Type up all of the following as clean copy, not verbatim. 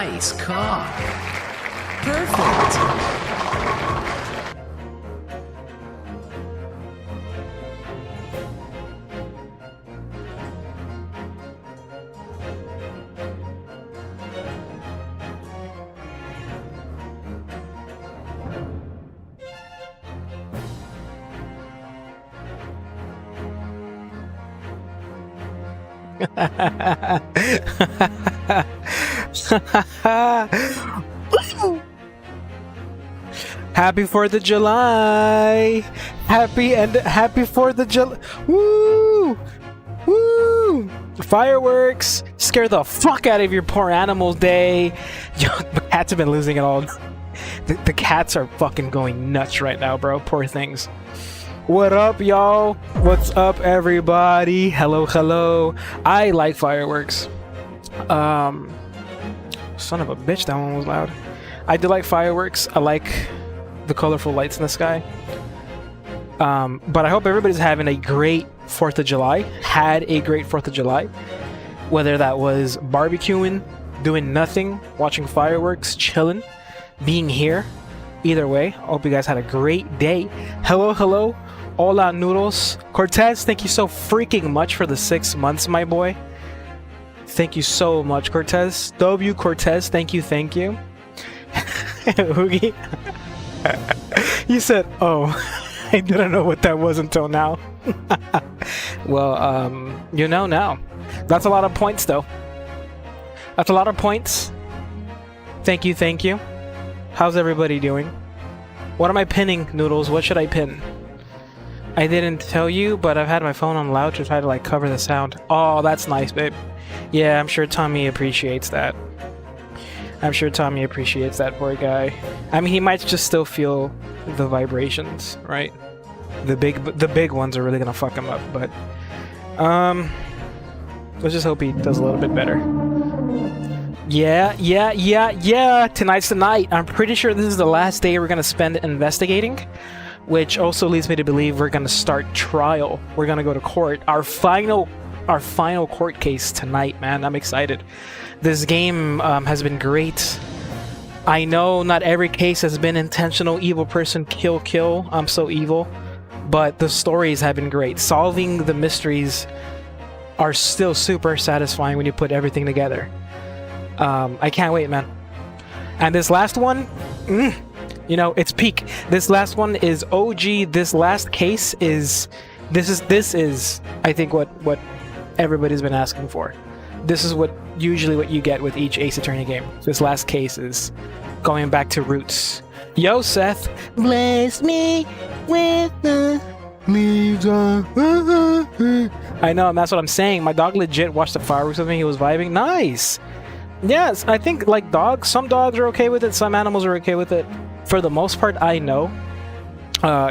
Nice cock. Perfect. Happy 4th of July! Happy 4th of July! Woo! Woo! Fireworks! Scare the fuck out of your poor animals day! Yo, the cats have been losing it all. The cats are fucking going nuts right now, bro. Poor things. What up, y'all? What's up, everybody? Hello, hello. I like fireworks. Son of a bitch, that one was loud. I do like fireworks. I like the colorful lights in the sky. But I hope everybody's having a great 4th of July. Had a great 4th of July. Whether that was barbecuing, doing nothing, watching fireworks, chilling, being here. Either way, I hope you guys had a great day. Hello, hello. Hola, noodles. Cortez, thank you so freaking much for the 6 months, my boy. Thank you so much, Cortez. W. Cortez, thank you, thank you. Hoogie. You said, oh, I didn't know what that was until now. Well, you know now. That's a lot of points, though. That's a lot of points. Thank you, thank you. How's everybody doing? What am I pinning, Noodles? What should I pin? I didn't tell you, but I've had my phone on loud to try to like cover the sound. Oh, that's nice, babe. Yeah, I'm sure Tommy appreciates that. I'm sure Tommy appreciates that, poor guy. I mean, he might just still feel the vibrations, right? The big ones are really gonna fuck him up, but let's just hope he does a little bit better. Yeah. Tonight's the night. I'm pretty sure this is the last day we're gonna spend investigating, which also leads me to believe we're gonna start trial. We're gonna go to court. Our final court case tonight, man. I'm excited. This game has been great. I know not every case has been intentional evil person kill. I'm so evil. But the stories have been great. Solving the mysteries are still super satisfying when you put everything together. I can't wait, man. And this last one, you know, it's peak. This last one is OG. This last case is this is I think what everybody's been asking for. This is usually what you get with each Ace Attorney game. This last case is going back to roots. Yo, Seth, bless me with the leaves on. I know, and that's what I'm saying. My dog legit watched the fireworks with me. He was vibing. Nice. Yes, I think like dogs. Some dogs are okay with it. Some animals are okay with it. For the most part, I know.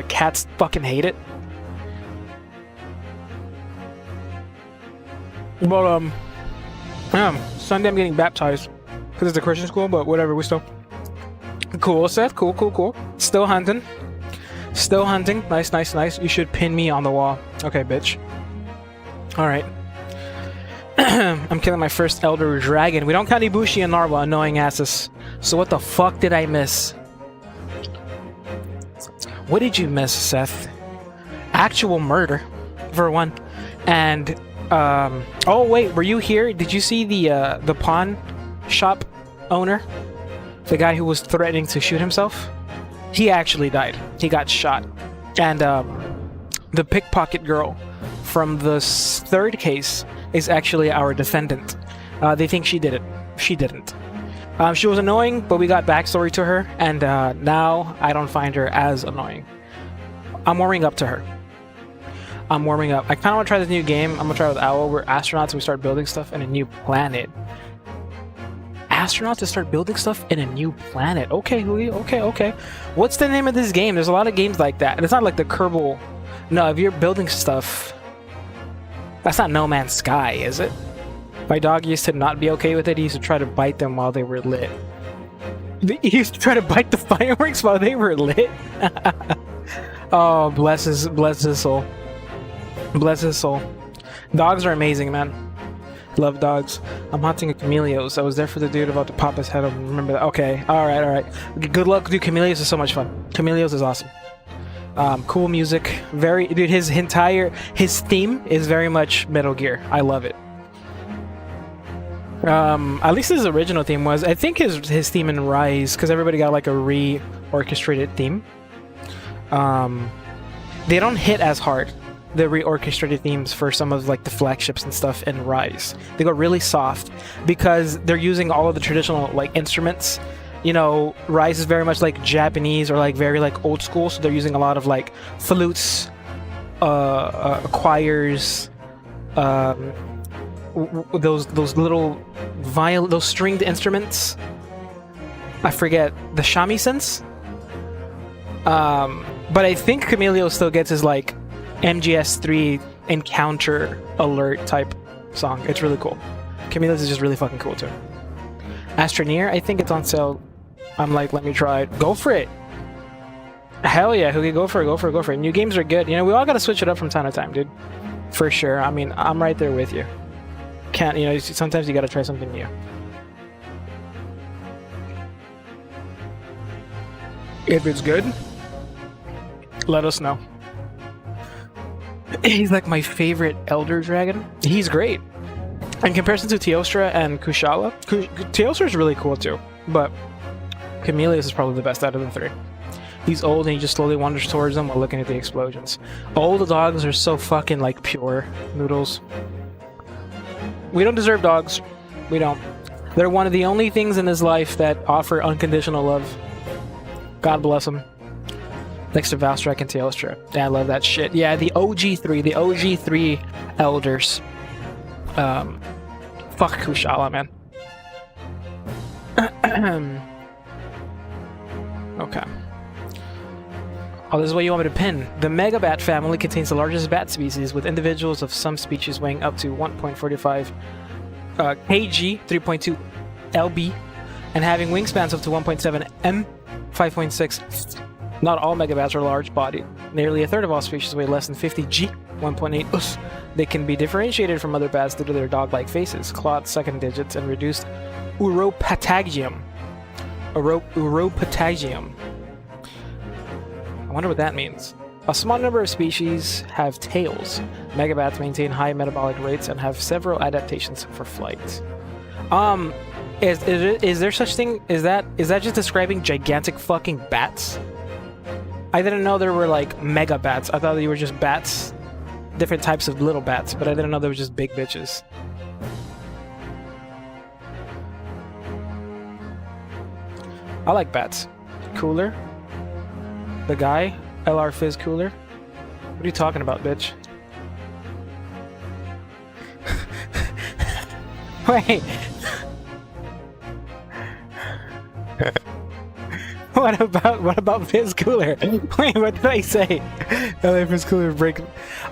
Cats fucking hate it. But Sunday I'm getting baptized because it's a Christian school. But whatever, we still cool. Seth, cool. Still hunting. Nice. You should pin me on the wall. Okay, bitch. All right. I'm killing my first Elder Dragon. We don't count Ibushi and Narwa, annoying asses. So what the fuck did I miss? What did you miss, Seth? Actual murder, for one. And, oh wait, were you here? Did you see the pawn shop owner? The guy who was threatening to shoot himself? He actually died. He got shot. And, the pickpocket girl from the third case is actually our defendant. They think she did it. She didn't. She was annoying, but we got backstory to her, and now I don't find her as annoying. I'm warming up to her. I kind of want to try this new game. I'm going to try with Owl. We're astronauts and we start building stuff in a new planet. Astronauts to start building stuff in a new planet. Okay, okay. What's the name of this game? There's a lot of games like that. And it's not like the Kerbal. No, if you're building stuff... That's not No Man's Sky, is it? My dog used to not be okay with it. He used to try to bite them while they were lit. He used to try to bite the fireworks while they were lit? Oh, bless his soul. Bless his soul. Dogs are amazing, man. Love dogs. I'm hunting a Chameleos. I was there for the dude about to pop his head open. Remember that? Okay. All right. All right. Good luck, dude. Chameleos is so much fun. Chameleos is awesome. Cool music. Very, dude. His theme is very much Metal Gear. I love it. At least his original theme was. I think his theme in Rise, because everybody got like a re-orchestrated theme. They don't hit as hard, the reorchestrated themes for some of like the flagships and stuff in Rise. They go really soft because they're using all of the traditional like instruments. You know, Rise is very much like Japanese or like very like old school, so they're using a lot of like flutes, choirs, those little those stringed instruments. I forget the shamisen. But I think Chameleon still gets his like MGS3 encounter alert type song. It's really cool. Chameleon is just really fucking cool too. Astroneer, I think it's on sale. I'm like, let me try it. Go for it. Hell yeah, Hoogie, go for it, go for it, go for it. New games are good. You know, we all gotta switch it up from time to time, dude. For sure. I mean, I'm right there with you. Can't, you know, sometimes you gotta try something new. If it's good, let us know. He's like my favorite Elder Dragon. He's great. In comparison to Teostra and Kushala, Teostra is really cool too, but Chameleon is probably the best out of the three. He's old and he just slowly wanders towards them while looking at the explosions. All the dogs are so fucking like pure noodles. We don't deserve dogs. We don't. They're one of the only things in this life that offer unconditional love. God bless them. Next to Valstrak and Teostra. Yeah, I love that shit. Yeah, the OG 3 elders. Fuck Kushala, man. Okay. Oh, this is what you want me to pin. The megabat family contains the largest bat species, with individuals of some species weighing up to 1.45 kg, 3.2 lb, and having wingspans up to 1.7 m, 5.6. Not all megabats are large-bodied. Nearly a third of all species weigh less than 50 g, 1.8 us. They can be differentiated from other bats due to their dog-like faces, clawed second digits, and reduced uropatagium. Uropatagium. I wonder what that means. A small number of species have tails. Megabats maintain high metabolic rates and have several adaptations for flight. Is there such thing? Is that just describing gigantic fucking bats? I didn't know there were like mega bats. I thought they were just bats, different types of little bats, but I didn't know they were just big bitches. I like bats. Cooler. The guy, LR Fizz Cooler. What are you talking about, bitch? Wait. What about Fizz Cooler? Wait, what did I say? LR Fizz Cooler break.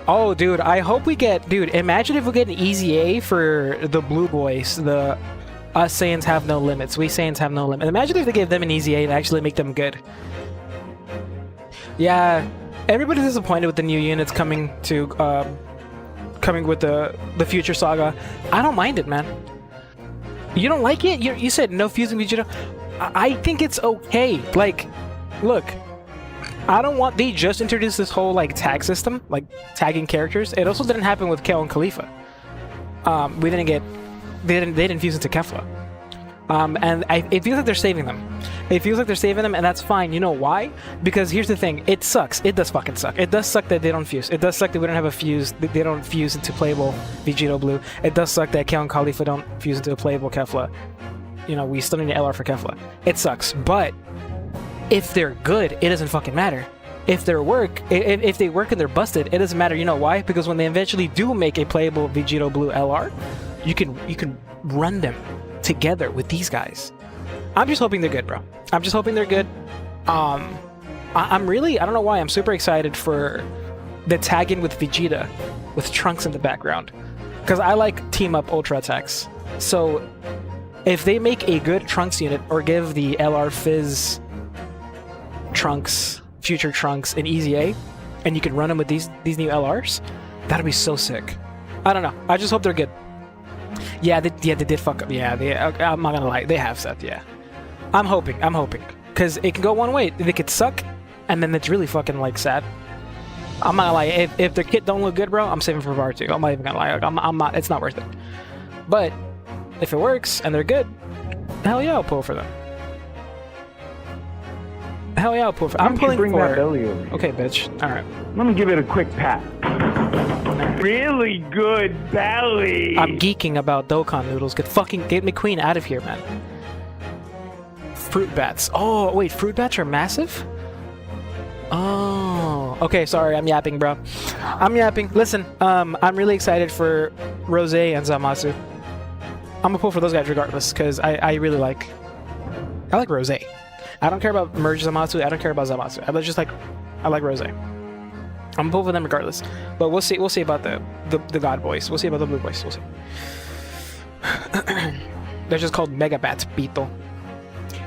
Oh, dude, I hope we get. Dude, imagine if we get an easy A for the Blue Boys. The us Saiyans have no limits. We Saiyans have no limits. Imagine if they gave them an easy A and actually make them good. Yeah, everybody's disappointed with the new units coming with the Future Saga. I don't mind it, man. You don't like it? You said no fusing Vegeta. I think it's okay. Like, look, I don't want. They just introduced this whole like tag system, like tagging characters. It also didn't happen with Kel and Khalifa. We didn't get. They didn't fuse into Kefla. And it feels like they're saving them. It feels like they're saving them, and that's fine. You know why? Because here's the thing. It sucks. It does fucking suck. It does suck that they don't fuse. It does suck that we don't have a fuse. They don't fuse into playable Vegito Blue. It does suck that Kel and Khalifa don't fuse into a playable Kefla. You know, we still need an LR for Kefla. It sucks. But if they're good, it doesn't fucking matter. If they work and they're busted, it doesn't matter. You know why? Because when they eventually do make a playable Vegito Blue LR, you can run them together with these guys. I'm just hoping they're good, bro. I'm just hoping they're good. I'm really, I don't know why, I'm super excited for the tag-in with Vegeta with Trunks in the background, because I like team-up ultra attacks. So if they make a good Trunks unit, or give the LR Fizz Trunks, Future Trunks, an easy A, and you can run them with these new LRs, that'd be so sick. I don't know. I just hope they're good. Yeah, they did fuck up. Yeah, I'm not gonna lie, they have Seth. Yeah, I'm hoping, because it can go one way. They could suck, and then it's really fucking like sad. I'm not gonna lie, if their kit don't look good, bro, I'm saving for VAR 2. I'm not even gonna lie, I'm not. It's not worth it. But if it works and they're good, hell yeah, I'll pull for them. Hell yeah, I'll pull for. I'm pulling bring for. That belly over here. Okay, bitch. All right. Let me give it a quick pat. Really good belly. I'm geeking about Dokkan noodles. Get McQueen out of here, man. Fruit bats. Oh wait, fruit bats are massive. Oh, okay. Sorry, I'm yapping, bro. I'm yapping. Listen, I'm really excited for Rose and Zamasu. I'm gonna pull for those guys regardless, because I really like. I like Rose. I don't care about Merge Zamasu. I don't care about Zamasu. I like Rose. I'm gonna pull for them regardless. But we'll see. We'll see about the God Boys. We'll see about the Blue Boys. We'll see. They're just called Mega Bats, Beetle.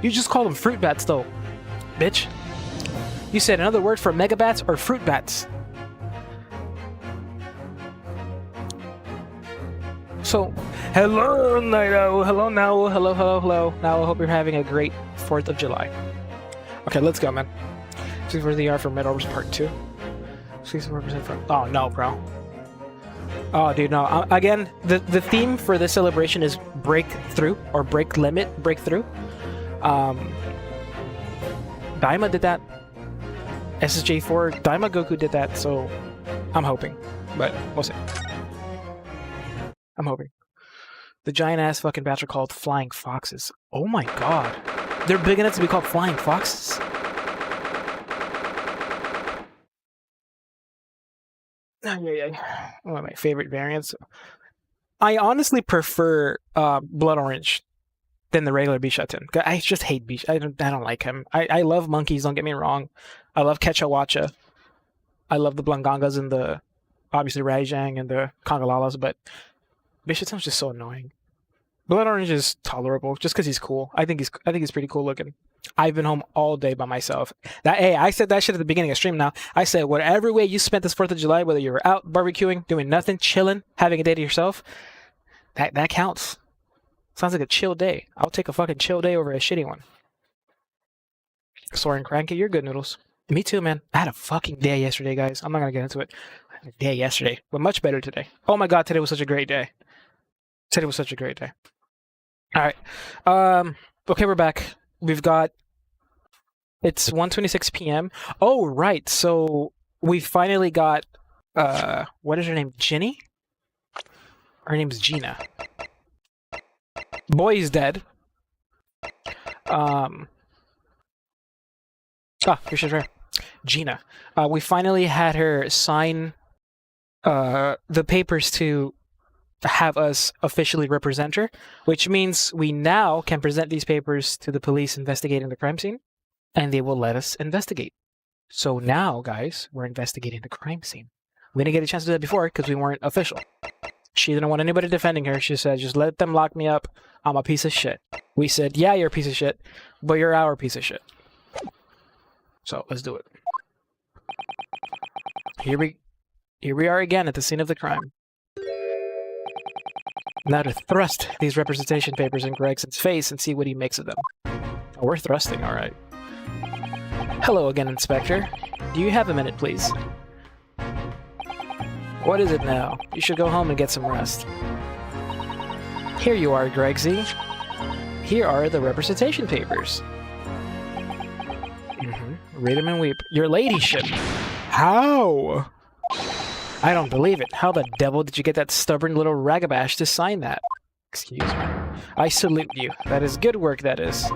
You just call them Fruit Bats, though, bitch. You said another word for Mega Bats or Fruit Bats. So, hello, Nairo. Hello, now. Hello. Now, I hope you're having a great 4th of July. Okay, let's go, man. See where they are for Mid Orbs Part 2. See some represent for. Oh, no, bro. Oh, dude, no. Again, the theme for this celebration is breakthrough or breakthrough. Daima did that. SSJ4, Daima Goku did that, so I'm hoping. But we'll see. I'm hoping. The giant ass fucking bats are called flying foxes. Oh my god. They're big enough to be called flying foxes? Yeah. One of my favorite variants. I honestly prefer Blood Orange than the regular Bishaten. I just hate Bish. I don't like him. I love monkeys, don't get me wrong. I love Kechawacha. I love the Blangangas and the obviously Raijang and the Kongalalas, but Bishaten's just so annoying. Blood Orange is tolerable just because he's cool. I think he's pretty cool looking. I've been home all day by myself. Hey, I said that shit at the beginning of stream now. I said whatever way you spent this 4th of July, whether you were out barbecuing, doing nothing, chilling, having a day to yourself, that counts. Sounds like a chill day. I'll take a fucking chill day over a shitty one. Sore and cranky, you're good, Noodles. Me too, man. I had a fucking day yesterday, guys. I'm not gonna get into it. I had a day yesterday, but much better today. Oh my god, today was such a great day. Today was such a great day. Alright. Okay, we're back. We've got... It's 1:26 p.m. Oh, right. So, we finally got... what is her name? Ginny? Her name's Gina. Boy's dead. Here she's right. Gina. We finally had her sign the papers to have us officially represent her, which means we now can present these papers to the police investigating the crime scene, and they will let us investigate. So now, guys, we're investigating the crime scene. We didn't get a chance to do that before because we weren't official. She didn't want anybody defending her. She said, just let them lock me up. I'm a piece of shit. We said, yeah, you're a piece of shit, but you're our piece of shit. So let's do it. Here we are again at the scene of the crime. Now to thrust these representation papers in Gregson's face and see what he makes of them. Oh, we're thrusting, alright. Hello again, Inspector. Do you have a minute, please? What is it now? You should go home and get some rest. Here you are, Gregsy. Here are the representation papers. Read them and weep. Your ladyship! How? I don't believe it. How the devil did you get that stubborn little ragabash to sign that? Excuse me. I salute you. That is good work, that is.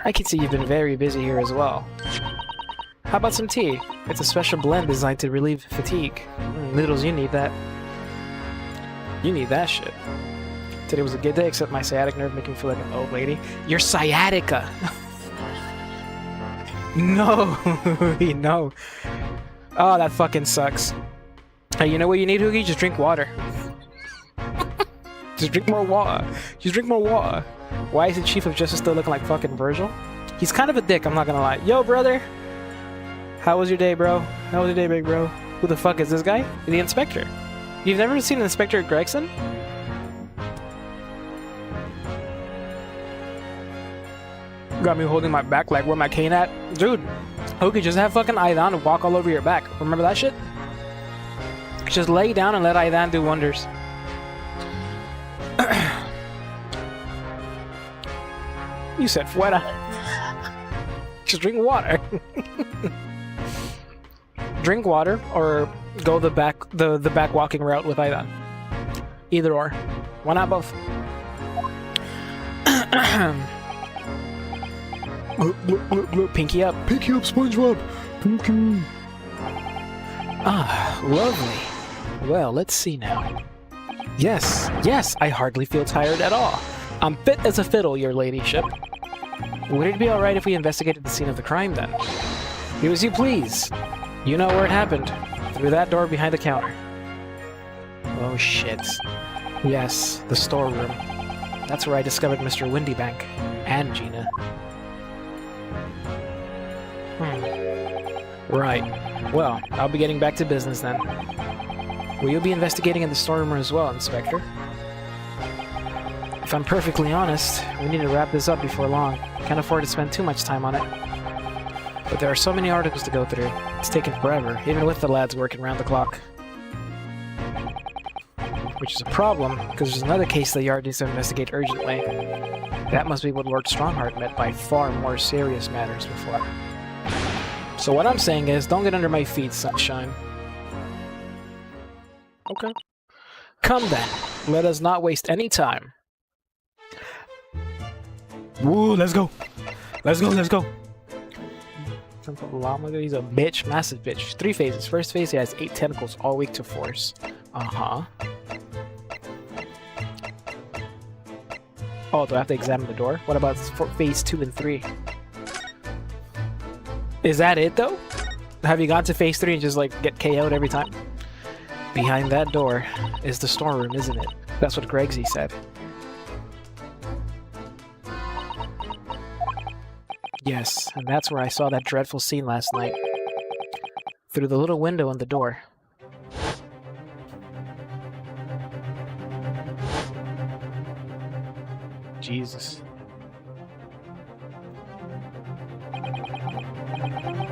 I can see you've been very busy here as well. How about some tea? It's a special blend designed to relieve fatigue. Noodles, you need that. You need that shit. Today was a good day, except my sciatic nerve making me feel like an old lady. Your sciatica! No! No. Oh, that fucking sucks. Hey, you know what you need, Hoogie? Just drink water. Just drink more water. Just drink more water. Why is the Chief of Justice still looking like fucking Virgil? He's kind of a dick, I'm not gonna lie. Yo, brother! How was your day, bro? How was your day, big bro? Who the fuck is this guy? The Inspector. You've never seen Inspector Gregson? Got me holding my back like where my cane at? Dude, okay, just have fucking Aidan and walk all over your back. Remember that shit? Just lay down and let Aidan do wonders. You said fuera. Just drink water. Drink water or go the back walking route with Aidan. Either or. Why not both? Pinky up. Pinky up, SpongeBob. Pinky. Ah, lovely. Well, let's see now. Yes, I hardly feel tired at all. I'm fit as a fiddle, your ladyship. Would it be alright if we investigated the scene of the crime, then? Do as you please. You know where it happened. Through that door behind the counter. Oh, shit. Yes, the storeroom. That's where I discovered Mr. Windybank. And Gina. Right. Well, I'll be getting back to business, then. Will you be investigating in the storeroom as well, Inspector? If I'm perfectly honest, we need to wrap this up before long. Can't afford to spend too much time on it. But there are so many articles to go through. It's taken forever, even with the lads working round the clock. Which is a problem, because there's another case the yard needs to investigate urgently. That must be what Lord Strongheart meant by far more serious matters before. So what I'm saying is, don't get under my feet, sunshine. Okay. Come then. Let us not waste any time. Woo, let's go. Let's go, let's go. Llama, he's a bitch, massive bitch. 3 phases. First phase, he has 8 tentacles, all weak to force. Uh-huh. Oh, do I have to examine the door? What about phase 2 and 3? Is that it, though? Have you gone to phase 3 and just, like, get KO'd every time? Behind that door is the storeroom, isn't it? That's what Gregsy said. Yes, and that's where I saw that dreadful scene last night. Through the little window in the door. Jesus.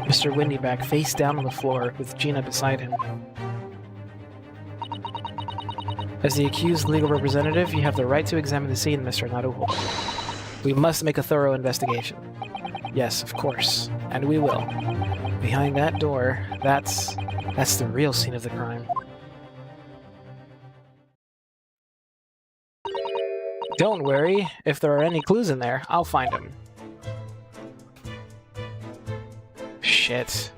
Mr. Windyback face down on the floor with Gina beside him. As the accused legal representative, you have the right to examine the scene, Mr. Naruho. We must make a thorough investigation. Yes, of course. And we will. Behind that door, that's the real scene of the crime. Don't worry. If there are any clues in there, I'll find them. Shit.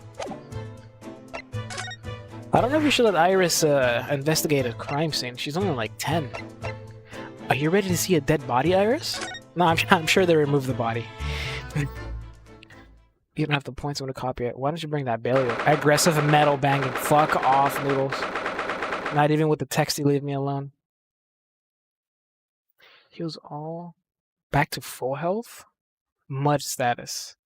I don't know if you should let Iris investigate a crime scene. She's only like 10. Are you ready to see a dead body, Iris? No, I'm sure they removed the body. You don't have the points on to copy it. Why don't you bring that bailiwick? Aggressive metal banging. Fuck off, Noodles. Not even with the text, you leave me alone. He was all back to full health? Mud status.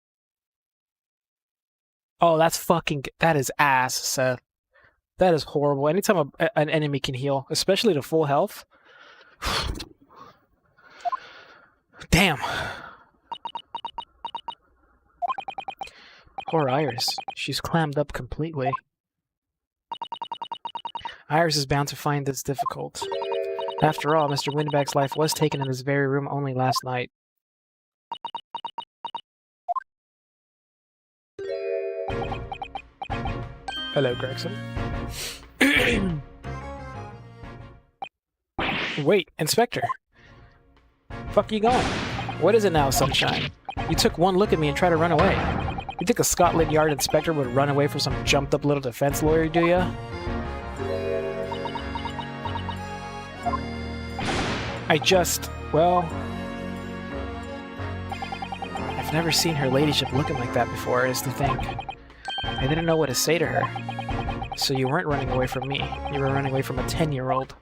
Oh, that's fucking... That is ass, Seth. That is horrible. Anytime an enemy can heal, especially to full health. Damn. Poor Iris. She's clammed up completely. Iris is bound to find this difficult. After all, Mr. Windyback's life was taken in this very room only last night. Hello, Gregson. Wait, Inspector. Fuck you going? What is it now, Sunshine? You took one look at me and tried to run away. You think a Scotland Yard inspector would run away from some jumped-up little defense lawyer, do ya? Well... I've never seen her ladyship looking like that before, is the thing. I didn't know what to say to her. So you weren't running away from me. You were running away from a 10-year-old.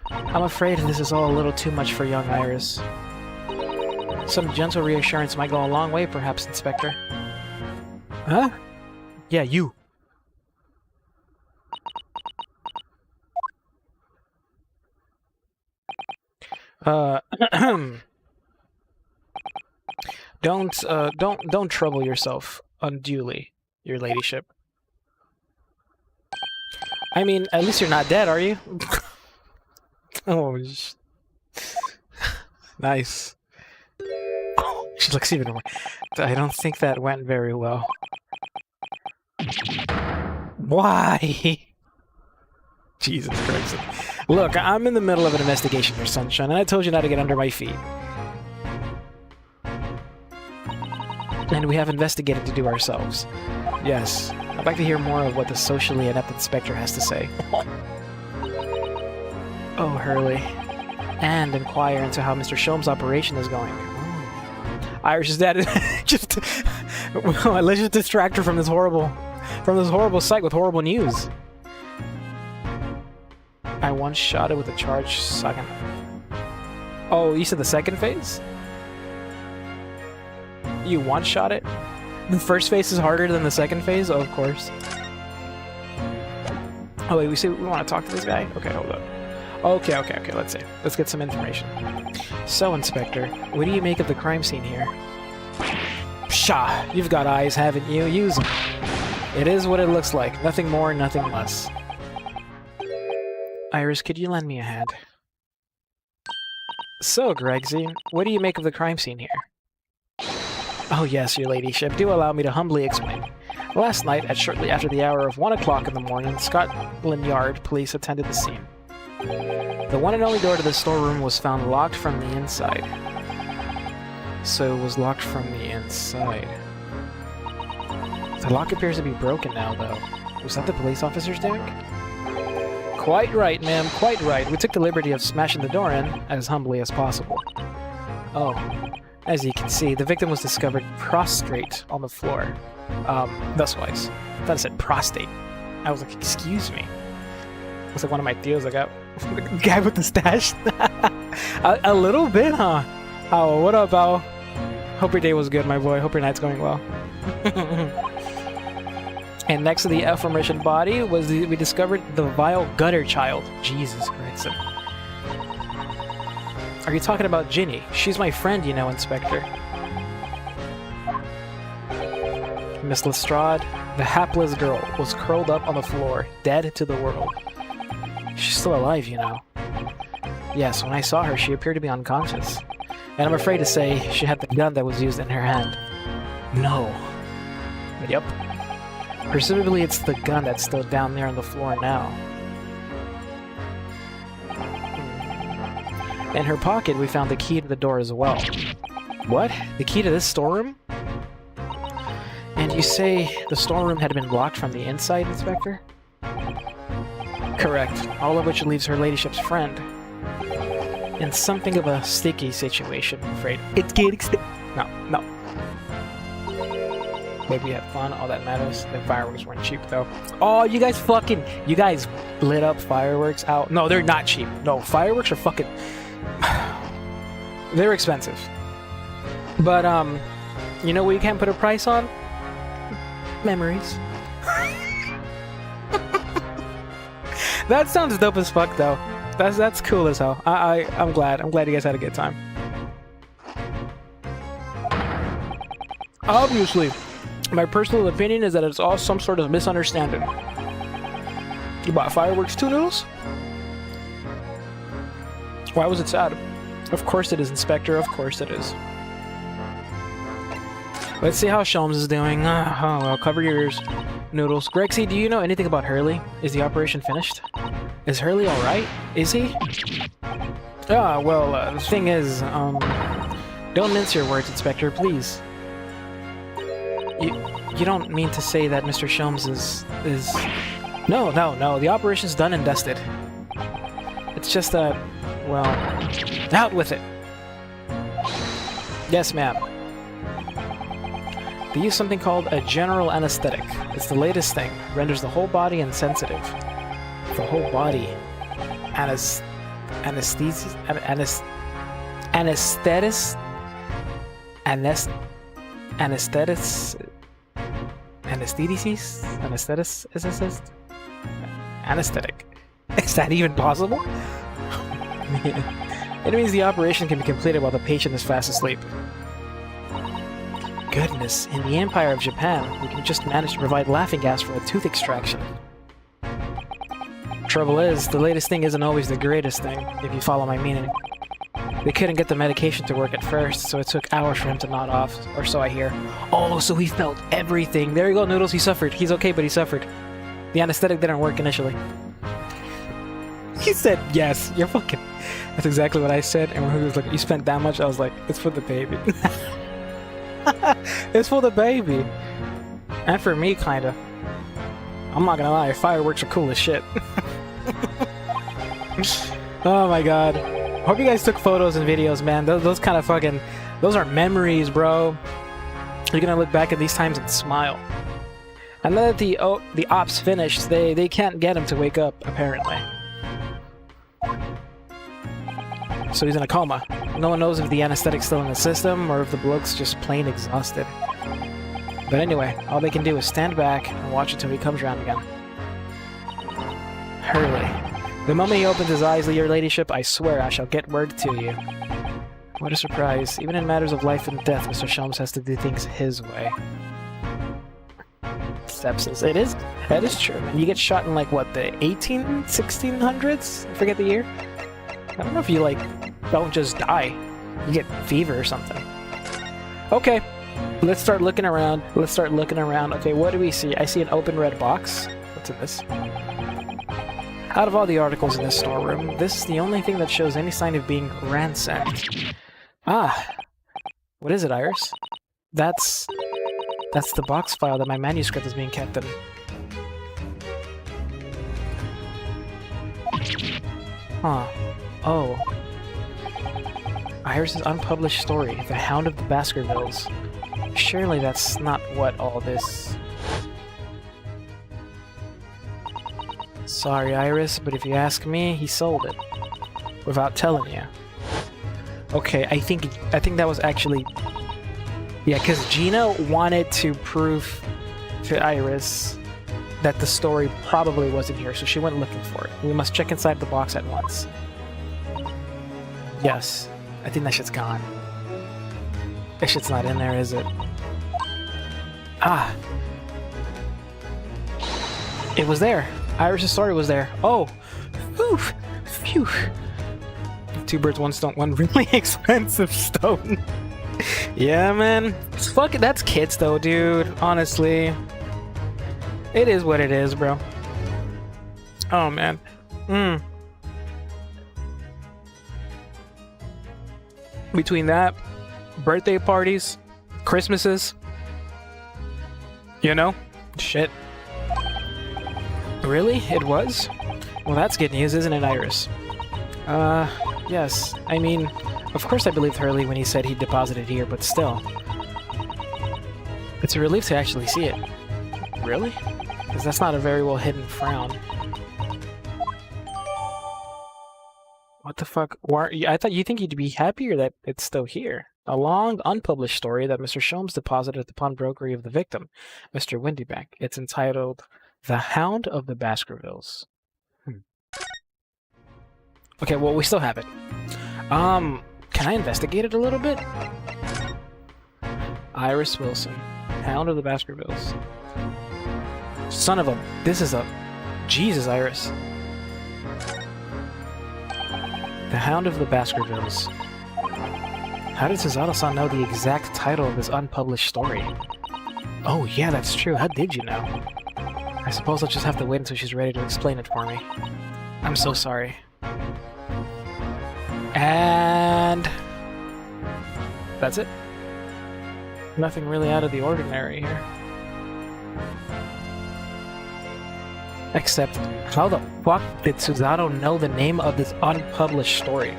I'm afraid this is all a little too much for young Iris. Some gentle reassurance might go a long way, perhaps, Inspector. Huh? Yeah, you. Uh, don't trouble yourself unduly, your ladyship. I mean, at least you're not dead, are you? Oh, nice. She looks even more. I don't think that went very well. Why? Jesus Christ. Look, I'm in the middle of an investigation here, Sunshine, and I told you not to get under my feet. And we have investigating to do ourselves. Yes. I'd like to hear more of what the socially inept inspector has to say. Oh, Hurley. And inquire into how Mr. Sholmes' operation is going. Irish's dad is just... Well, let's just distract her from this horrible sight with horrible news. I once shot it with a charged shotgun. Oh, you said the second phase? You one-shot it? The first phase is harder than the second phase? Oh, of course. Oh, wait, we want to talk to this guy? Okay, hold up. Okay, let's see. Let's get some information. So, Inspector, what do you make of the crime scene here? Pshaw! You've got eyes, haven't you? Use them. It is what it looks like. Nothing more, nothing less. Iris, could you lend me a hand? So, Gregsy, what do you make of the crime scene here? Oh yes, your ladyship, do allow me to humbly explain. Last night, at shortly after the hour of 1 o'clock in the morning, Scotland Yard police attended the scene. The one and only door to the storeroom was found locked from the inside. So it was locked from the inside. The lock appears to be broken now, though. Was that the police officers doing? Quite right, ma'am, quite right. We took the liberty of smashing the door in as humbly as possible. Oh. As you can see, the victim was discovered prostrate on the floor. Thuswise. I thought it said prostate. I was like, excuse me. Looks like one of my deals I got. The guy with the stash. a little bit, huh? Oh, what up, Al? Hope your day was good, my boy. Hope your night's going well. And next to the aforementioned body we discovered the vile gutter child. Jesus Christ. Are you talking about Ginny? She's my friend, you know, Inspector. Miss Lestrade, the hapless girl, was curled up on the floor, dead to the world. She's still alive, you know. Yes, when I saw her, she appeared to be unconscious. And I'm afraid to say she had the gun that was used in her hand. No. Yep. Presumably it's the gun that's still down there on the floor now. In her pocket, we found the key to the door as well. What? The key to this storeroom? And you say the storeroom had been locked from the inside, Inspector? Correct. All of which leaves her ladyship's friend in something of a sticky situation, I'm afraid. It's getting No. Maybe we had fun, all that matters. The fireworks weren't cheap, though. Oh, you guys lit up fireworks out. No, they're not cheap. No, fireworks are fucking... They're expensive. But, you know what you can't put a price on? Memories. That sounds dope as fuck, though. That's cool as hell. I'm glad you guys had a good time. Obviously, my personal opinion is that it's all some sort of misunderstanding. You bought fireworks too, Noodles? Why was it sad? Of course it is, Inspector. Of course it is. Let's see how Sholmes is doing. Oh, well, cover your ears, Noodles. Gregsy, do you know anything about Hurley? Is the operation finished? Is Hurley alright? Is he? Well, the thing is, don't mince your words, Inspector, please. You don't mean to say that Mr. Sholmes is... No, the operation's done and dusted. It's just that, well, out with it. Yes, ma'am. They use something called a general anesthetic. It's the latest thing. Renders the whole body insensitive. The whole body. Anesthesis? Anesthetic. Is that even possible? It means the operation can be completed while the patient is fast asleep. Goodness, in the Empire of Japan, we can just manage to provide laughing gas for a tooth extraction. Trouble is, the latest thing isn't always the greatest thing, if you follow my meaning. They couldn't get the medication to work at first, so it took hours for him to nod off, or so I hear. Oh, so he felt everything. There you go, Noodles, he suffered. He's okay, but he suffered. The anesthetic didn't work initially. He said, yes, you're fucking... That's exactly what I said, and when he was like, you spent that much? I was like, it's for the baby. It's for the baby. And for me, kinda. I'm not gonna lie, fireworks are cool as shit. Oh my god. Hope you guys took photos and videos, man. Those kind of fucking... Those are memories, bro. You're gonna look back at these times and smile. And now that the ops finished, they can't get him to wake up, apparently. So he's in a coma. No one knows if the anesthetic's still in the system or if the bloke's just plain exhausted. But anyway, all they can do is stand back and watch until he comes around again. Hurley. The moment he opens his eyes, your ladyship, I swear I shall get word to you. What a surprise. Even in matters of life and death, Mr. Sholmes has to do things his way. Sepsis. That is true. You get shot in like, what, the 1600s? I forget the year. I don't know if you, like, don't just die. You get fever or something. Okay. Let's start looking around. Okay, what do we see? I see an open red box. What's in this? Out of all the articles in this storeroom, this is the only thing that shows any sign of being ransacked. Ah. What is it, Iris? That's the box file that my manuscript is being kept in. Huh. Oh. Iris's unpublished story, The Hound of the Baskervilles. Surely that's not what all this... Sorry, Iris, but if you ask me, he sold it. Without telling you. Okay, I think that was actually... Yeah, because Gina wanted to prove to Iris that the story probably wasn't here, so she went looking for it. We must check inside the box at once. Yes, I think that shit's gone. That shit's not in there, is it? Ah! It was there! Iris' story was there. Oh! Whew! Phew! Two birds, one stone. One really expensive stone. Yeah, man. Fuck it, that's kids though, dude. Honestly. It is what it is, bro. Oh, man. Between that, birthday parties, Christmases, you know? Shit. Really? It was? Well, that's good news, isn't it, Iris? Yes. I mean, of course I believed Hurley when he said he deposited here, but still. It's a relief to actually see it. Really? Because that's not a very well hidden frown. What the fuck? I thought you think you'd be happier that it's still here. A long, unpublished story that Mr. Sholmes deposited at the pawnbrokery of the victim, Mr. Windybank. It's entitled The Hound of the Baskervilles. Okay, well, we still have it. Can I investigate it a little bit? Iris Wilson, Hound of the Baskervilles. Son of a... This is a... Jesus, Iris. The Hound of the Baskervilles. How did Suzato-san know the exact title of this unpublished story? Oh, yeah, that's true. How did you know? I suppose I'll just have to wait until she's ready to explain it for me. I'm so sorry. And... that's it. Nothing really out of the ordinary here. Except, how the fuck did Suzato know the name of this unpublished story?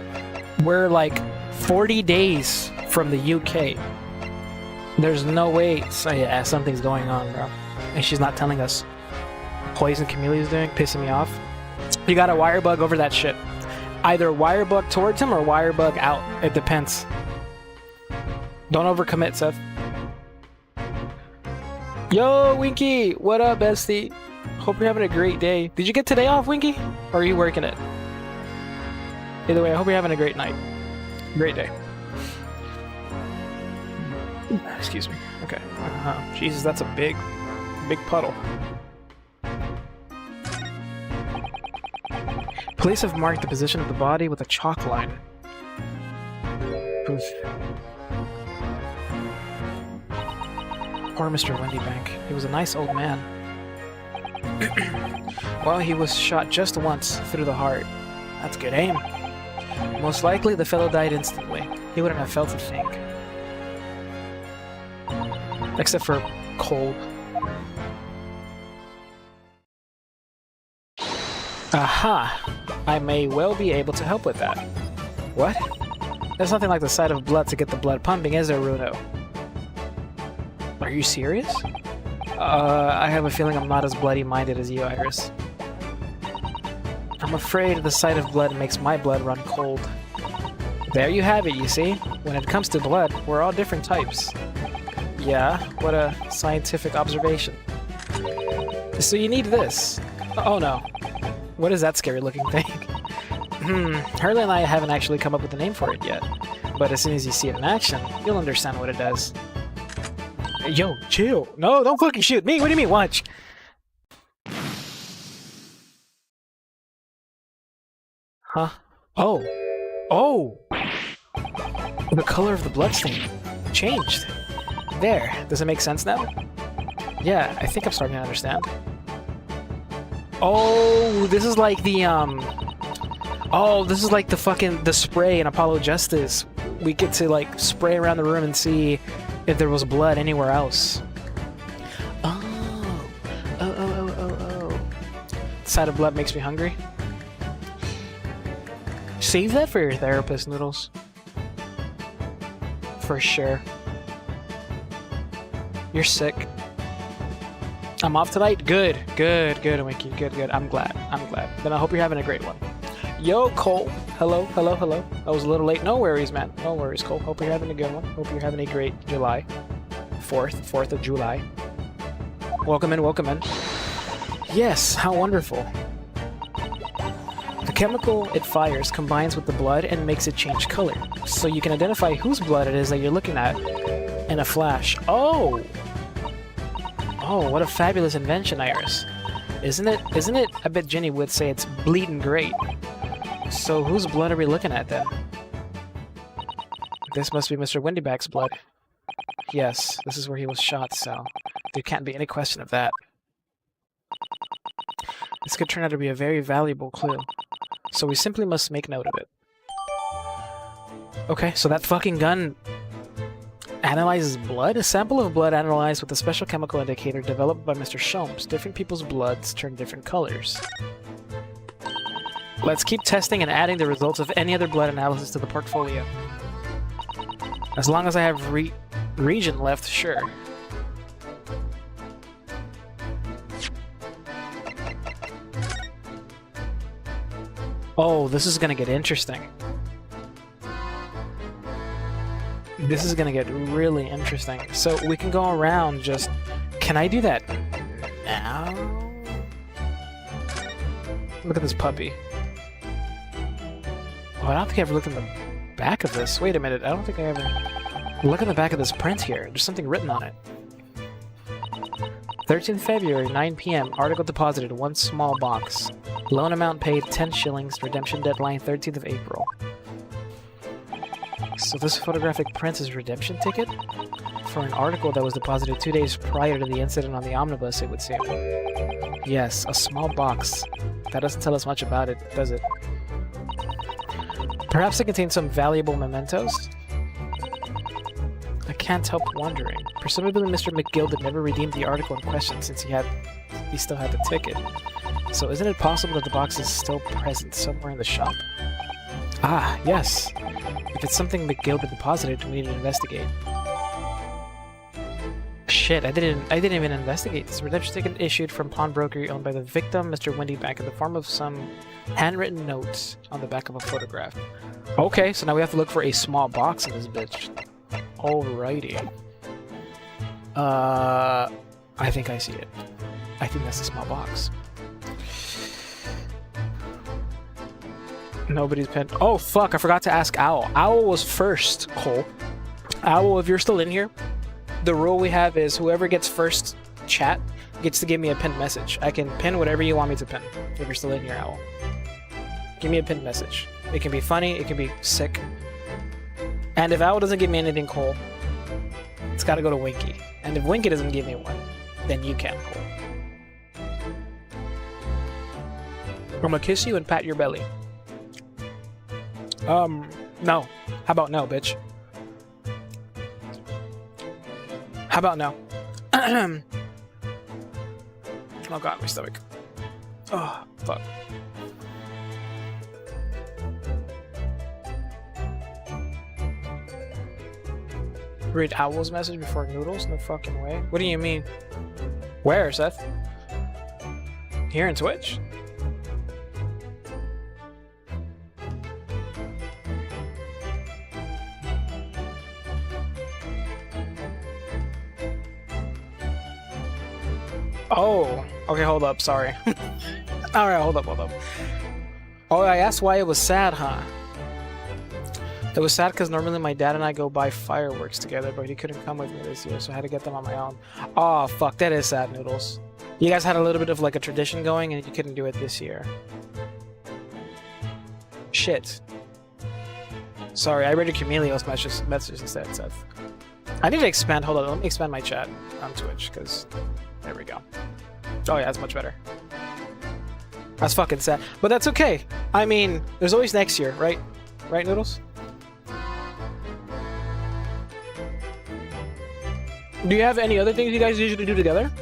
We're like 40 days from the UK. There's no way. So yeah, something's going on, bro. And she's not telling us. Poison Camelia's doing, pissing me off. You gotta wirebug over that shit. Either wirebug towards him or wirebug out. It depends. Don't overcommit, Seth. Yo, Winky! What up, bestie? Hope you're having a great day. Did you get today off, Winky? Or are you working it? Either way, I hope you're having a great night. Great day. Excuse me. Okay. Jesus, that's a big puddle. Police have marked the position of the body with a chalk line. Oof. Poor Mr. Wendybank. He was a nice old man. Well, he was shot just once through the heart. That's good aim. Most likely, the fellow died instantly. He wouldn't have felt a thing. Except for cold. Aha! I may well be able to help with that. What? There's nothing like the sight of blood to get the blood pumping, is there, Runo? Are you serious? I have a feeling I'm not as bloody-minded as you, Iris. I'm afraid the sight of blood makes my blood run cold. There you have it, you see? When it comes to blood, we're all different types. Yeah, what a scientific observation. So you need this. Oh no. What is that scary-looking thing? Hurley and I haven't actually come up with a name for it yet. But as soon as you see it in action, you'll understand what it does. Yo, chill. No, don't fucking shoot me. What do you mean, watch? Huh? Oh. Oh! The color of the bloodstain changed. There. Does it make sense now? Yeah, I think I'm starting to understand. Oh, this is like the, Oh, this is like the spray in Apollo Justice. We get to, like, spray around the room and see if there was blood anywhere else. Oh. Oh. The sight of blood makes me hungry. Save that for your therapist, Noodles. For sure. You're sick. I'm off tonight? Good, Winky. Good. I'm glad. Then I hope you're having a great one. Yo, Cole. Hello. I was a little late. No worries, man. No worries, Cole. Hope you're having a good one. Hope you're having a great July. 4th of July. Welcome in. Yes, how wonderful. The chemical it fires combines with the blood and makes it change color. So you can identify whose blood it is that you're looking at in a flash. Oh, what a fabulous invention, Iris. Isn't it? I bet Jenny would say it's bleeding great. So whose blood are we looking at then? This must be Mr. Wendyback's blood. Yes, this is where he was shot, so there can't be any question of that. This could turn out to be a very valuable clue. So we simply must make note of it. Okay, so that fucking gun analyzes blood? A sample of blood analyzed with a special chemical indicator developed by Mr. Sholmes. Different people's bloods turn different colors. Let's keep testing and adding the results of any other blood analysis to the portfolio. As long as I have region left, sure. Oh, this is gonna get interesting. This is gonna get really interesting. So we can go around just... Can I do that now? Look at this puppy. Oh, I don't think I ever looked in the back of this. Wait a minute, I don't think I ever... Look in the back of this print here. There's something written on it. 13th February, 9 p.m. Article deposited, 1 small box. Loan amount paid, 10 shillings. Redemption deadline, 13th of April. So this photographic print is redemption ticket? For an article that was deposited 2 days prior to the incident on the omnibus, it would seem. Yes, a small box. That doesn't tell us much about it, does it? Perhaps it contains some valuable mementos? I can't help wondering. Presumably Mr. McGill never redeemed the article in question since he still had the ticket. So isn't it possible that the box is still present somewhere in the shop? Ah, yes. If it's something McGill deposited, we need to investigate. Shit, I didn't even investigate. This redemption ticket issued from pawnbroker owned by the victim, Mr. Wendybank, in the form of some handwritten notes on the back of a photograph. Okay, so now we have to look for a small box in this bitch. Alrighty. I think I see it. I think that's a small box. Nobody's pinned. Oh, fuck. I forgot to ask Owl. Owl was first, Cole. Owl, if you're still in here, the rule we have is whoever gets first chat gets to give me a pinned message. I can pin whatever you want me to pin. If you're still in here, Owl. Give me a pinned message. It can be funny. It can be sick. And if Owl doesn't give me anything, Cole, it's got to go to Winky. And if Winky doesn't give me one, then you can, Cole. I'm gonna kiss you and pat your belly. No. How about no, bitch? How about no? Oh god, my stomach. Oh, fuck. Read Owl's message before Noodles? No fucking way. What do you mean? Where, Seth? Here in Twitch? Oh, okay, hold up, sorry. Alright, hold up. Oh, I asked why it was sad, huh? It was sad because normally my dad and I go buy fireworks together, but he couldn't come with me this year, so I had to get them on my own. Oh, fuck, that is sad, Noodles. You guys had a little bit of like a tradition going and you couldn't do it this year. Shit. Sorry, I read your Chameleon's message instead, Seth. I need to expand, hold on, let me expand my chat on Twitch, because... There we go. Oh yeah, that's much better. That's fucking sad. But that's okay. I mean, there's always next year, right? Right, Noodles? Do you have any other things you guys usually do together?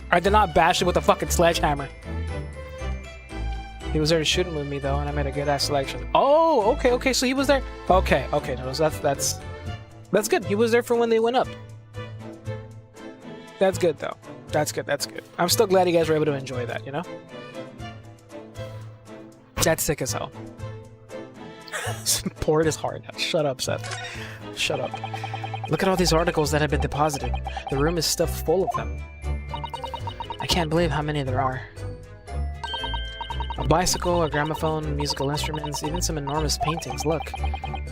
I did not bash it with a fucking sledgehammer. He was there to shoot him with me though, and I made a good ass selection. Oh, okay, so he was there. Okay, Noodles, that's good. He was there for when they went up. That's good, though. That's good. I'm still glad you guys were able to enjoy that, you know? That's sick as hell. Pour it is hard. Shut up, Seth. Shut up. Look at all these articles that have been deposited. The room is stuffed full of them. I can't believe how many there are. A bicycle, a gramophone, musical instruments, even some enormous paintings. Look.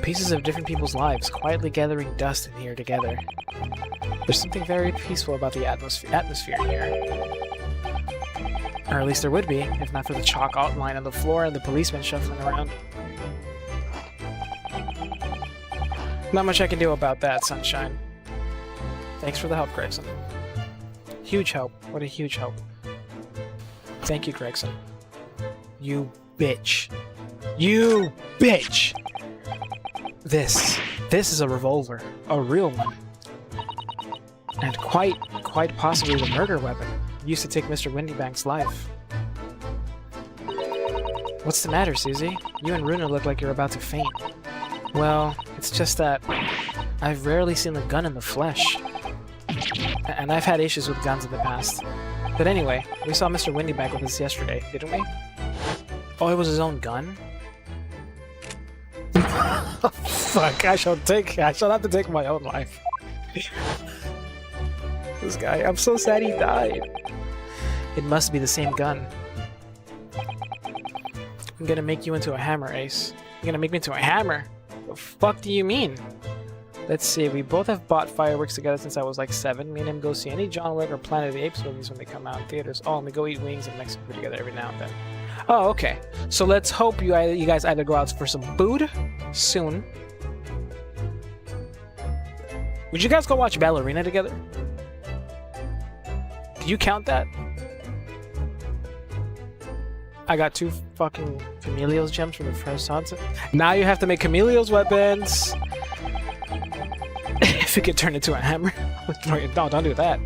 Pieces of different people's lives, quietly gathering dust in here together. There's something very peaceful about the atmosphere here. Or at least there would be, if not for the chalk outline on the floor and the policemen shuffling around. Not much I can do about that, Sunshine. Thanks for the help, Gregson. Huge help. What a huge help. Thank you, Gregson. You bitch. You bitch! This is a revolver. A real one. And quite possibly the murder weapon used to take Mr. Windybank's life. What's the matter, Susie? You and Runa look like you're about to faint. Well, it's just that I've rarely seen a gun in the flesh. And I've had issues with guns in the past. But anyway, we saw Mr. Windybank with us yesterday, didn't we? Oh, it was his own gun? Fuck, I shall have to take my own life. This guy, I'm so sad he died. It must be the same gun. I'm gonna make you into a hammer, Ace. You're gonna make me into a hammer? What the fuck do you mean? Let's see, we both have bought fireworks together since I was like 7. Me and him go see any John Wick or Planet of the Apes movies when they come out in theaters. Oh, and we go eat wings in Mexico together every now and then. Oh, okay. So let's hope you guys either go out for some food soon. Would you guys go watch Ballerina together? Do you count that? I got 2 fucking Chameleos gems from the first sunset. Now you have to make Chameleos weapons. If it could turn into a hammer. No, don't do that.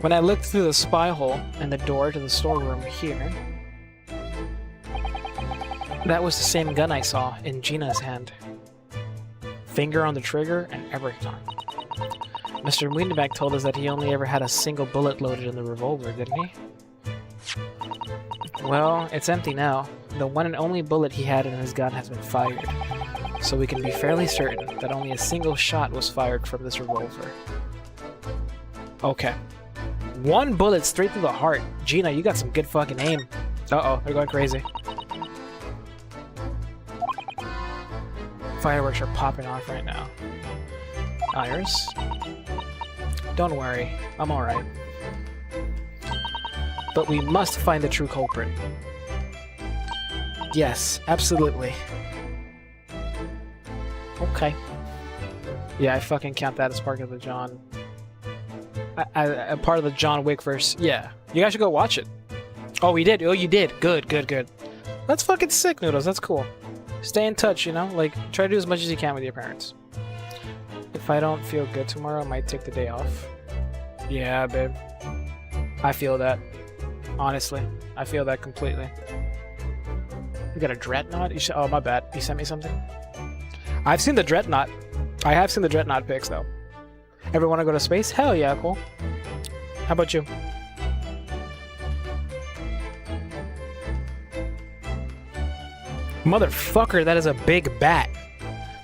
When I looked through the spy hole and the door to the storeroom here, that was the same gun I saw in Gina's hand. Finger on the trigger and everything. Mr. Windybank told us that he only ever had a single bullet loaded in the revolver, didn't he? Well, it's empty now. The one and only bullet he had in his gun has been fired. So we can be fairly certain that only a single shot was fired from this revolver. Okay. 1 bullet straight through the heart. Gina, you got some good fucking aim. Uh-oh, they're going crazy. Fireworks are popping off right now. Iris? Don't worry, I'm alright. But we must find the true culprit. Yes, absolutely. Okay. Yeah, I fucking count that as part of the John... part of the John Wick verse. Yeah. You guys should go watch it. Oh, we did? Oh, you did. Good, good, good. That's fucking sick, Noodles. That's cool. Stay in touch, you know? Like, try to do as much as you can with your parents. If I don't feel good tomorrow, I might take the day off. Yeah, babe. I feel that. Honestly. I feel that completely. You got a Dreadnought? You oh, my bad. You sent me something? I've seen the Dreadnought. I have seen the Dreadnought pics, though. Ever want to go to space? Hell yeah, cool. How about you? Motherfucker, that is a big bat.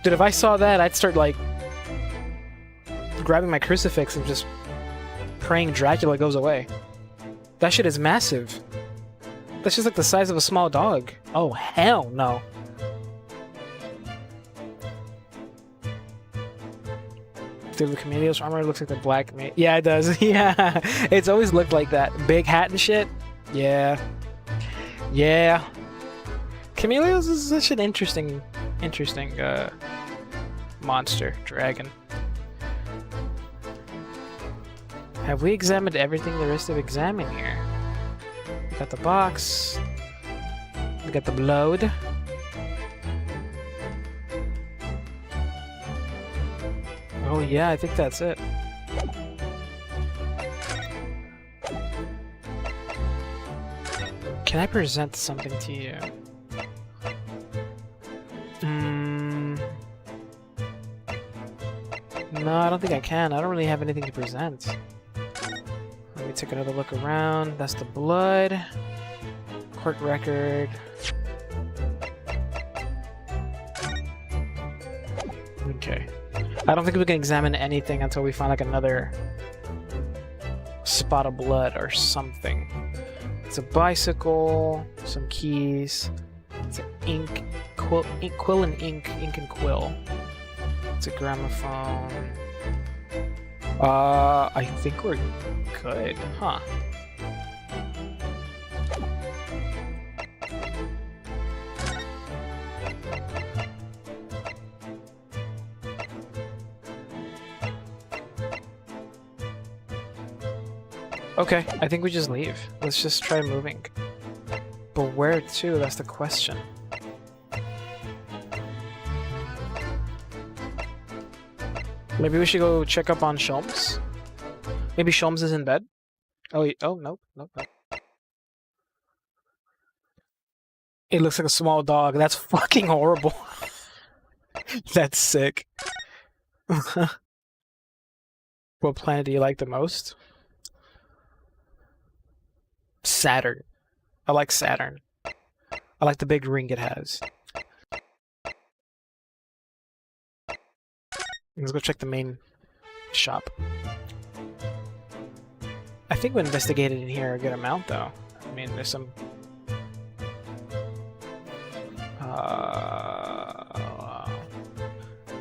Dude, if I saw that, I'd start, like, grabbing my crucifix and just praying Dracula goes away. That shit is massive. That's just like the size of a small dog. Oh, hell no. Dude, the Chameleon's armor looks like the black mate. Yeah, it does. Yeah. It's always looked like that. Big hat and shit. Yeah. Yeah. Chameleos is such an interesting monster. Dragon. Have we examined everything there is to examine here? We got the box. We got the blood. Oh yeah, I think that's it. Can I present something to you? No, I don't think I can. I don't really have anything to present. Let me take another look around. That's the blood. Court record. Okay. I don't think we can examine anything until we find like another spot of blood or something. It's a bicycle, some keys, it's an ink, quill and ink and quill. It's a gramophone. I think we're good, huh? Okay, I think we just leave. Let's just try moving. But where to? That's the question. Maybe we should go check up on Sholmes? Maybe Sholmes is in bed? Oh, nope. It looks like a small dog. That's fucking horrible. That's sick. What planet do you like the most? Saturn. I like Saturn. I like the big ring it has. Let's go check the main shop. I think we investigated in here a good amount, though. I mean, there's some... I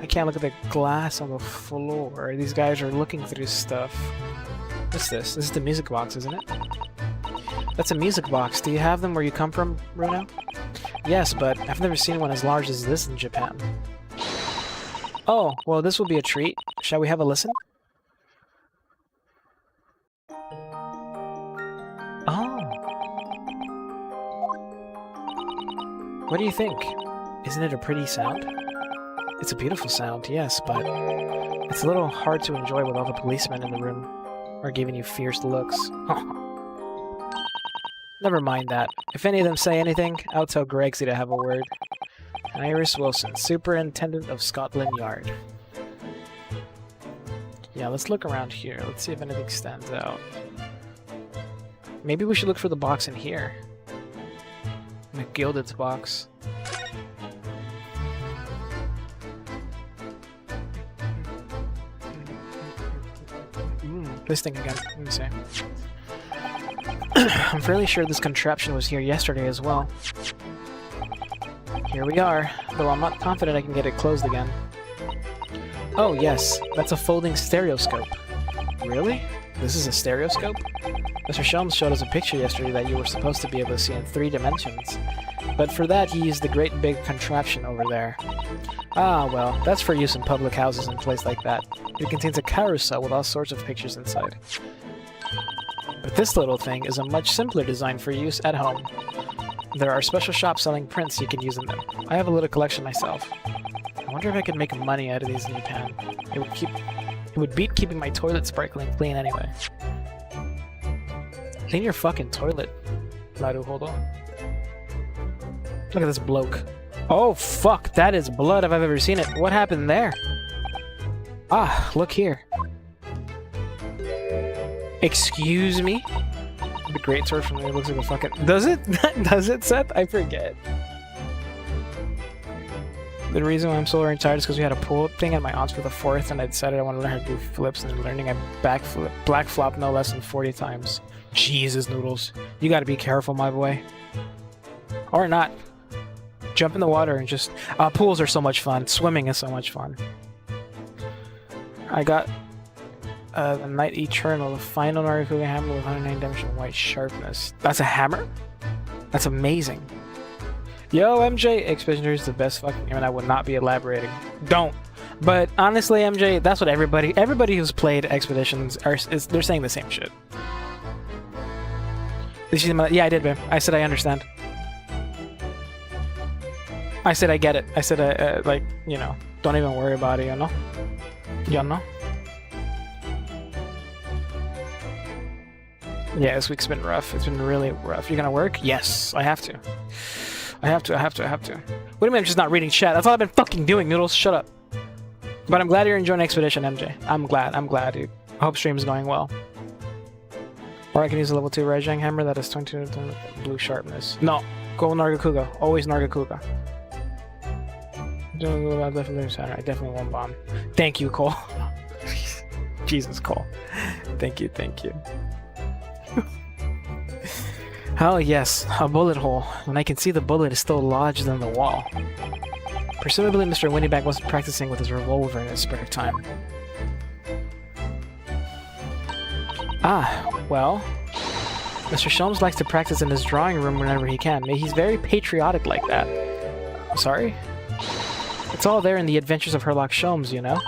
can't look at the glass on the floor. These guys are looking through stuff. What's this? This is the music box, isn't it? That's a music box. Do you have them where you come from, Bruno? Yes, but I've never seen one as large as this in Japan. Oh, well, this will be a treat. Shall we have a listen? Oh. What do you think? Isn't it a pretty sound? It's a beautiful sound, yes, but it's a little hard to enjoy with all the policemen in the room are giving you fierce looks. Never mind that. If any of them say anything, I'll tell Gregsy to have a word. Iris Wilson, Superintendent of Scotland Yard. Yeah, let's look around here. Let's see if anything stands out. Maybe we should look for the box in here. McGilded's box. This thing again. Let me see. I'm fairly sure this contraption was here yesterday as well. Here we are, though I'm not confident I can get it closed again. Oh yes, that's a folding stereoscope. Really? This is a stereoscope? Mr. Shelms showed us a picture yesterday that you were supposed to be able to see in 3 dimensions. But for that, he used the great big contraption over there. Ah, well, that's for use in public houses and places like that. It contains a carousel with all sorts of pictures inside. But this little thing is a much simpler design for use at home. There are special shops selling prints you can use in them. I have a little collection myself. I wonder if I could make money out of these new pan. It would beat keeping my toilet sparkling clean anyway. Clean your fucking toilet, Naruhodo. Look at this bloke. Oh fuck, that is blood if I've ever seen it. What happened there? Ah, look here. Excuse me? The great sword from there looks like a fucking... Does it? Does it, Seth? I forget. The reason why I'm so tired is because we had a pull thing at my aunt's for the 4th, and I decided I want to learn how to do flips, and learning a backflip, black flop no less than 40 times. Jesus, Noodles. You gotta be careful, my boy. Or not. Jump in the water and just... pools are so much fun. Swimming is so much fun. I got... the Knight Eternal, the final Narukuga hammer with 109 damage and white sharpness. That's a hammer? That's amazing. Yo, MJ, Expedition is the best fucking game, and I would not be elaborating. Don't. But honestly, MJ, that's what everybody who's played Expeditions they're saying the same shit. Yeah, I did, man. I said I understand. I said I get it. I said like, you know, don't even worry about it, you know? You know? Yeah, this week's been rough. It's been really rough. You gonna work? Yes, I have to. I have to. What do you mean I'm just not reading chat? That's all I've been fucking doing, Noodles. Shut up. But I'm glad you're enjoying Expedition, MJ. I'm glad, dude. I hope stream is going well. Or I can use a level 2 Raijang hammer that is 22 blue sharpness. No, go Nargacuga. Always Nargacuga. I definitely won't bomb. Thank you, Cole. Jesus, Cole. Thank you. Oh yes, a bullet hole, and I can see the bullet is still lodged in the wall. Presumably Mr. Windyback wasn't practicing with his revolver in his spare time. Ah, well... Mr. Shelms likes to practice in his drawing room whenever he can. He's very patriotic like that. Sorry? It's all there in the Adventures of Herlock Sholmes, you know?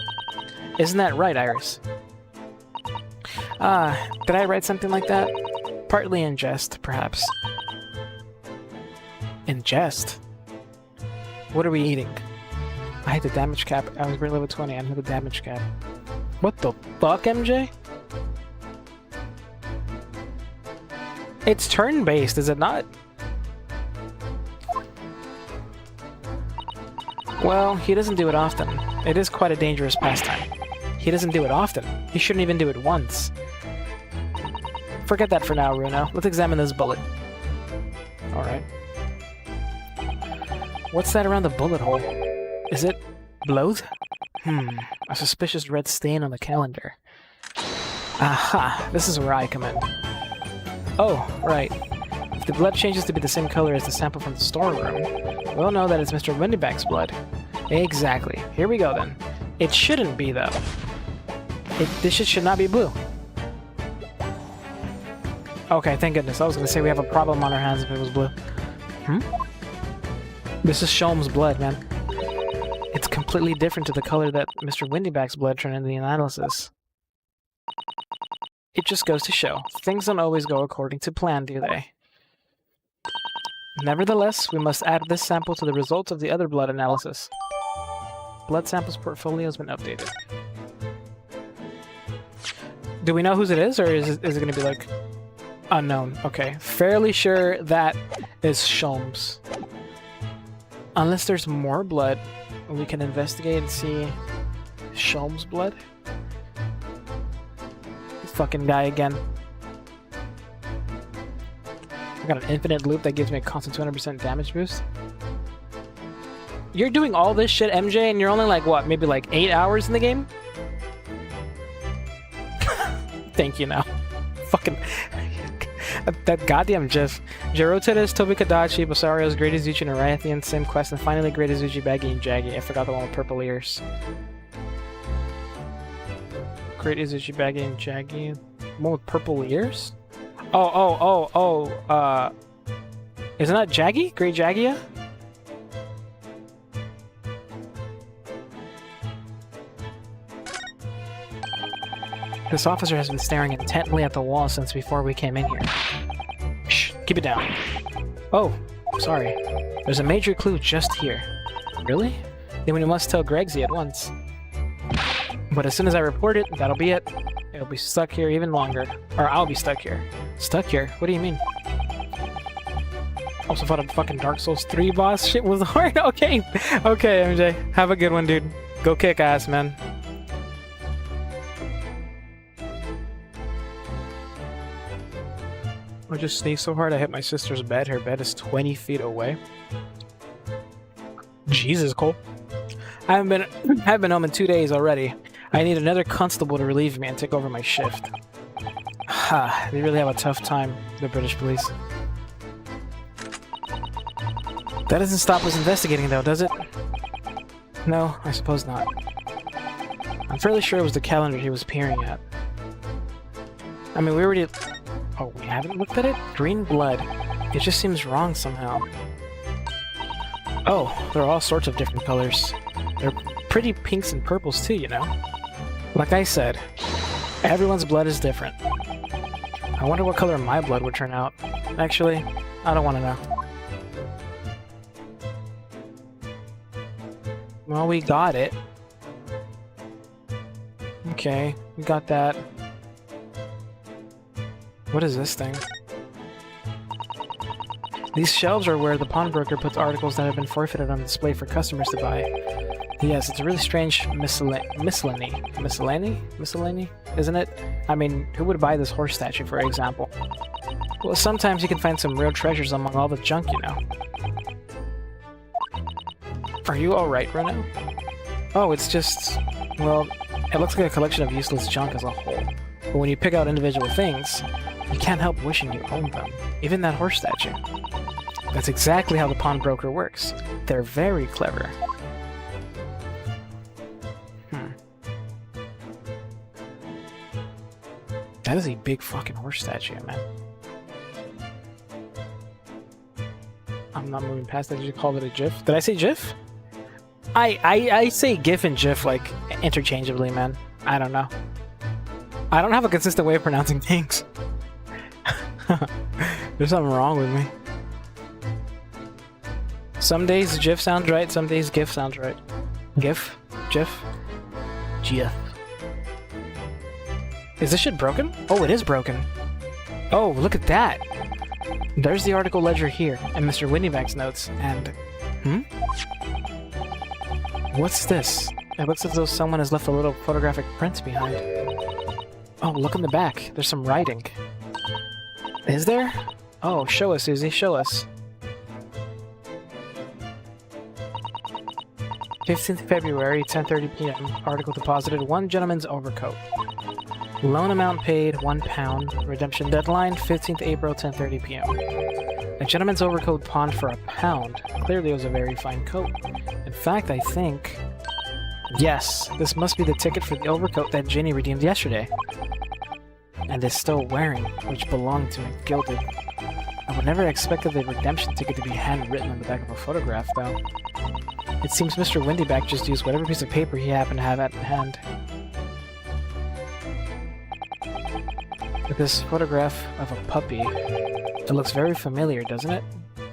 Isn't that right, Iris? Did I write something like that? Partly in jest, perhaps. In jest? What are we eating? I had the damage cap. I was level 20. I had the damage cap. What the fuck, MJ? It's turn-based, is it not? Well, he doesn't do it often. It is quite a dangerous pastime. He doesn't do it often. He shouldn't even do it once. Forget that for now, Runo. Let's examine this bullet. Alright. What's that around the bullet hole? Is it blood? A suspicious red stain on the calendar. Aha! This is where I come in. Oh, right. If the blood changes to be the same color as the sample from the storeroom, we'll know that it's Mr. Windyback's blood. Exactly. Here we go, then. It shouldn't be, though. This shit should not be blue. Okay, thank goodness. I was gonna say we have a problem on our hands if it was blue. This is Sholmes' blood, man. It's completely different to the color that Mr. Windyback's blood turned in the analysis. It just goes to show, things don't always go according to plan, do they? Nevertheless, we must add this sample to the results of the other blood analysis. Blood samples portfolio has been updated. Do we know whose it is, or is it gonna be like... unknown? Okay, fairly sure that is Sholmes. Unless there's more blood, we can investigate and see Sholmes' blood. This fucking guy again. I got an infinite loop that gives me a constant 200% damage boost. You're doing all this shit, MJ, and you're only like, what, maybe like 8 hours in the game? Thank you now. Fucking... That goddamn GIF. Gerotidas, Tobikadachi, Basarios, Great Izuchi, and Arathian, same quest, and finally Great Izuchi, Baggy, and Jaggy. I forgot the one with purple ears. Great Izuchi, Baggy, and Jaggy. One with purple ears? Isn't that Jaggy? Great Jaggia? This officer has been staring intently at the wall since before we came in here. Shh, keep it down. Oh, sorry. There's a major clue just here. Really? Then we must tell Gregsy at once. But as soon as I report it, that'll be it. It'll be stuck here even longer. Or I'll be stuck here. Stuck here? What do you mean? Also fought a fucking Dark Souls 3 boss. Shit was hard. Okay. Okay, MJ. Have a good one, dude. Go kick ass, man. I just sneezed so hard I hit my sister's bed. Her bed is 20 feet away. Jesus, Cole. I haven't been home in 2 days already. I need another constable to relieve me and take over my shift. Ha, they really have a tough time, the British police. That doesn't stop us investigating though, does it? No, I suppose not. I'm fairly sure it was the calendar he was peering at. I mean, we already... Oh, we haven't looked at it? Green blood. It just seems wrong somehow. Oh, there are all sorts of different colors. They're pretty pinks and purples too, you know? Like I said, everyone's blood is different. I wonder what color my blood would turn out. Actually, I don't want to know. Well, we got it. Okay, we got that. What is this thing? These shelves are where the pawnbroker puts articles that have been forfeited on display for customers to buy. Yes, it's a really strange miscellany, isn't it? I mean, who would buy this horse statue, for example? Well, sometimes you can find some real treasures among all the junk, you know. Are you alright, Renault? Oh, it's just... well, it looks like a collection of useless junk as a whole. But when you pick out individual things, you can't help wishing you owned them. Even that horse statue. That's exactly how the pawnbroker works. They're very clever. That is a big fucking horse statue, man. I'm not moving past that. Did you call it a GIF? Did I say GIF? I say GIF and GIF, like, interchangeably, man. I don't know. I don't have a consistent way of pronouncing things. There's something wrong with me. Some days GIF sounds right, some days GIF sounds right. GIF? GIF? GIF. Is this shit broken? Oh, it is broken. Oh, look at that! There's the article ledger here, and Mr. Windyback's notes, and... What's this? It looks as though someone has left a little photographic print behind. Oh, look in the back. There's some writing. Is there? Oh, show us, Susie, show us. 15th February, 10:30 p.m. Article deposited, 1 gentleman's overcoat. Loan amount paid, £1. Redemption deadline, 15th April, 10:30 p.m. A gentleman's overcoat pawned for £1. Clearly it was a very fine coat. In fact, I think... yes, this must be the ticket for the overcoat that Ginny redeemed yesterday. And is still wearing, which belonged to McGilded. I would never expected the redemption ticket to be handwritten on the back of a photograph, though. It seems Mr. Windyback just used whatever piece of paper he happened to have at hand. With this photograph of a puppy, it looks very familiar, doesn't it?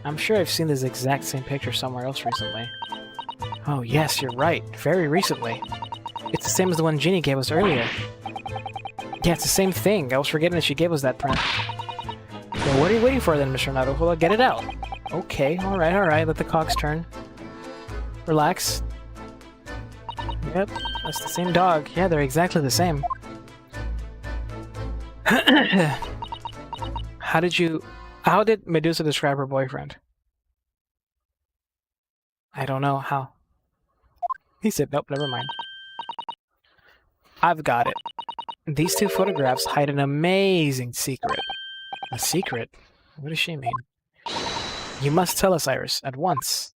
I'm sure I've seen this exact same picture somewhere else recently. Oh yes, you're right. Very recently. It's the same as the one Ginny gave us earlier. Yeah, it's the same thing. I was forgetting that she gave us that print. Well, what are you waiting for then, Mr. Naruto? Well, get it out. Okay, alright. Let the cogs turn. Relax. Yep, that's the same dog. Yeah, they're exactly the same. How did Medusa describe her boyfriend? I don't know how. He said, nope, never mind. I've got it. These two photographs hide an amazing secret. A secret? What does she mean? You must tell us, Iris, at once.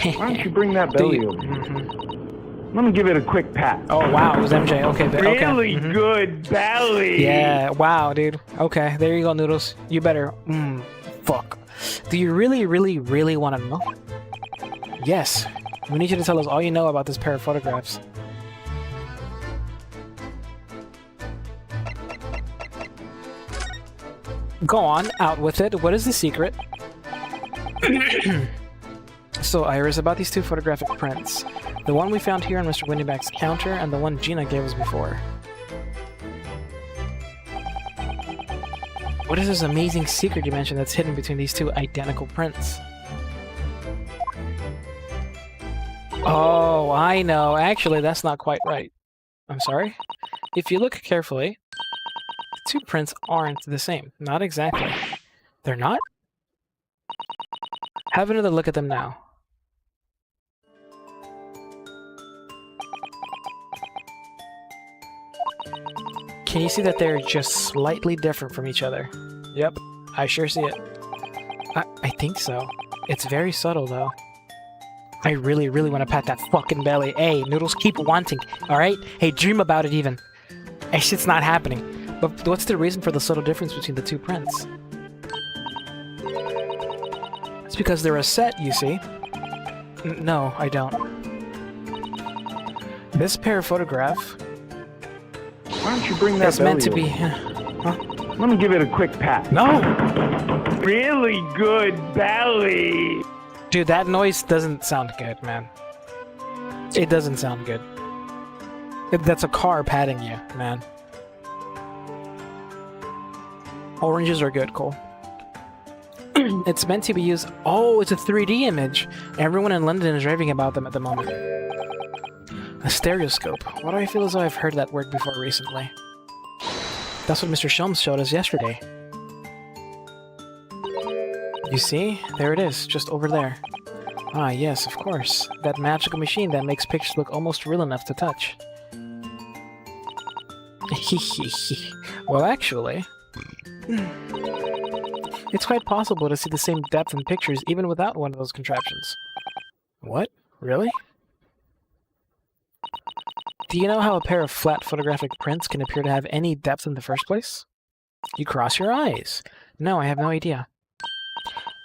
Why don't you bring that belly over here? Mm-hmm. Let me give it a quick pat. Oh, wow, it was MJ. Okay, okay. Really Mhm. good belly. Yeah, wow, dude. Okay, there you go, Noodles. You better... fuck. Do you really, really, really want to know? Yes. We need you to tell us all you know about this pair of photographs. Go on, out with it. What is the secret? So, Iris, about these two photographic prints. The one we found here on Mr. Windyback's counter, and the one Gina gave us before. What is this amazing secret you mentioned that's hidden between these two identical prints? Oh, I know. Actually, that's not quite right. I'm sorry? If you look carefully, the two prints aren't the same. Not exactly. They're not? Have another look at them now. Can you see that they're just slightly different from each other? Yep, I sure see it. I think so. It's very subtle, though. I really, really want to pat that fucking belly. Hey, Noodles, keep wanting, alright? Hey, dream about it even. Hey, shit's not happening. But what's the reason for the subtle difference between the two prints? It's because they're a set, you see. No, I don't. This pair of photograph... Why don't you bring that It's belly meant to over be... here? Huh? Let me give it a quick pat. No! Really good belly. Dude, that noise doesn't sound good, man. It doesn't sound good. That's a car patting you, man. Oranges are good, Cole. It's meant to be used... Oh, it's a 3D image! Everyone in London is raving about them at the moment. A stereoscope. Why do I feel as though I've heard that word before recently? That's what Mr. Shelms showed us yesterday. You see? There it is, just over there. Ah, yes, of course. That magical machine that makes pictures look almost real enough to touch. Well, actually... It's quite possible to see the same depth in pictures even without one of those contraptions. What? Really? Do you know how a pair of flat photographic prints can appear to have any depth in the first place? You cross your eyes. No, I have no idea.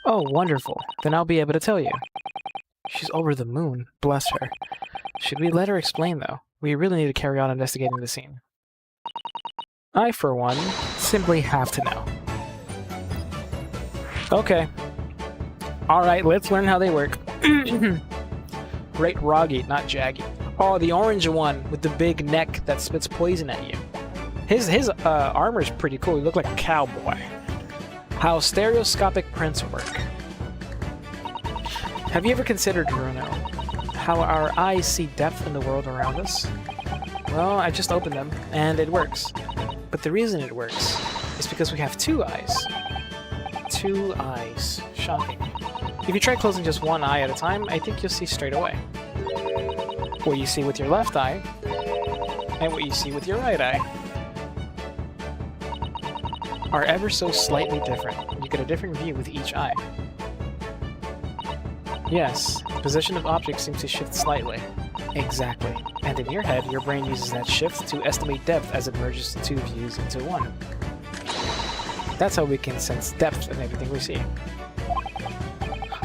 Oh, wonderful. Then I'll be able to tell you. She's over the moon. Bless her. Should we let her explain, though? We really need to carry on investigating the scene. I, for one, simply have to know. Okay. Alright, let's learn how they work. Great Roggy, not Jaggy. Oh, the orange one with the big neck that spits poison at you. His armor's pretty cool. He looked like a cowboy. How stereoscopic prints work. Have you ever considered, Bruno, how our eyes see depth in the world around us? Well, I just opened them, and it works. But the reason it works is because we have two eyes. Two eyes. Shocking. If you try closing just one eye at a time, I think you'll see straight away. What you see with your left eye, and what you see with your right eye are ever so slightly different. You get a different view with each eye. Yes, the position of objects seems to shift slightly. Exactly. And in your head, your brain uses that shift to estimate depth as it merges the two views into one. That's how we can sense depth in everything we see.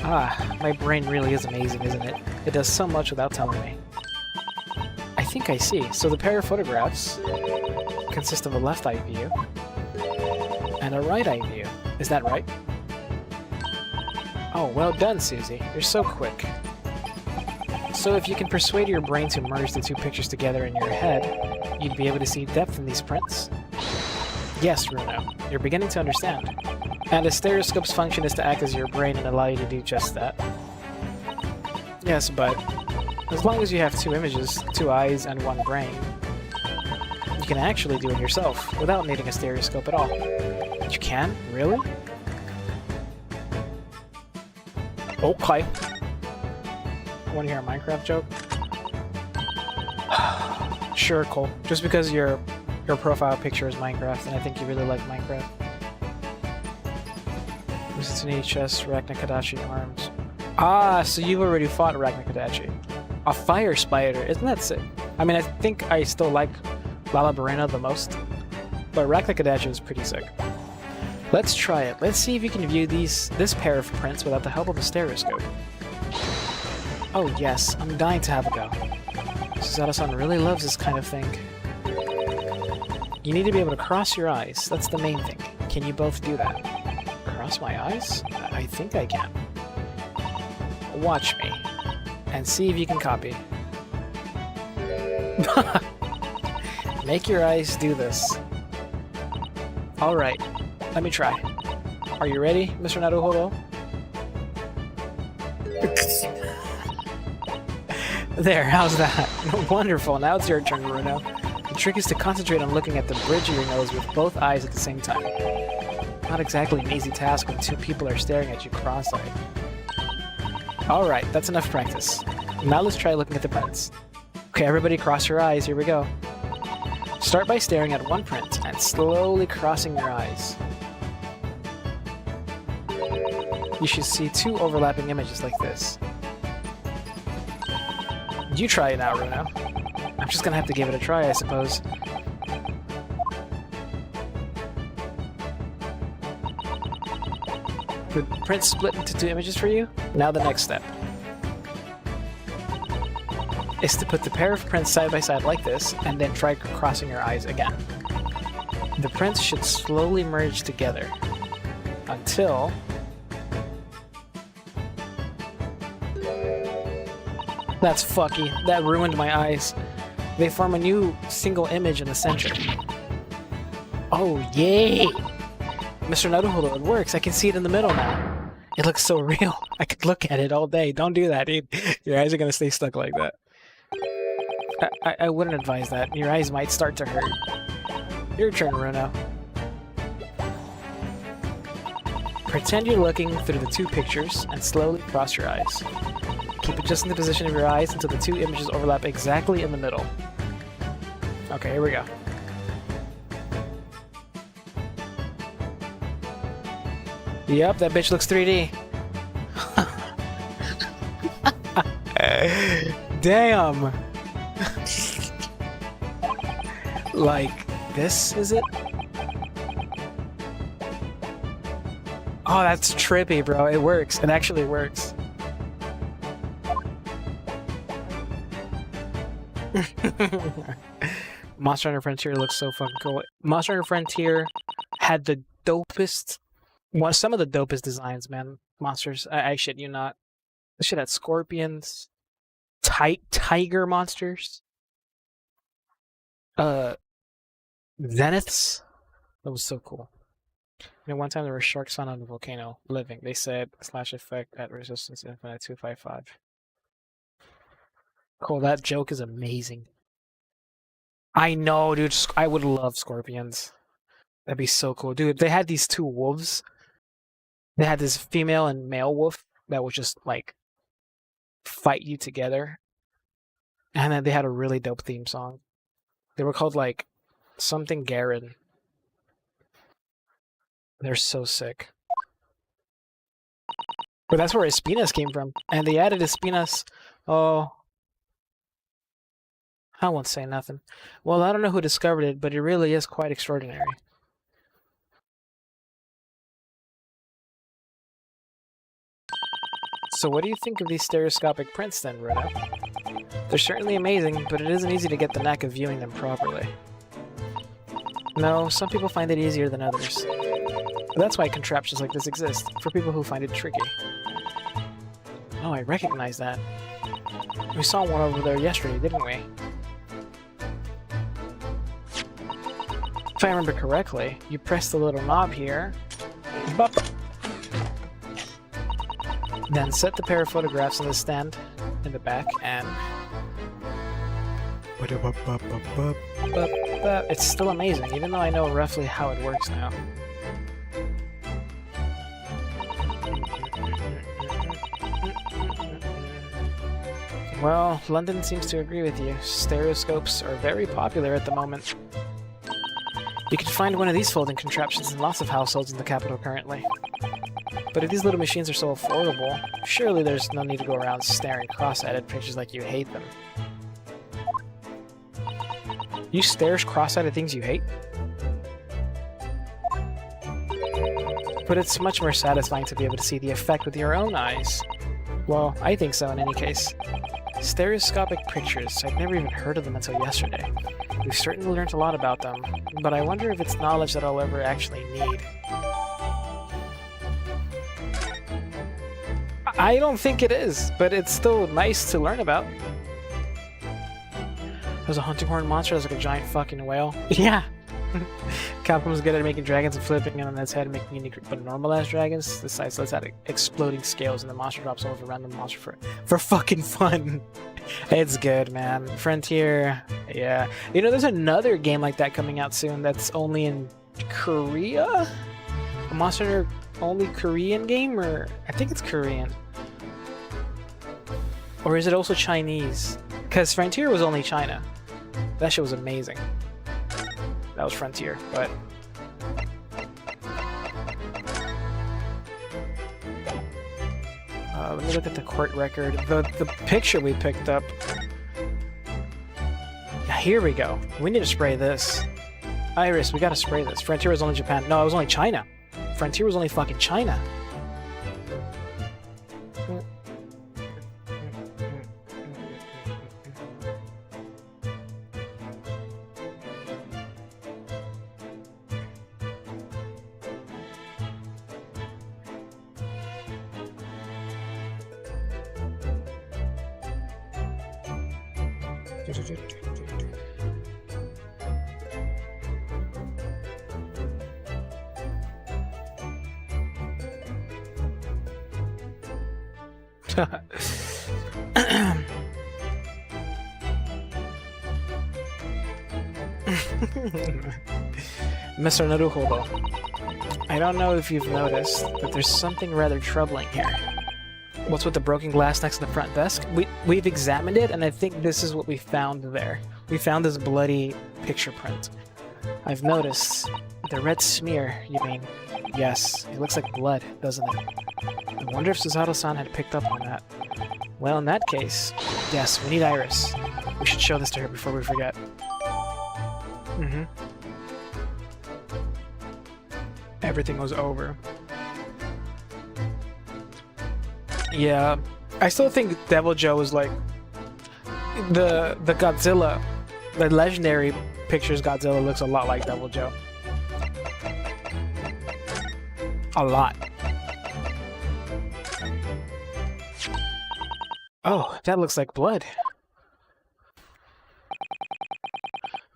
Ah, my brain really is amazing, isn't it? It does so much without telling me. I think I see. So the pair of photographs consist of a left eye view and a right eye view. Is that right? Oh, well done, Susie. You're so quick. So if you can persuade your brain to merge the two pictures together in your head, you'd be able to see depth in these prints? Yes, Bruno. You're beginning to understand. And a stereoscope's function is to act as your brain and allow you to do just that. Yes, but as long as you have two images, two eyes, and one brain, you can actually do it yourself without needing a stereoscope at all. You can? Really? Okay. Want to hear a Minecraft joke? Sure, Cole. Just because your profile picture is Minecraft, and I think you really like Minecraft. Kusutsuki chest, Arachnakadachi arms. Ah, so you've already fought Arachnakadachi. A fire spider, isn't that sick? I mean, I think I still like Lala Barena the most, but Arachnakadachi is pretty sick. Let's try it. Let's see if you can view this pair of prints without the help of a stereoscope. Oh yes, I'm dying to have a go. Suzato-san really loves this kind of thing. You need to be able to cross your eyes. That's the main thing. Can you both do that? Cross my eyes? I think I can. Watch me. And see if you can copy. Make your eyes do this. Alright, let me try. Are you ready, Mr. Naruhodo? There, how's that? Wonderful, now it's your turn, Bruno. The trick is to concentrate on looking at the bridge of your nose with both eyes at the same time. Not exactly an easy task when two people are staring at you cross-eyed. Alright, that's enough practice. Now let's try looking at the prints. Okay, everybody cross your eyes, here we go. Start by staring at one print and slowly crossing your eyes. You should see two overlapping images like this. You try it now, Runo. I'm just gonna have to give it a try, I suppose. The print split into two images for you? Now the next step is to put the pair of prints side by side like this, and then try crossing your eyes again. The prints should slowly merge together until that's fucky. That ruined my eyes. They form a new single image in the center. Oh, yay! Mr. Naruhodo, it works. I can see it in the middle now. It looks so real. I could look at it all day. Don't do that, dude. Your eyes are gonna stay stuck like that. I wouldn't advise that. Your eyes might start to hurt. Your turn, Runo. Pretend you're looking through the two pictures and slowly cross your eyes. Keep adjusting the position of your eyes until the two images overlap exactly in the middle. Okay, here we go. Yep, that bitch looks 3D. Damn! Like, this, is it? Oh, that's trippy, bro. It works. It actually works. Monster Hunter Frontier looks so fucking cool. Monster Hunter Frontier had the dopest... some of the dopest designs, man. Monsters. I shit you not. This shit had scorpions. Tiger monsters. Zeniths. That was so cool. And one time there were sharks found on the volcano living. They said slash effect at resistance infinite 255. Cool, that joke is amazing. I know, dude. I would love scorpions. That'd be so cool. Dude, they had these two wolves. They had this female and male wolf that would just, like, fight you together. And then they had a really dope theme song. They were called, like, something Garen. They're so sick. But that's where Espinas came from. And they added Espinas. Oh. I won't say nothing. Well, I don't know who discovered it, but it really is quite extraordinary. So what do you think of these stereoscopic prints then, Runo? They're certainly amazing, but it isn't easy to get the knack of viewing them properly. No, some people find it easier than others. But that's why contraptions like this exist, for people who find it tricky. Oh, I recognize that. We saw one over there yesterday, didn't we? If I remember correctly, you press the little knob here, bop, then set the pair of photographs on the stand in the back, and it's still amazing, even though I know roughly how it works now. Well, London seems to agree with you. Stereoscopes are very popular at the moment. You can find one of these folding contraptions in lots of households in the capital currently. But if these little machines are so affordable, surely there's no need to go around staring cross-eyed at pictures like you hate them. You stare cross-eyed at things you hate? But it's much more satisfying to be able to see the effect with your own eyes. Well, I think so in any case. Stereoscopic pictures, I'd never even heard of them until yesterday. We've certainly learned a lot about them, but I wonder if it's knowledge that I'll ever actually need. I don't think it is, but it's still nice to learn about. There's a hunting horn monster that's like a giant fucking whale. Yeah! Capcom's good at making dragons and flipping it on its head, making unique but normal-ass dragons. This side lets out exploding scales and the monster drops over around the monster for fucking fun. It's good, man. Frontier, yeah. You know, there's another game like that coming out soon that's only in Korea? A Monster only Korean game? Or I think it's Korean. Or is it also Chinese? Because Frontier was only China. That shit was amazing. That was Frontier, but... let me look at the court record. The picture we picked up... Yeah, here we go. We need to spray this. Iris, we gotta spray this. Frontier was only Japan. No, it was only China. Frontier was only fucking China. Mr. Naruhodo, I don't know if you've noticed, but there's something rather troubling here. What's with the broken glass next to the front desk? We've examined it, and I think this is what we found there. We found this bloody picture print. I've noticed. The red smear, you mean? Yes, it looks like blood, doesn't it? I wonder if Susato-san had picked up on that. Well, in that case, yes, we need Iris. We should show this to her before we forget. Everything was over. Yeah, I still think Devil Joe is like the Godzilla, the legendary pictures Godzilla looks a lot like Devil Joe. A lot. Oh, that looks like blood.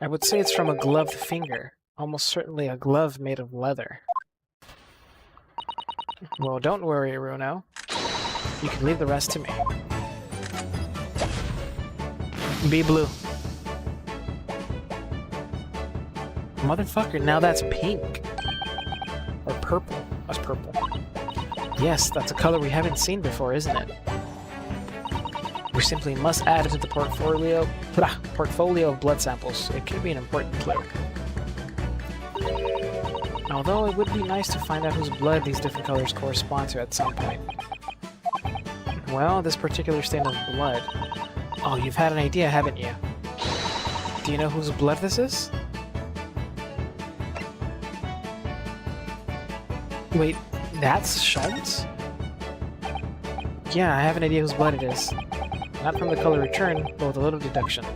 I would say it's from a gloved finger. Almost certainly a glove made of leather. Well, don't worry, Runo. You can leave the rest to me. Be blue. Motherfucker, now that's pink. Or purple. That's purple. Yes, that's a color we haven't seen before, isn't it? We simply must add it to the portfolio of blood samples. It could be an important clue. Although it would be nice to find out whose blood these different colors correspond to at some point. Well, this particular stain of blood... Oh, you've had an idea, haven't you? Do you know whose blood this is? Wait, that's Schultz? Yeah, I have an idea whose blood it is. Not from the color returned, but with a little deduction.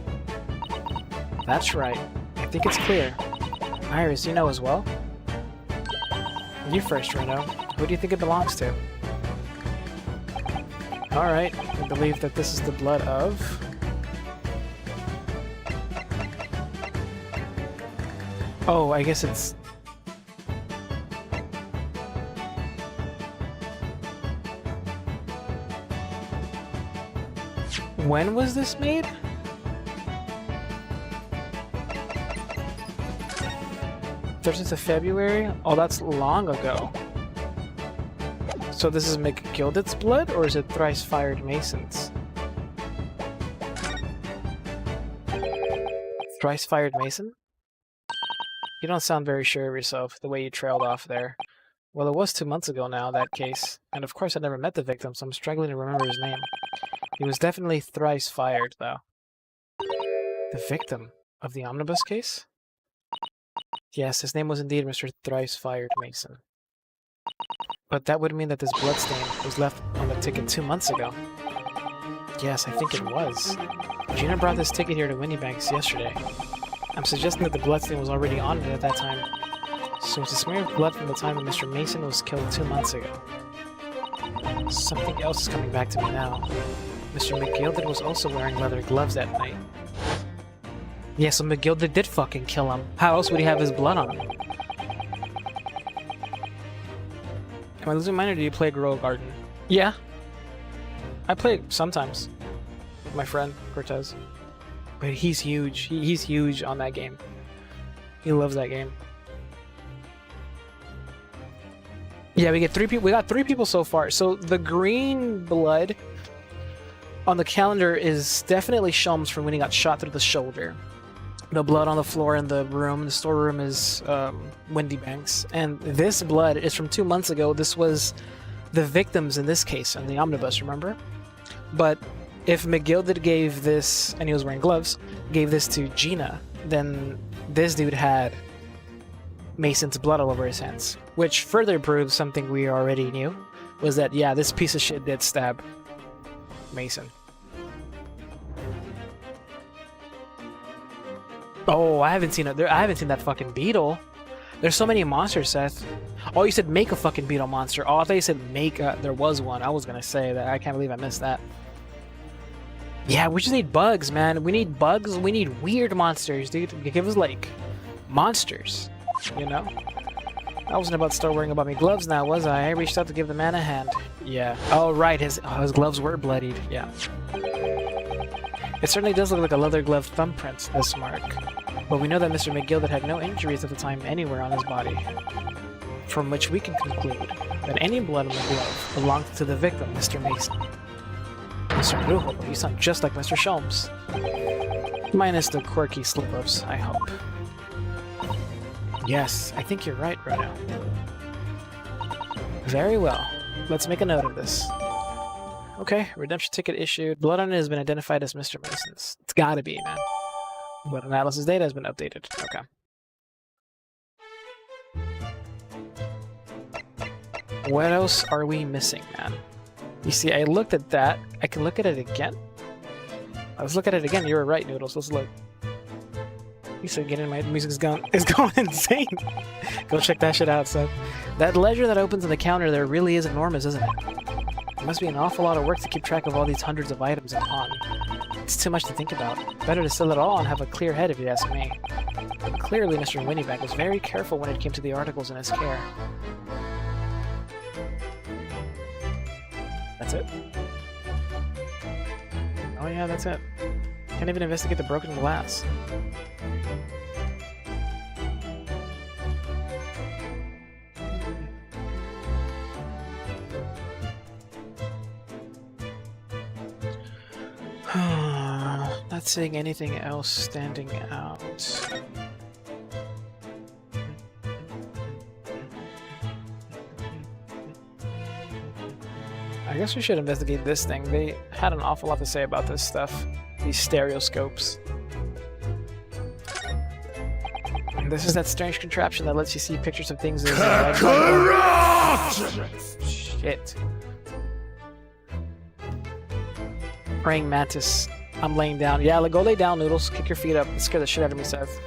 That's right. I think it's clear. Iris, you know as well? You first, Reno. Who do you think it belongs to? Alright, I believe that this is the blood of... Oh, I guess it's... When was this made? 13th of February? Oh, that's long ago. So this is McGilded's blood, or is it Thrice-Fired Mason's? Thrice-Fired Mason? You don't sound very sure of yourself, the way you trailed off there. Well, it was 2 months ago now, that case. And of course I never met the victim, so I'm struggling to remember his name. He was definitely thrice fired, though. The victim of the omnibus case? Yes, his name was indeed Mr. Thrice Fired Mason. But that would mean that this bloodstain was left on the ticket 2 months ago. Yes, I think it was. Gina brought this ticket here to Winniebanks yesterday. I'm suggesting that the bloodstain was already on it at that time. So it's a smear of blood from the time that Mr. Mason was killed 2 months ago. Something else is coming back to me now. Mr. McGilded was also wearing leather gloves that night. Yeah, so McGilded did fucking kill him. How else would he have his blood on him? Am I losing mine, or do you play Grow Garden? Yeah. I play sometimes. With my friend, Cortez. But he's huge. He's huge on that game. He loves that game. Yeah, we get 3 people. We got 3 people so far. So the green blood on the calendar is definitely Shums from when he got shot through the shoulder. The blood on the floor in the room, the storeroom, is Winniebanks. And this blood is from 2 months ago. This was the victims in this case, in the omnibus, remember? But if McGilded gave this, and he was wearing gloves, gave this to Gina, then this dude had Mason's blood all over his hands. Which further proves something we already knew, was that, yeah, this piece of shit did stab Mason. Oh, I haven't seen it. I haven't seen that fucking beetle. There's so many monsters, Seth. Oh, you said make a fucking beetle monster. Oh, I thought you said make a... There was one. I was gonna say that. I can't believe I missed that. Yeah, we just need bugs, man. We need bugs. We need weird monsters, dude. Give us, like, monsters, you know? I wasn't about to start worrying about my gloves now, was I? I reached out to give the man a hand. Yeah. Oh, right. His gloves were bloodied. Yeah. It certainly does look like a leather glove thumbprint, this mark. But we know that Mr. McGilded had no injuries at the time anywhere on his body. From which we can conclude that any blood on the glove belonged to the victim, Mr. Mason. Mr. Brujo, you sound just like Mr. Sholmes. Minus the quirky slip-ups, I hope. Yes, I think you're right, Bruno. Very well. Let's make a note of this. Okay, redemption ticket issued. Blood on it has been identified as Mr. Mason's. It's gotta be, man. Blood analysis data has been updated. Okay. What else are we missing, man? You see, I looked at that. I can look at it again. Let's look at it again. You were right, Noodles. Let's look. You said getting my music's going insane. Go check that shit out, son. That ledger that opens on the counter there really is enormous, isn't it? It must be an awful lot of work to keep track of all these hundreds of items in pawn. It's too much to think about. Better to sell it all and have a clear head, if you ask me. But clearly, Mr. Winniebank was very careful when it came to the articles in his care. That's it? Oh yeah, that's it. Can't even investigate the broken glass. Not seeing anything else standing out. I guess we should investigate this thing. They had an awful lot to say about this stuff. These stereoscopes. And this is that strange contraption that lets you see pictures of things as shit. Praying mantis. I'm laying down. Yeah, go lay down, Noodles. Kick your feet up. It scared the shit out of me, Seth.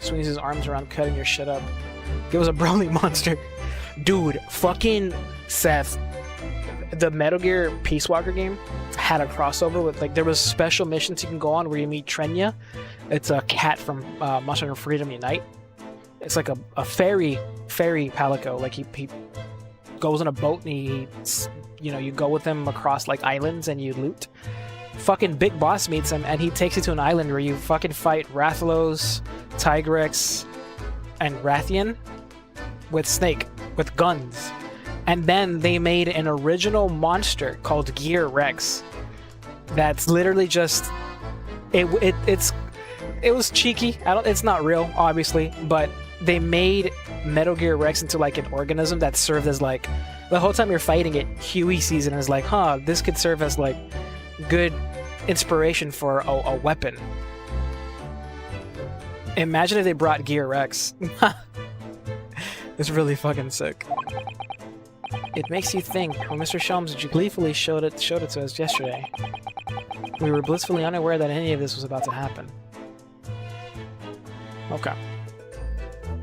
Swings his arms around, cutting your shit up. It was a Broly monster. Dude, fucking Seth. The Metal Gear Peace Walker game had a crossover with, like, there was special missions you can go on where you meet Trenya. It's a cat from Monster Hunter Freedom Unite. It's like a fairy palico. Like, he goes on a boat and he, you know, you go with him across, like, islands and you loot. Fucking Big Boss meets him and he takes you to an island where you fucking fight Rathalos, Tigrex, and Rathian with Snake, with guns. And then they made an original monster called Gear Rex. That's literally just it was cheeky. It's not real, obviously, but they made Metal Gear Rex into like an organism that served as like the whole time you're fighting it, Huey sees it and is like, huh, this could serve as like good inspiration for a weapon. Imagine if they brought Gear Rex. It's really fucking sick. It makes you think. When Mr. Shelms gleefully showed it to us yesterday, we were blissfully unaware that any of this was about to happen. Okay.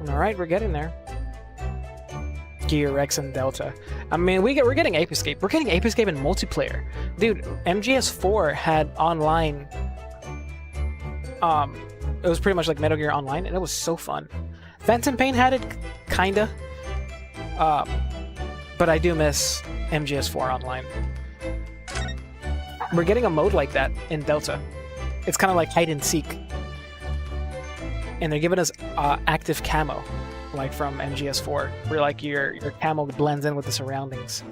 Alright, we're getting there. Gear Rex and Delta. I mean, we're getting Ape Escape. We're getting Ape Escape in multiplayer. Dude, MGS4 had online... it was pretty much like Metal Gear Online, and it was so fun. Phantom Pain had it, kinda. But I do miss MGS4 Online. We're getting a mode like that in Delta. It's kind of like hide and seek. And they're giving us active camo, like from MGS4, where like your camo blends in with the surroundings.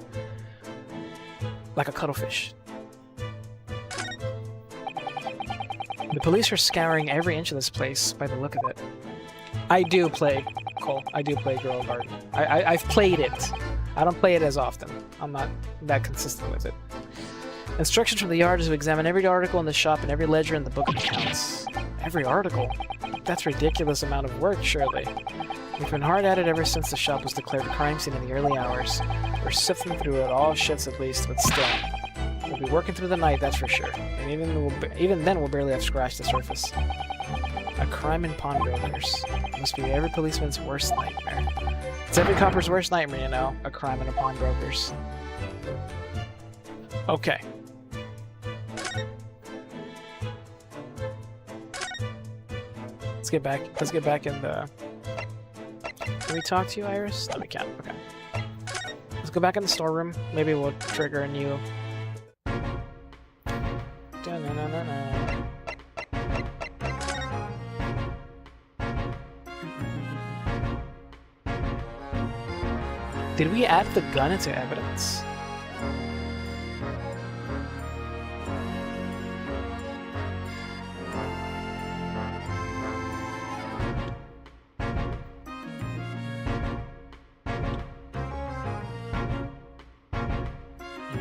Like a cuttlefish. The police are scouring every inch of this place by the look of it. I do play, Cole. I do play Girl Garden. I've played it. I don't play it as often. I'm not that consistent with it. Instructions from the yard is to examine every article in the shop and every ledger in the book of accounts. Every article? That's a ridiculous amount of work, surely. We've been hard at it ever since the shop was declared a crime scene in the early hours. We're sifting through it, all shits at least, but still. We'll be working through the night, that's for sure. And even then we'll barely have scratched the surface. A crime in pawnbrokers. Must be every policeman's worst nightmare. It's every copper's worst nightmare, you know. A crime in a pawnbrokers. Okay. Let's get back in the... Can we talk to you, Iris? No, we can't. Okay. Let's go back in the storeroom. Maybe we'll trigger a new... Did we add the gun into evidence?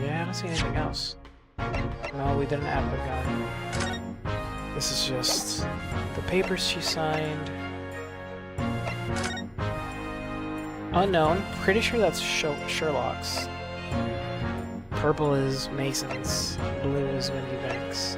Yeah, I don't see anything else. No, we didn't add the gun. This is just the papers she signed. Unknown. Pretty sure that's Sherlock's. Purple is Mason's. Blue is Windy Bank's.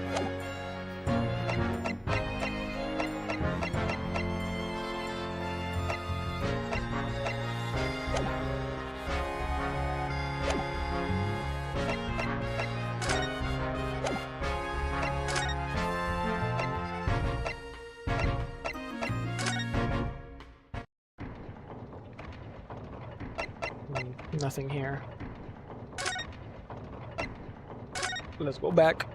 Nothing here. Let's go back.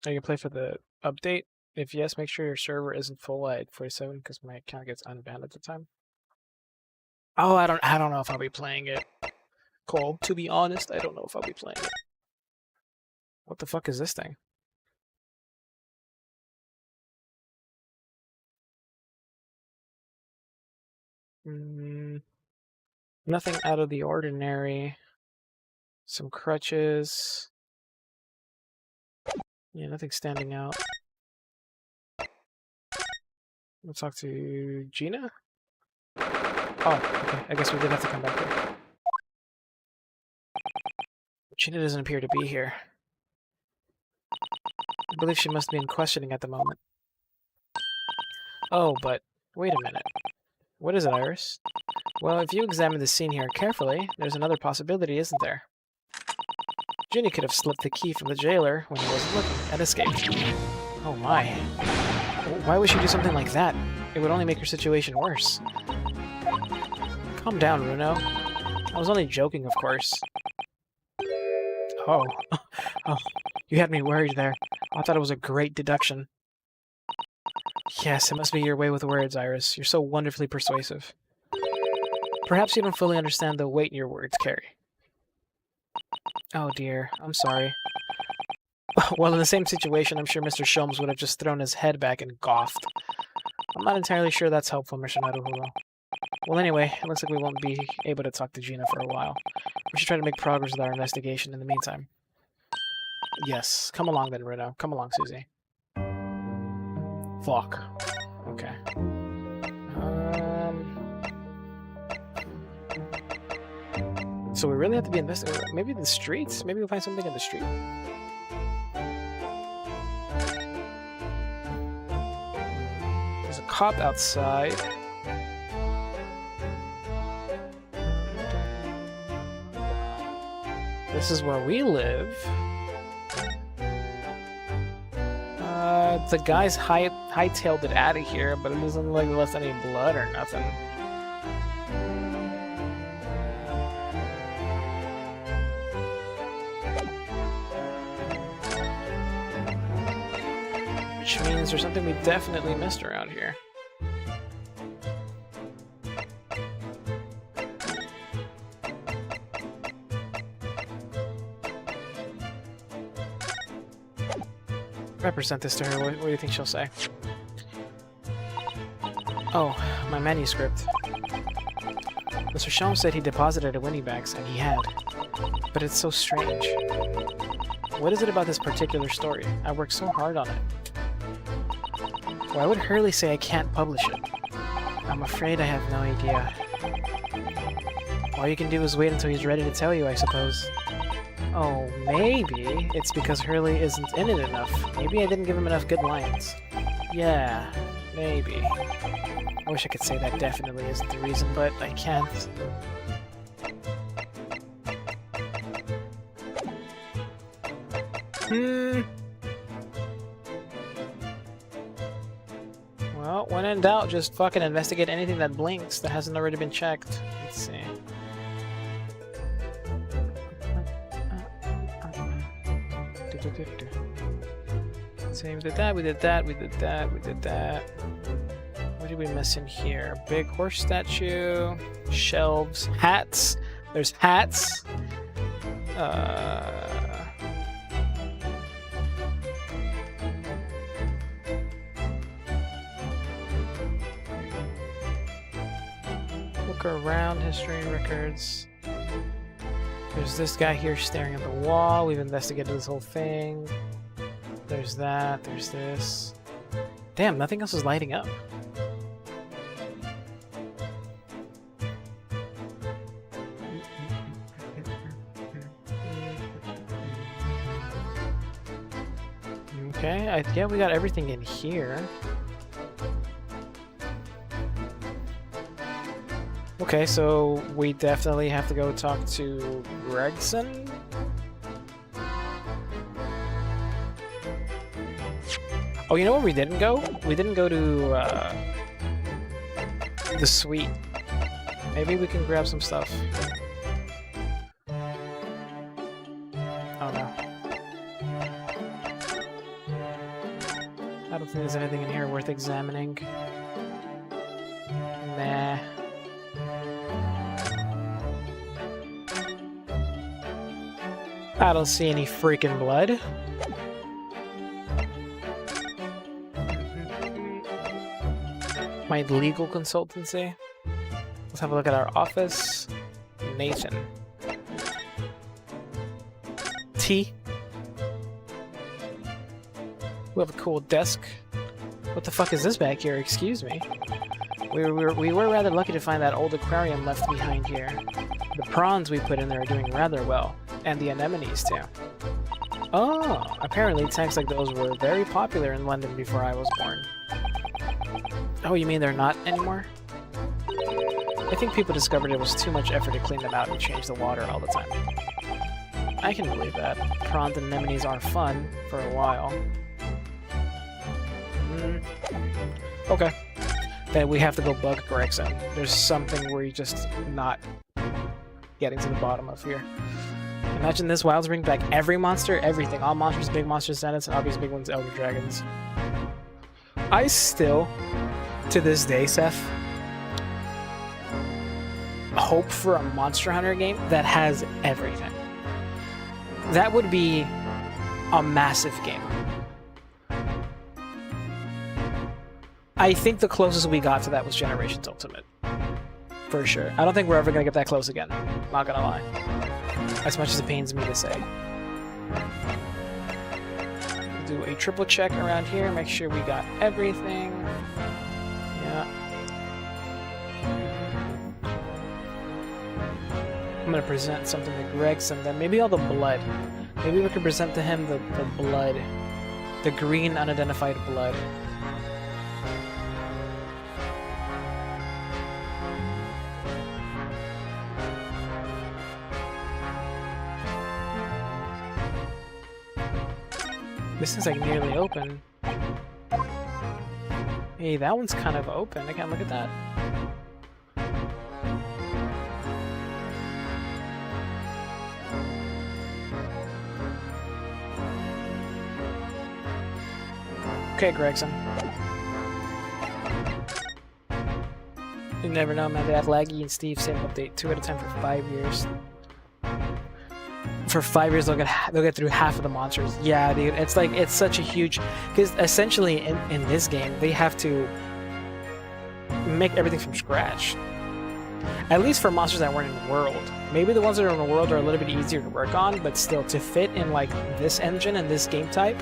Are you gonna play for the update? If yes, make sure your server isn't full at 47 because my account gets unbanned at the time. Oh, I don't know if I'll be playing it. Cole, to be honest, I don't know if I'll be playing it. What the fuck is this thing? Nothing out of the ordinary. Some crutches. Yeah, nothing standing out. We'll talk to Gina? Oh, okay. I guess we did have to come back here. Gina doesn't appear to be here. I believe she must be in questioning at the moment. Oh, but wait a minute. What is it, Iris? Well, if you examine the scene here carefully, there's another possibility, isn't there? Ginny could have slipped the key from the jailer when he wasn't looking and escaped. Oh my. Why would she do something like that? It would only make her situation worse. Calm down, Runo. I was only joking, of course. Oh. Oh, you had me worried there. I thought it was a great deduction. Yes, it must be your way with words, Iris. You're so wonderfully persuasive. Perhaps you don't fully understand the weight your words carry. Oh dear, I'm sorry. Well, in the same situation, I'm sure Mr. Sholmes would have just thrown his head back and goughed. I'm not entirely sure that's helpful, Mr. Naruhiro. Well, anyway, it looks like we won't be able to talk to Gina for a while. We should try to make progress with our investigation in the meantime. Yes, come along then, Rito. Come along, Susie. Fuck. Okay. So we really have to be investigating. Maybe the streets? Maybe we'll find something in the street. There's a cop outside. This is where we live. The guys hightailed it out of here, but it doesn't look like they left any blood or nothing. Which means there's something we definitely missed around here. I present this to her, what do you think she'll say? Oh, my manuscript. Mr. Sholmes said he deposited a Winniebags, and he had. But it's so strange. What is it about this particular story? I worked so hard on it. Why would Hurley say I can't publish it? I'm afraid I have no idea. All you can do is wait until he's ready to tell you, I suppose. Oh, maybe it's because Hurley isn't in it enough. Maybe I didn't give him enough good lines. Yeah, maybe. I wish I could say that definitely isn't the reason, but I can't. Well, when in doubt, just fucking investigate anything that blinks that hasn't already been checked. Let's see. So we did that, we did that, we did that, we did that. What did we miss in here? Big horse statue, shelves, hats. There's hats. Look around, history records. There's this guy here staring at the wall. We've investigated this whole thing. There's that, there's this. Damn, nothing else is lighting up. Okay, yeah, we got everything in here. Okay, so we definitely have to go talk to Gregson? Oh, you know where we didn't go? We didn't go to, the suite. Maybe we can grab some stuff. Oh, no. I don't think there's anything in here worth examining. Nah. I don't see any freaking blood. My legal consultancy. Let's have a look at our office. Nathan. T. We have a cool desk. What the fuck is this back here? Excuse me. We were rather lucky to find that old aquarium left behind here. The prawns we put in there are doing rather well. And the anemones, too. Oh, apparently tanks like those were very popular in London before I was born. Oh, you mean they're not anymore? I think people discovered it was too much effort to clean them out and change the water all the time. I can believe that. Prawns and anemones are fun for a while. Okay. Then we have to go bug Gregson. There's something we're just not getting to the bottom of here. Imagine this, Wilds bring back every monster, everything. All monsters, big monsters, Zeniths, and obvious big ones, Elder Dragons. I still, to this day, Seth, hope for a Monster Hunter game that has everything. That would be a massive game. I think the closest we got to that was Generations Ultimate. For sure. I don't think we're ever gonna get that close again. Not gonna lie. As much as it pains me to say. Do a triple check around here, make sure we got everything. Yeah. I'm gonna present something to Gregson, then maybe all the blood. Maybe we can present to him the blood. The green unidentified blood. This is like nearly open. Hey, that one's kind of open. I can't look at that. Okay, Gregson. You never know, man. They have Laggy and Steve same update 2 at a time for 5 years. For 5 years, they'll get through half of the monsters. Yeah, dude. It's like it's such a huge because essentially in this game they have to make everything from scratch. At least for monsters that weren't in the world. Maybe the ones that are in the world are a little bit easier to work on, but still to fit in like this engine and this game type.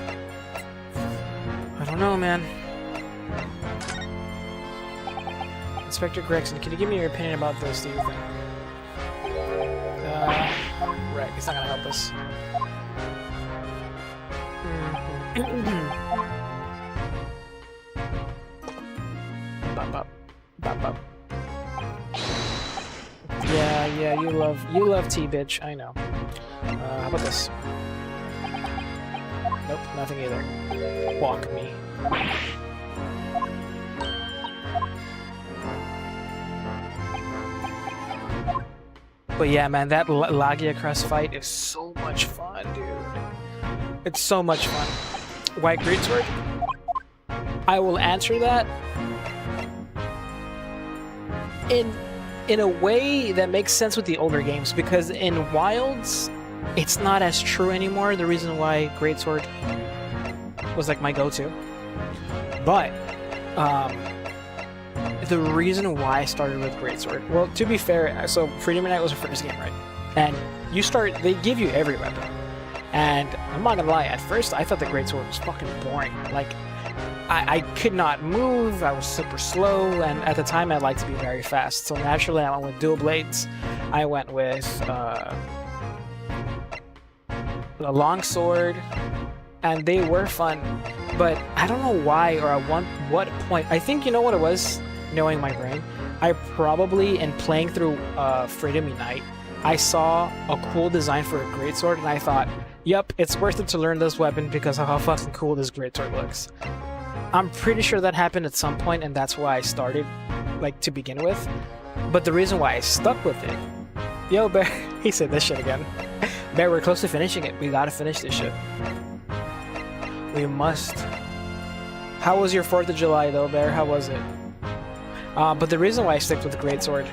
I don't know, man. Inspector Gregson, can you give me your opinion about this, do you think? Right, it's not gonna help us. Bop, bop. Bop, bop. Yeah, you love T-bitch, I know. How about this? Nope, nothing either. Walk me. But yeah, man, that Lagia Crest fight is so much fun, dude. It's so much fun. White Greatsword? I will answer that in a way that makes sense with the older games, because in Wilds, it's not as true anymore. The reason why Greatsword was like my go-to. But the reason why I started with Greatsword, well, to be fair, so Freedom Unite was the first game, right? And they give you every weapon. And I'm not gonna lie, at first I thought the Greatsword was fucking boring. Like, I could not move, I was super slow, and at the time I liked to be very fast. So naturally I went with dual blades. I went with a long sword, and they were fun. But I don't know why or at what point. I think, you know what it was? Knowing my brain, I probably, in playing through Freedom Unite, I saw a cool design for a greatsword, and I thought, yep, it's worth it to learn this weapon because of how fucking cool this greatsword looks. I'm pretty sure that happened at some point, and that's why I started, like, to begin with. But the reason why I stuck with it... Yo, Bear, he said this shit again. Bear, we're close to finishing it. We gotta finish this shit. We must. How was your 4th of July, though, Bear? How was it? But the reason why I stuck with the greatsword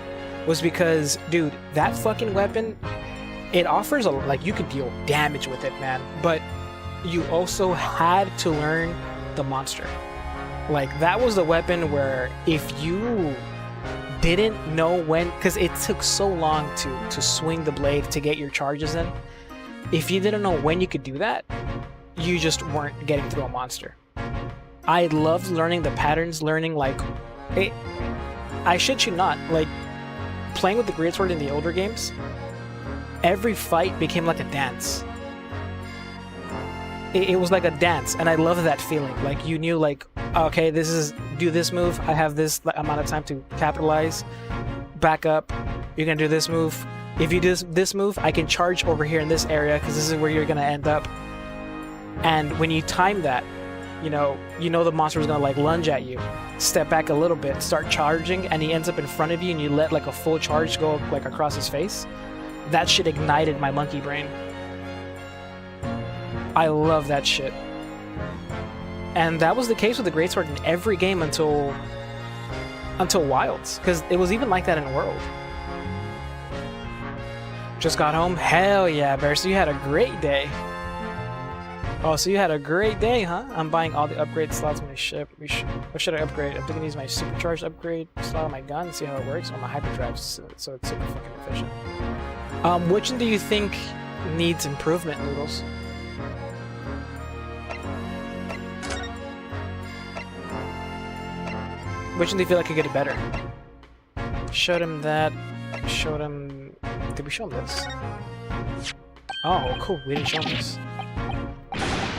was because, dude, that fucking weapon, it offers like, you could deal damage with it, man. But you also had to learn the monster. Like, that was the weapon where if you didn't know when, because it took so long to swing the blade to get your charges in, if you didn't know when you could do that, you just weren't getting through a monster. I loved learning the patterns, learning like I shit you not, like playing with the greatsword in the older games, every fight became like a dance. It was like a dance, and I love that feeling. Like, you knew, like, okay, do this move, I have this amount of time to capitalize, back up, you're gonna do this move. If you do this move, I can charge over here in this area because this is where you're gonna end up. And when you time that, you know the monster is gonna like lunge at you, step back a little bit, start charging, and he ends up in front of you, and you let like a full charge go like across his face. That shit ignited my monkey brain. I love that shit. And that was the case with the greatsword in every game until Wilds, because it was even like that in World. Just got home? Hell yeah, Bear, so you had a great day. Oh, so you had a great day, huh? I'm buying all the upgrade slots on my ship. What should I upgrade? I'm thinking use my supercharged upgrade slot on my gun and see how it works. On my hyperdrive, so it's super fucking efficient. Which one do you think needs improvement, Noodles? Which one do you feel like could get it better? Showed him that. Showed him. Did we show him this? Oh, cool. We didn't show him this.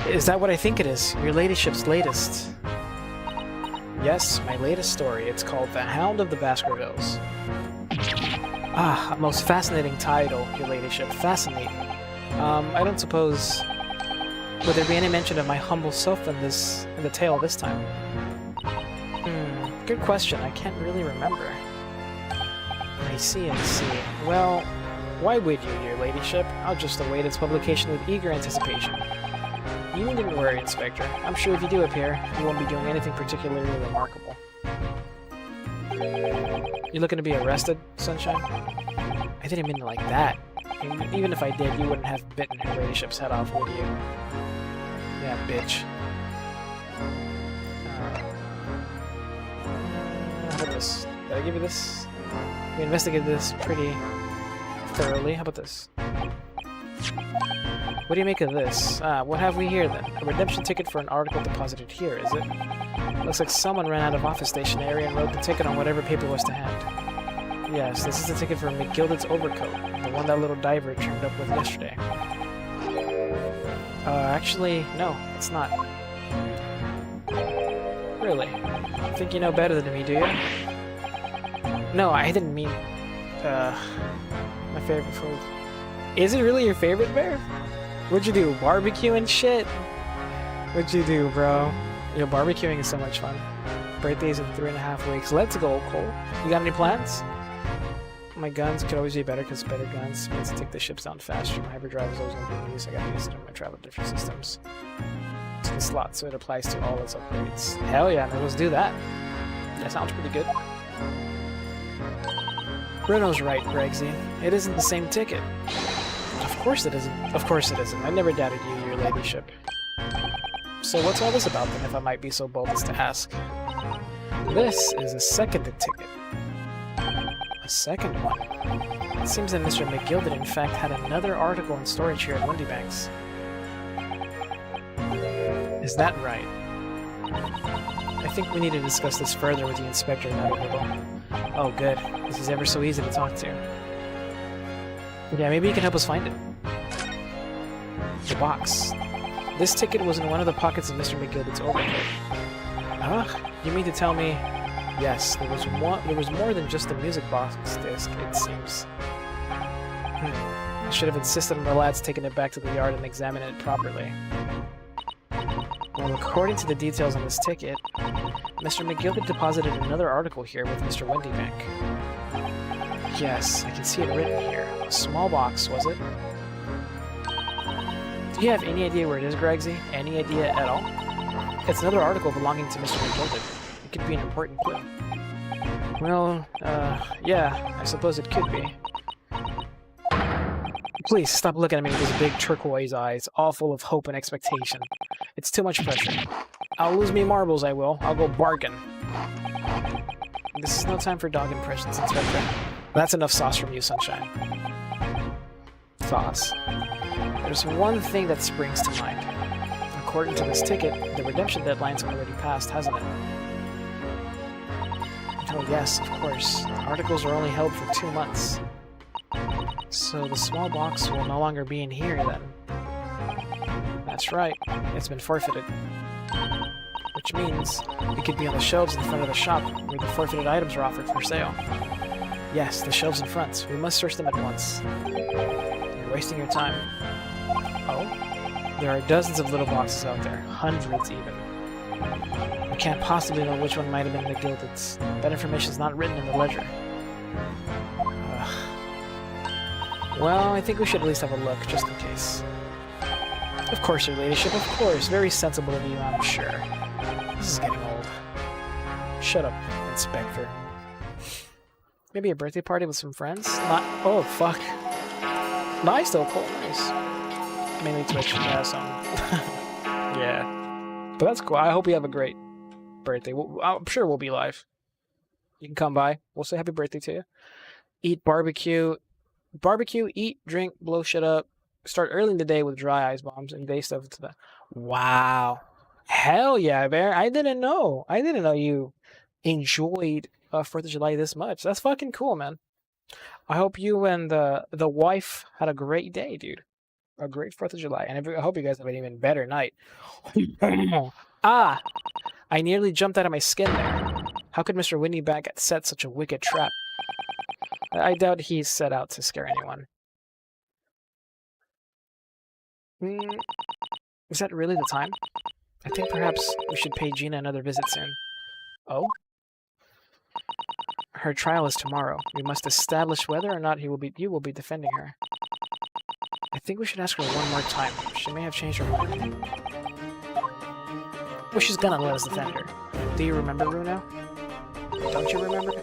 Is that what I think it is? Your ladyship's latest. Yes, my latest story. It's called The Hound of the Baskervilles. Ah, a most fascinating title, your ladyship. Fascinating. I don't suppose... Would there be any mention of my humble self in the tale this time? Good question. I can't really remember. I see, I see. Well, why would you, your ladyship? I'll just await its publication with eager anticipation. You needn't worry, Inspector. I'm sure if you do appear, you won't be doing anything particularly remarkable. You looking to be arrested, Sunshine? I didn't mean it like that. Even if I did, you wouldn't have bitten her ladyship's head off, would you? Yeah, bitch. How about this? Did I give you this? We investigated this pretty thoroughly. How about this? What do you make of this? What have we here then? A redemption ticket for an article deposited here, is it? Looks like someone ran out of office stationery and wrote the ticket on whatever paper was to hand. Yes, this is the ticket for McGilded's overcoat, the one that little diver turned up with yesterday. Actually, no, it's not. Really? Think you know better than me, do you? No, I didn't mean, my favorite food. Is it really your favorite, Bear? What'd you do, barbecue and shit? What'd you do, bro? Yo, barbecuing is so much fun. Birthday's in 3.5 weeks. Let's go, Cole. You got any plans? My guns could always be better because better guns means to take the ships down faster. My hyperdrive is always going to be in use. I gotta use it when I travel to different systems. It's the slot, so it applies to all its upgrades. Hell yeah, man, let's do that. That sounds pretty good. Bruno's right, Gregsy. It isn't the same ticket. Of course it isn't. Of course it isn't. I never doubted you, your ladyship. So what's all this about then, if I might be so bold as to ask? This is a seconded ticket. A second one? It seems that Mr. McGilded in fact had another article in storage here at Windybanks. Is that right? I think we need to discuss this further with the Inspector now. Oh good. This is ever so easy to talk to. Yeah, maybe you can help us find it. The box. This ticket was in one of the pockets of Mr. McGilded's overcoat. Huh? You mean to tell me... Yes, there was more than just a music box disc, it seems. I should have insisted on the lads taking it back to the yard and examining it properly. Well, according to the details on this ticket, Mr. McGilded deposited another article here with Mr. Windybank. Yes, I can see it written here. A small box, was it? Do you have any idea where it is, Gregsy? Any idea at all? It's another article belonging to Mr. McGilded. It could be an important clue. Well, yeah, I suppose it could be. Please, stop looking at me with those big turquoise eyes, all full of hope and expectation. It's too much pressure. I'll lose me marbles, I will. I'll go bargain. This is no time for dog impressions, Inspector. That's enough sauce from you, Sunshine. Sauce. There's one thing that springs to mind. According to this ticket, the redemption deadline's already passed, hasn't it? Oh yes, of course. Articles are only held for 2 months. So the small box will no longer be in here, then. That's right. It's been forfeited. Which means it could be on the shelves in front of the shop where the forfeited items are offered for sale. Yes, the shelves in front. We must search them at once. You're wasting your time. Oh? There are dozens of little boxes out there. Hundreds, even. We can't possibly know which one might have been McGilded's. That information is not written in the ledger. Well, I think we should at least have a look, just in case. Of course, your ladyship, of course. Very sensible of you, I'm sure. This is getting old. Shut up, Inspector. Maybe a birthday party with some friends? Not... Oh, fuck. Nice, though, Cole. Nice. Mainly Twitch, some... Yeah. But that's cool. I hope you have a great birthday. I'm sure we'll be live. You can come by. We'll say happy birthday to you. Eat barbecue. Barbecue, eat, drink, blow shit up. Start early in the day with dry ice bombs and day stuff to the... Wow. Hell yeah, Bear. I didn't know. I didn't know you enjoyed 4th of July this much. That's fucking cool, man. I hope you and the wife had a great day, dude. A great 4th of July. And I hope you guys have an even better night. Ah! I nearly jumped out of my skin there. How could Mr. Windyback set such a wicked trap? I doubt he's set out to scare anyone. Is that really the time? I think perhaps we should pay Gina another visit soon. Oh? Her trial is tomorrow. We must establish whether or not you will be defending her. I think we should ask her one more time. She may have changed her mind. Well, she's gonna let us defend her. Do you remember, Runo? Don't you remember?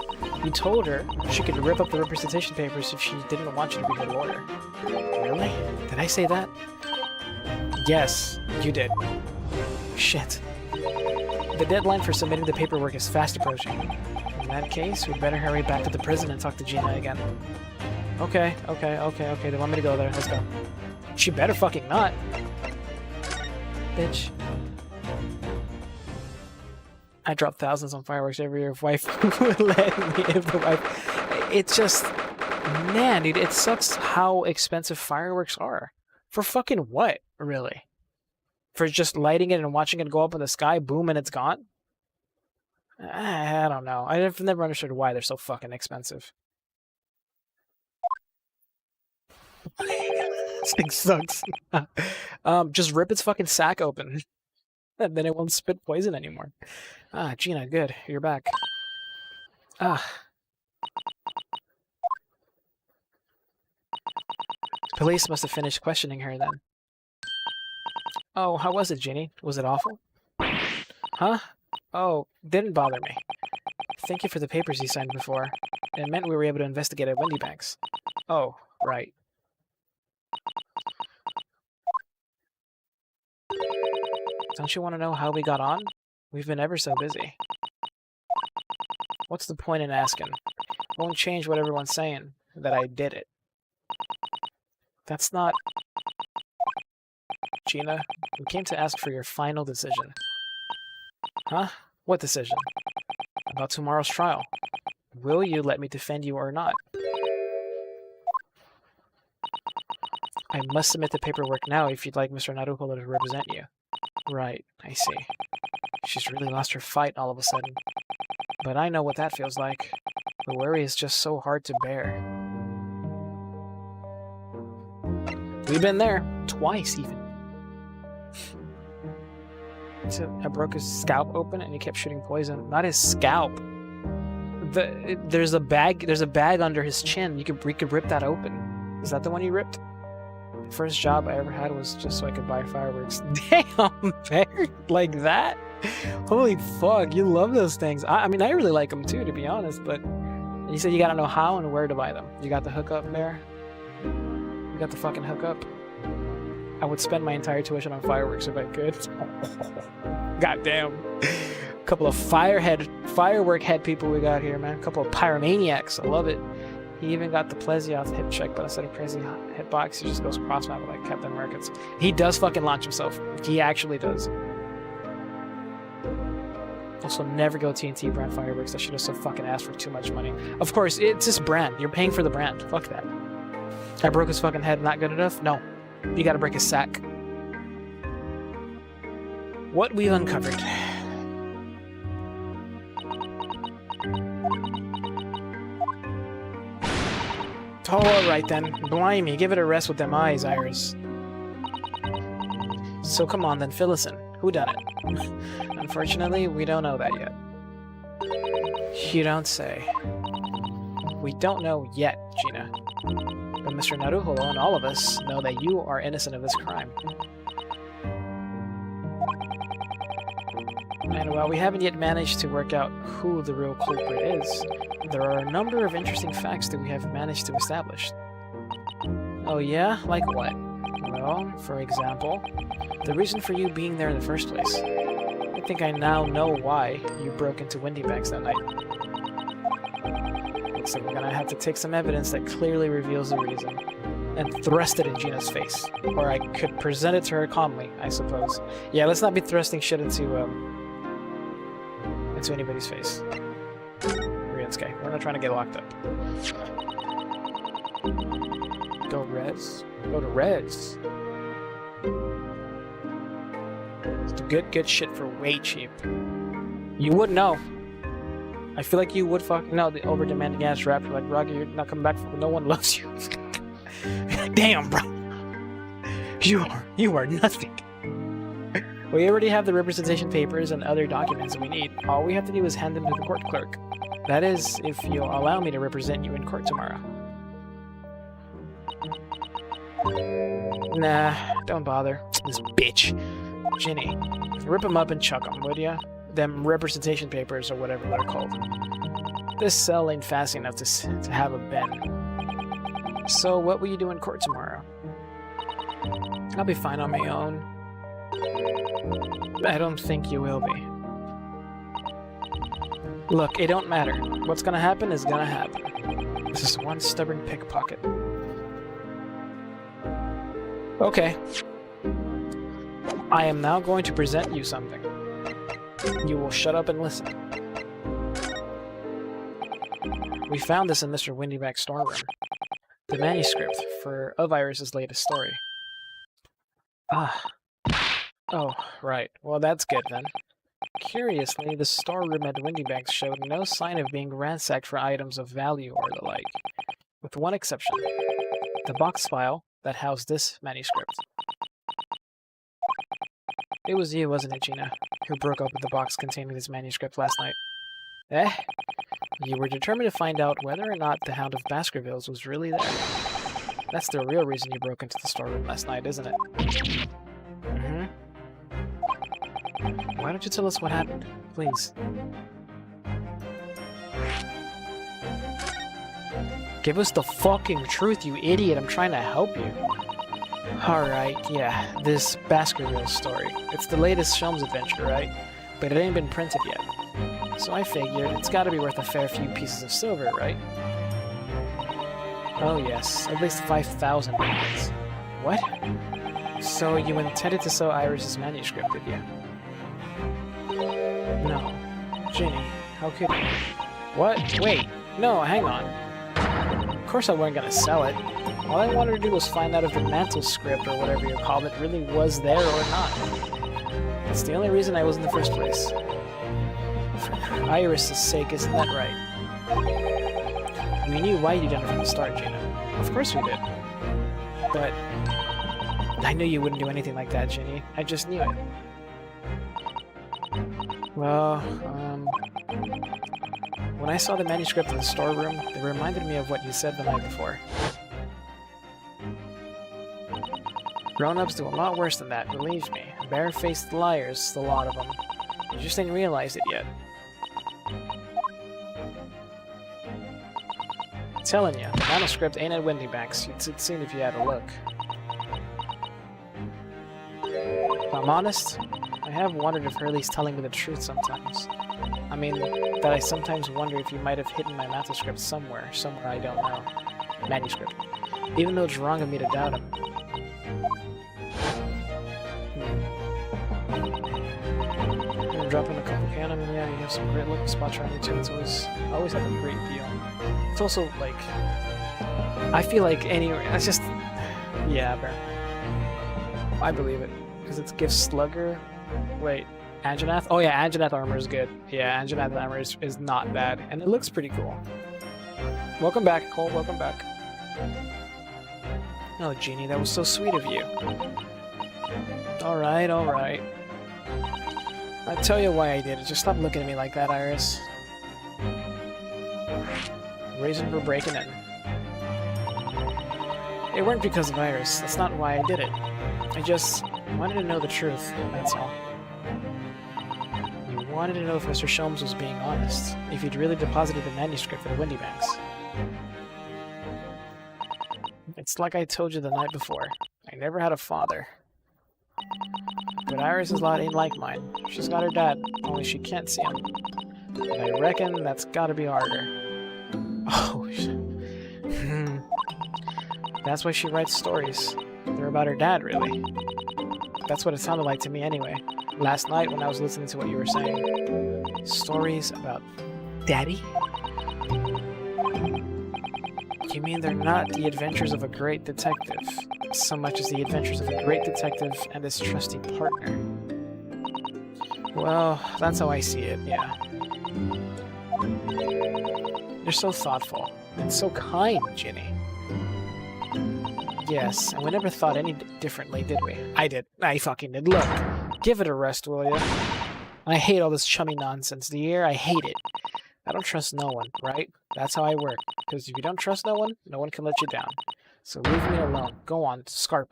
You told her she could rip up the representation papers if she didn't want you to be her lawyer. Really? Did I say that? Yes, you did. Shit. The deadline for submitting the paperwork is fast approaching. In that case, we'd better hurry back to the prison and talk to Gina again. Okay. They want me to go there. Let's go. She better fucking not. Bitch. I drop thousands on fireworks every year if wife would let me. If the wife... It's just... Man, dude, it sucks how expensive fireworks are. For fucking what, really? For just lighting it and watching it go up in the sky, boom, and it's gone? I don't know. I've never understood why they're so fucking expensive. This thing sucks. Just rip its fucking sack open. And then it won't spit poison anymore. Ah, Gina, good. You're back. Ah. Police must have finished questioning her then. Oh, how was it, Ginny? Was it awful? Huh? Oh, didn't bother me. Thank you for the papers you signed before. It meant we were able to investigate at Windybank's. Oh, right. Don't you want to know how we got on? We've been ever so busy. What's the point in asking? Won't change what everyone's saying, that I did it. That's not... Gina, we came to ask for your final decision. Huh? What decision? About tomorrow's trial. Will you let me defend you or not? I must submit the paperwork now if you'd like Mr. Naruhodo to represent you. Right, I see. She's really lost her fight all of a sudden. But I know what that feels like. The worry is just so hard to bear. We've been there. Twice, even. So I broke his scalp open and he kept shooting poison. Not his scalp. There's a bag under his chin. We could rip that open. Is that the one you ripped? The first job I ever had was just so I could buy fireworks. Damn, Bear, like that? Holy fuck, you love those things. I mean, I really like them too, to be honest, but you said you gotta know how and where to buy them. You got the hookup, Bear? You got the fucking hookup? I would spend my entire tuition on fireworks if I could. Goddamn. A couple of firework head people we got here, man. A couple of pyromaniacs. I love it. He even got the Plesioth hip check, but instead of crazy hitbox, he just goes cross-map like Captain Americans. He does fucking launch himself. He actually does. Also, never go TNT brand fireworks. That shit is so fucking ass for too much money. Of course, it's just brand. You're paying for the brand. Fuck that. I broke his fucking head. Not good enough? No. You gotta break his sack. What we've uncovered. Alright then. Blimey, give it a rest with them eyes, Iris. So come on then, fill us in. Who done it? Unfortunately, we don't know that yet. You don't say. We don't know yet, Gina. But Mr. Naruhodo and all of us know that you are innocent of this crime. And while we haven't yet managed to work out who the real culprit is, there are a number of interesting facts that we have managed to establish. Oh yeah? Like what? Well, for example, the reason for you being there in the first place. I think I now know why you broke into Windybanks that night. Looks like we're gonna have to take some evidence that clearly reveals the reason and thrust it in Gina's face. Or I could present it to her calmly, I suppose. Yeah, let's not be thrusting shit into anybody's face. Ryusuke, we're not trying to get locked up. Go Reds. Go to Reds. It's good shit for way cheap. You would know. I feel like you would fucking know the over-demanding ass rapper like Rocky, you're not coming back for no one loves you. Damn, bro. You are nothing. We already have the representation papers and other documents we need. All we have to do is hand them to the court clerk. That is, if you'll allow me to represent you in court tomorrow. Nah, don't bother. This bitch. Ginny, rip them up and chuck them, would ya? Them representation papers or whatever they're called. This cell ain't fast enough to have a bend. So what will you do in court tomorrow? I'll be fine on my own. I don't think you will be. Look, it don't matter. What's gonna happen is gonna happen. This is one stubborn pickpocket. Okay. I am now going to present you something. You will shut up and listen. We found this in Mr. Windyback's storeroom. The manuscript of Iris's latest story. Ah. Oh, right. Well, that's good then. Curiously, the storeroom at Windybanks showed no sign of being ransacked for items of value or the like, with one exception. The box file that housed this manuscript. It was you, wasn't it, Gina, who broke open the box containing this manuscript last night? Eh? You were determined to find out whether or not the Hound of Baskervilles was really there. That's the real reason you broke into the storeroom last night, isn't it? Mm-hmm. Why don't you tell us what happened, please? Give us the fucking truth, you idiot. I'm trying to help you. Alright, yeah, this Baskervilles story. It's the latest Shelms adventure, right? But it ain't been printed yet. So I figured it's gotta be worth a fair few pieces of silver, right? Oh yes, at least 5,000 pounds. What? So you intended to sell Iris's manuscript, did you? No. Ginny, how could you? What? Wait, no, hang on. Of course I wasn't gonna sell it. All I wanted to do was find out if the mantle script, or whatever you call it, really was there or not. That's the only reason I was in the first place. For Iris' sake, isn't that right? We knew why you did it from the start, Gina. Of course we did. But I knew you wouldn't do anything like that, Ginny. I just knew it. Well, when I saw the manuscript in the storeroom, it reminded me of what you said the night before. Grown-ups do a lot worse than that, believe me. Bare-faced liars, the lot of them. You just ain't realized it yet. I'm telling you, the manuscript ain't at Windybanks. You'd seen if you had a look. If I'm honest, I have wondered if Hurley's telling me the truth sometimes. I mean, that I sometimes wonder if you might have hidden my manuscript somewhere I don't know. Manuscript. Even though it's wrong of me to doubt him. Dropping a couple cannon, and yeah, you have some great looking spots around you too. It's always have a great deal. It's also like, I feel like it's just, yeah, bro. I believe it because it gives Slugger. Wait, Anjanath? Oh yeah, Anjanath armor is good. Yeah, Anjanath armor is not bad, and it looks pretty cool. Welcome back, Cole. Welcome back. Oh, Jeannie, that was so sweet of you. All right, all right. I'll tell you why I did it. Just stop looking at me like that, Iris. Reason for breaking in. It weren't because of Iris. That's not why I did it. I just wanted to know the truth, that's all. You wanted to know if Mr. Shelms was being honest. If he'd really deposited the manuscript for the Windybanks. It's like I told you the night before. I never had a father. But Iris' lot ain't like mine. She's got her dad, only she can't see him. And I reckon that's gotta be harder. Oh, that's why she writes stories. They're about her dad, really. That's what it sounded like to me anyway. Last night when I was listening to what you were saying. Stories about Daddy? You mean they're not the adventures of a great detective, so much as the adventures of a great detective and his trusty partner? Well, that's how I see it, yeah. You're so thoughtful, and so kind, Ginny. Yes, and we never thought any differently, did we? I did. I fucking did. Look, give it a rest, will ya? I hate all this chummy nonsense, dear. I hate it. I don't trust no one, right? That's how I work. Because if you don't trust no one can let you down. So leave me alone. Go on, Scarper.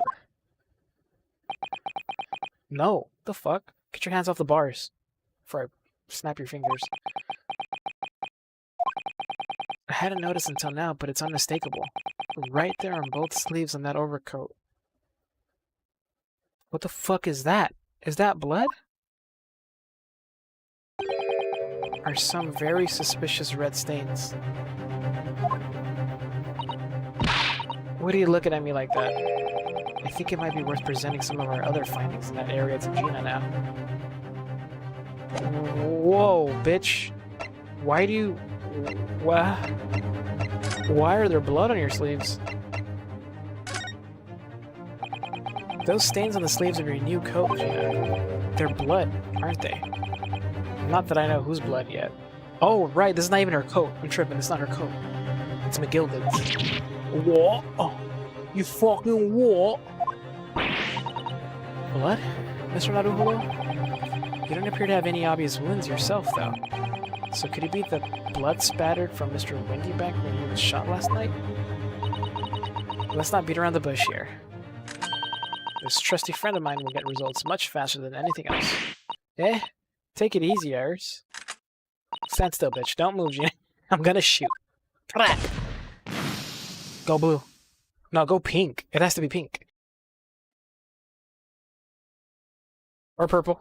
No. The fuck? Get your hands off the bars. Before I snap your fingers. I hadn't noticed until now, but it's unmistakable. Right there on both sleeves on that overcoat. What the fuck is that? Is that blood? Are some very suspicious red stains. What are you looking at me like that? I think it might be worth presenting some of our other findings in that area to Gina now. Whoa, bitch. Why do you... Why are there blood on your sleeves? Those stains on the sleeves of your new coat, Gina. They're blood, aren't they? Not that I know whose blood yet. Oh, right, this is not even her coat. I'm tripping, it's not her coat. It's McGilda's. What? Oh, you fucking what? Blood? Mr. Naruholo? You don't appear to have any obvious wounds yourself, though. So could it be the blood spattered from Mr. Windyback when he was shot last night? Let's not beat around the bush here. This trusty friend of mine will get results much faster than anything else. Eh? Take it easy, Iris. Stand still, bitch. Don't move, Gina. I'm gonna shoot. Go blue. No, go pink. It has to be pink. Or purple.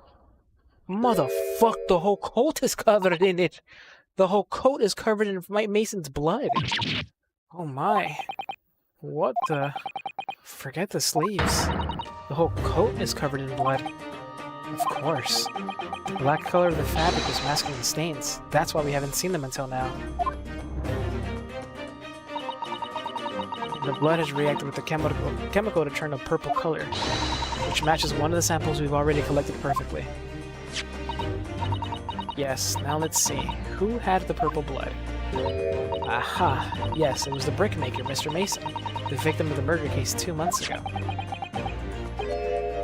Motherfuck, the whole coat is covered in it. The whole coat is covered in Mike Mason's blood. Oh my. What the... Forget the sleeves. The whole coat is covered in blood. Of course. The black color of the fabric was masking the stains. That's why we haven't seen them until now. The blood has reacted with the chemical to turn a purple color, which matches one of the samples we've already collected perfectly. Yes, now let's see. Who had the purple blood? Aha! Yes, it was the brickmaker, Mr. Mason, the victim of the murder case 2 months ago.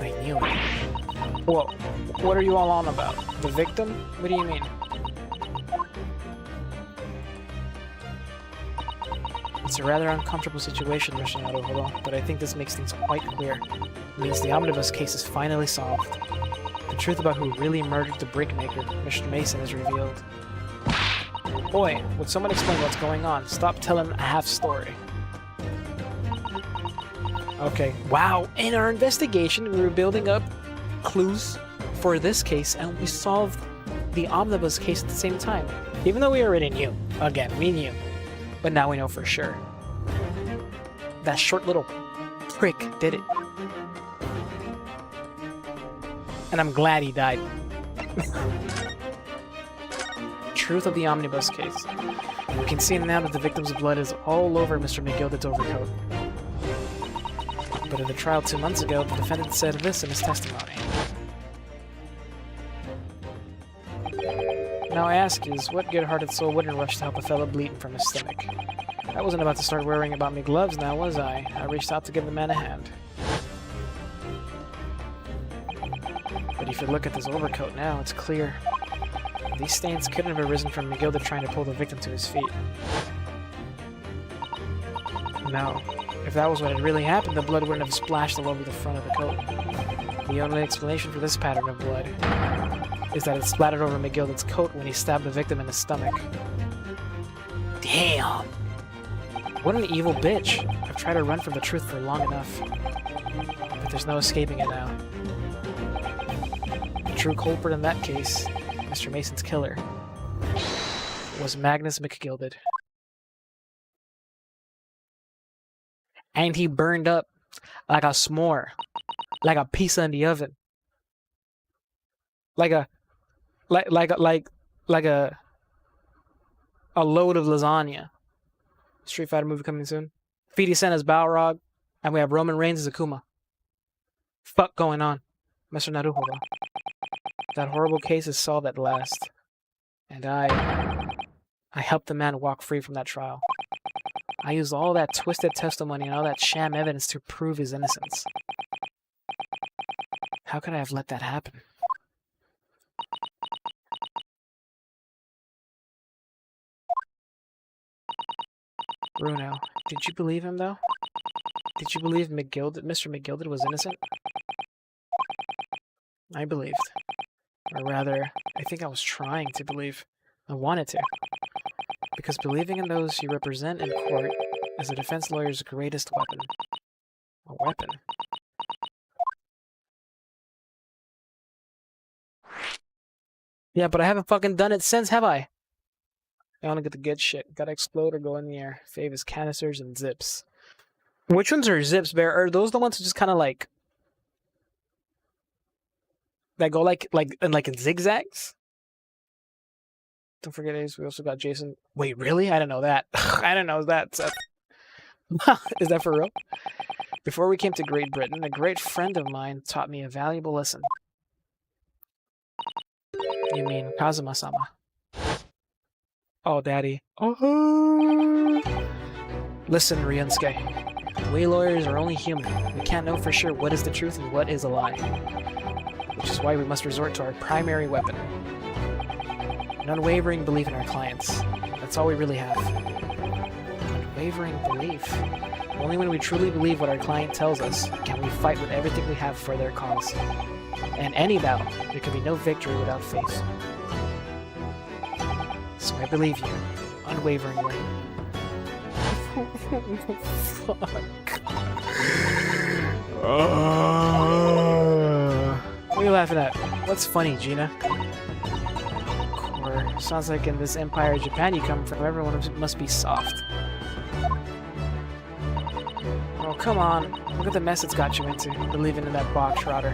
I knew it. Whoa, what are you all on about? The victim? What do you mean? It's a rather uncomfortable situation, Mr. Naruholo, but I think this makes things quite clear. It means the omnibus case is finally solved. The truth about who really murdered the brickmaker, Mr. Mason, is revealed. Boy, would someone explain what's going on? Stop telling a half story. Okay, wow, in our investigation, we were building up clues for this case, and we solved the omnibus case at the same time. Even though we already knew. Again, we knew. But now we know for sure. That short little prick did it. And I'm glad he died. Truth of the omnibus case. We can see now that the victim's blood is all over Mr. McGilda's overcoat. But in the trial 2 months ago, the defendant said this in his testimony. Now I ask you, what good-hearted soul wouldn't rush to help a fellow bleeding from his stomach? I wasn't about to start worrying about me gloves now, was I? I reached out to give the man a hand. But if you look at this overcoat now, it's clear. These stains couldn't have arisen from McGilda trying to pull the victim to his feet. No. If that was what had really happened, the blood wouldn't have splashed all over the front of the coat. The only explanation for this pattern of blood is that it splattered over McGilda's coat when he stabbed the victim in the stomach. Damn! What an evil bitch! I've tried to run from the truth for long enough. But there's no escaping it now. The true culprit in that case, Mr. Mason's killer, was Magnus McGilded. And he burned up like a s'more, like a pizza in the oven, like a load of lasagna. Street Fighter movie coming soon. Fidi Sen as Balrog, and we have Roman Reigns as Akuma. Fuck going on, Mr. Naruhodo. That horrible case is solved at last, and I helped the man walk free from that trial. I used all that twisted testimony and all that sham evidence to prove his innocence. How could I have let that happen? Bruno, did you believe him, though? Did you believe Mr. McGilded was innocent? I believed. Or rather, I think I was trying to believe. I wanted to. Because believing in those you represent in court is a defense lawyer's greatest weapon. A weapon. Yeah, but I haven't fucking done it since, have I? I want to get the good shit. Gotta explode or go in the air. Fave is canisters and zips. Which ones are zips, Bear? Are those the ones that just kind of like... that go like in zigzags? Don't forget Ace, we also got Jason. Wait, really? I didn't know that. I didn't know that. Is that for real? Before we came to Great Britain, a great friend of mine taught me a valuable lesson. You mean Kazuma-sama? Oh, Daddy. Oh. Listen, Ryunosuke. We lawyers are only human. We can't know for sure what is the truth and what is a lie. Which is why we must resort to our primary weapon. An unwavering belief in our clients. That's all we really have. Unwavering belief? Only when we truly believe what our client tells us can we fight with everything we have for their cause. In any battle, there can be no victory without faith. So I believe you, unwaveringly. Fuck. What are you laughing at? What's funny, Gina? Core. Sounds like in this empire of Japan you come from, everyone must be soft. Oh, come on. Look at the mess it's got you into, believing in that box rotter.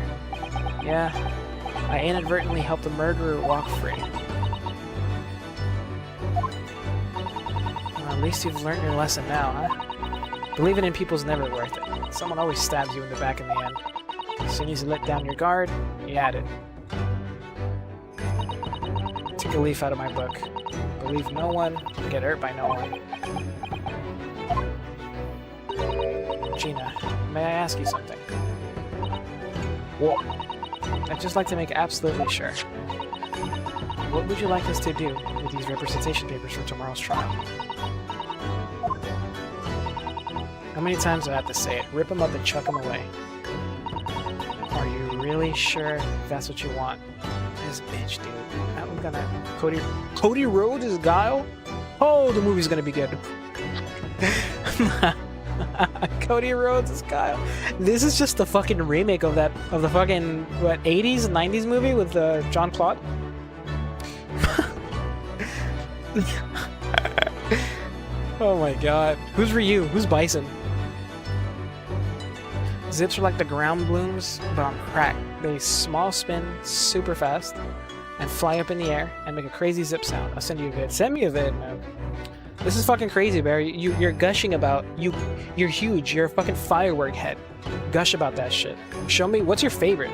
Yeah, I inadvertently helped a murderer walk free. Well, at least you've learned your lesson now, huh? Believing in people's never worth it. Someone always stabs you in the back in the end. As soon as you let down your guard, you had it. Take a leaf out of my book. Believe no one, get hurt by no one. Gina, may I ask you something? What? I'd just like to make absolutely sure. What would you like us to do with these representation papers for tomorrow's trial? How many times do I have to say it? Rip them up and chuck them away. Are you really sure that's what you want? This bitch, dude. I'm gonna... Cody Rhodes is Guile? Oh, the movie's gonna be good. Cody Rhodes is Guile. This is just the fucking remake of the fucking, what, 80s, 90s movie with John Claude? Oh my god. Who's Ryu? Who's Bison? Zips are like the ground blooms, but on crack. They small spin super fast and fly up in the air and make a crazy zip sound. I'll send you a vid. Send me a vid, man. This is fucking crazy, Bear. You're gushing about... You're huge. You're a fucking firework head. Gush about that shit. Show me... What's your favorite?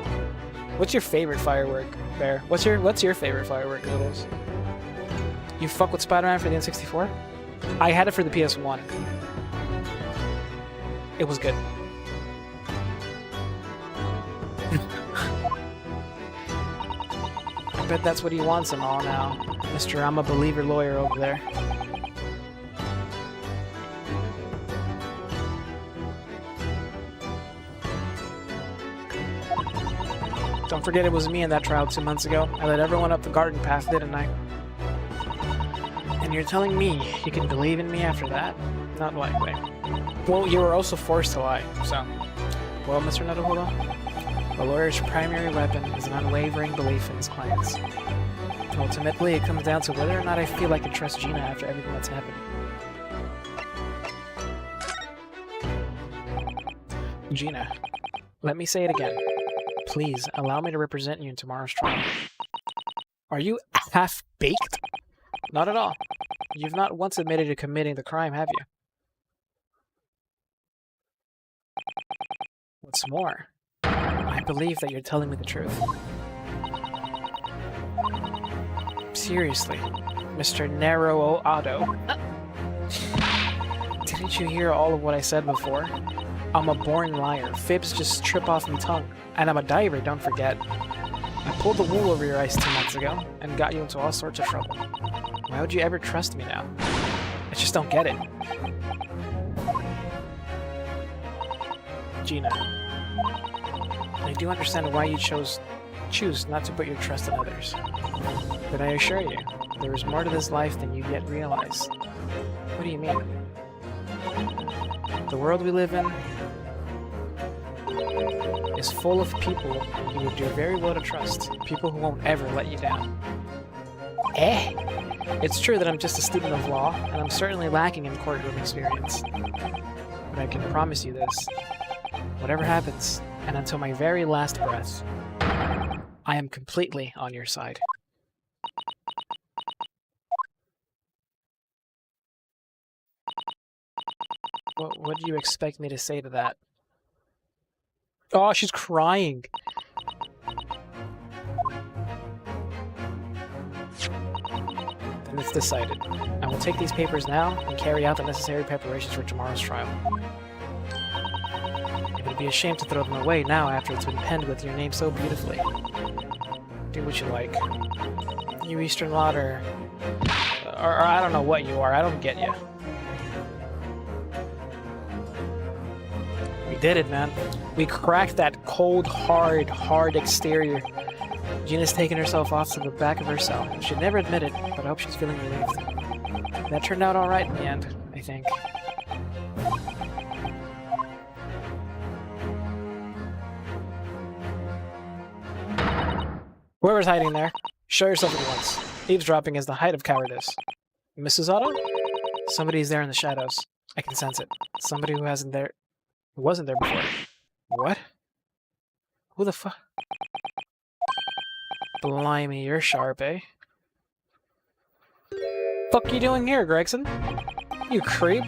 What's your favorite firework, Bear? What's your favorite firework, Noodles? You fuck with Spider-Man for the N64? I had it for the PS1. It was good. I bet that's what he wants and all now. Mr. I'm a believer lawyer over there. Don't forget it was me in that trial 2 months ago. I led everyone up the garden path, didn't I? And you're telling me you can believe in me after that? Not likely. Well, you were also forced to lie, so... Well, Mr. Notohula, a lawyer's primary weapon is an unwavering belief in his clients. Ultimately, it comes down to whether or not I feel I can trust Gina after everything that's happened. Gina, let me say it again. Please, allow me to represent you in tomorrow's trial. Are you half-baked? Not at all. You've not once admitted to committing the crime, have you? What's more, I believe that you're telling me the truth. Seriously, Mr. Narrow Otto. Didn't you hear all of what I said before? I'm a born liar. Fibs just trip off my tongue. And I'm a diver, don't forget. I pulled the wool over your eyes 2 months ago and got you into all sorts of trouble. Why would you ever trust me now? I just don't get it. Gina, I do understand why you choose not to put your trust in others. But I assure you, there is more to this life than you yet realize. What do you mean? The world we live in is full of people you would do very well to trust. People who won't ever let you down. It's true that I'm just a student of law, and I'm certainly lacking in courtroom experience. But I can promise you this. Whatever happens, and until my very last breath, I am completely on your side. What do you expect me to say to that? Oh, she's crying. Then it's decided. I will take these papers now and carry out the necessary preparations for tomorrow's trial. It would be a shame to throw them away now after it's been penned with your name so beautifully. Do what you like. You Eastern Lot or I don't know what you are. I don't get you. We did it, man. We cracked that cold, hard exterior. Gina's taking herself off to the back of her cell. She'd never admit it, but I hope she's feeling relieved. That turned out alright in the end, I think. Whoever's hiding there, show yourself at once. Eavesdropping is the height of cowardice. Mrs. Otto? Somebody's there in the shadows. I can sense it. Somebody who wasn't there before. What? Who the fuck? Blimey, you're sharp, eh? Fuck you doing here, Gregson? You creep.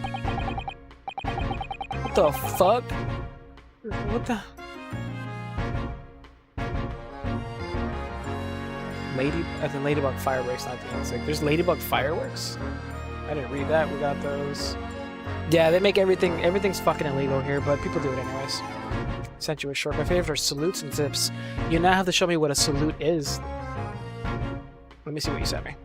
What the fuck? What the... Ladybug fireworks, not the insect. There's ladybug fireworks? I didn't read that. We got those. Yeah, they make everything's fucking illegal here, but people do it anyways. Sent you a short. My favorites are salutes and zips. You now have to show me what a salute is. Let me see what you sent me.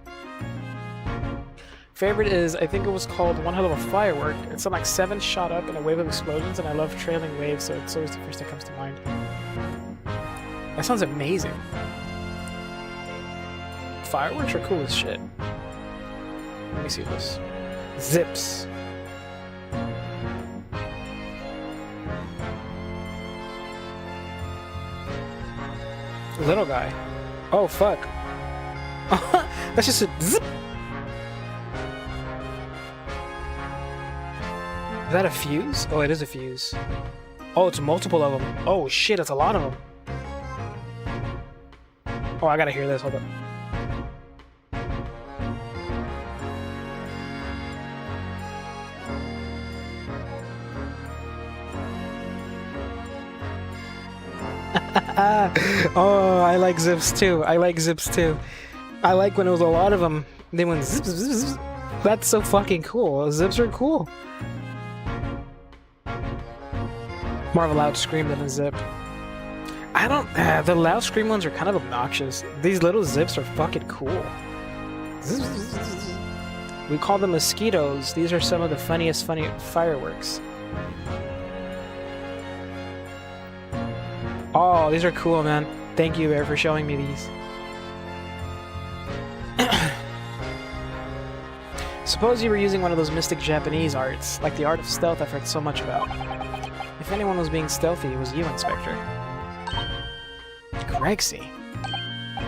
Favorite is, I think it was called One Hell of a Firework. It's like 7 shot up in a wave of explosions, and I love trailing waves, so it's always the first that comes to mind. That sounds amazing. Fireworks are cool as shit. Let me see this. Zips. Little guy. Oh, fuck. That's just a zip. Is that a fuse? Oh, it is a fuse. Oh, it's multiple of them. Oh, shit, it's a lot of them. Oh, I gotta hear this. Hold up. Oh, I like zips too. I like zips too. I like when it was a lot of them. They went zip, zip, zip, zip. That's so fucking cool. Zips are cool. More of a loud scream than a zip. I don't... the loud scream ones are kind of obnoxious. These little zips are fucking cool. We call them mosquitoes. These are some of the funniest fireworks. Oh, these are cool, man. Thank you, Bear, for showing me these. Suppose you were using one of those mystic Japanese arts, like the art of stealth I've heard so much about. If anyone was being stealthy, it was you, Inspector. Grexy.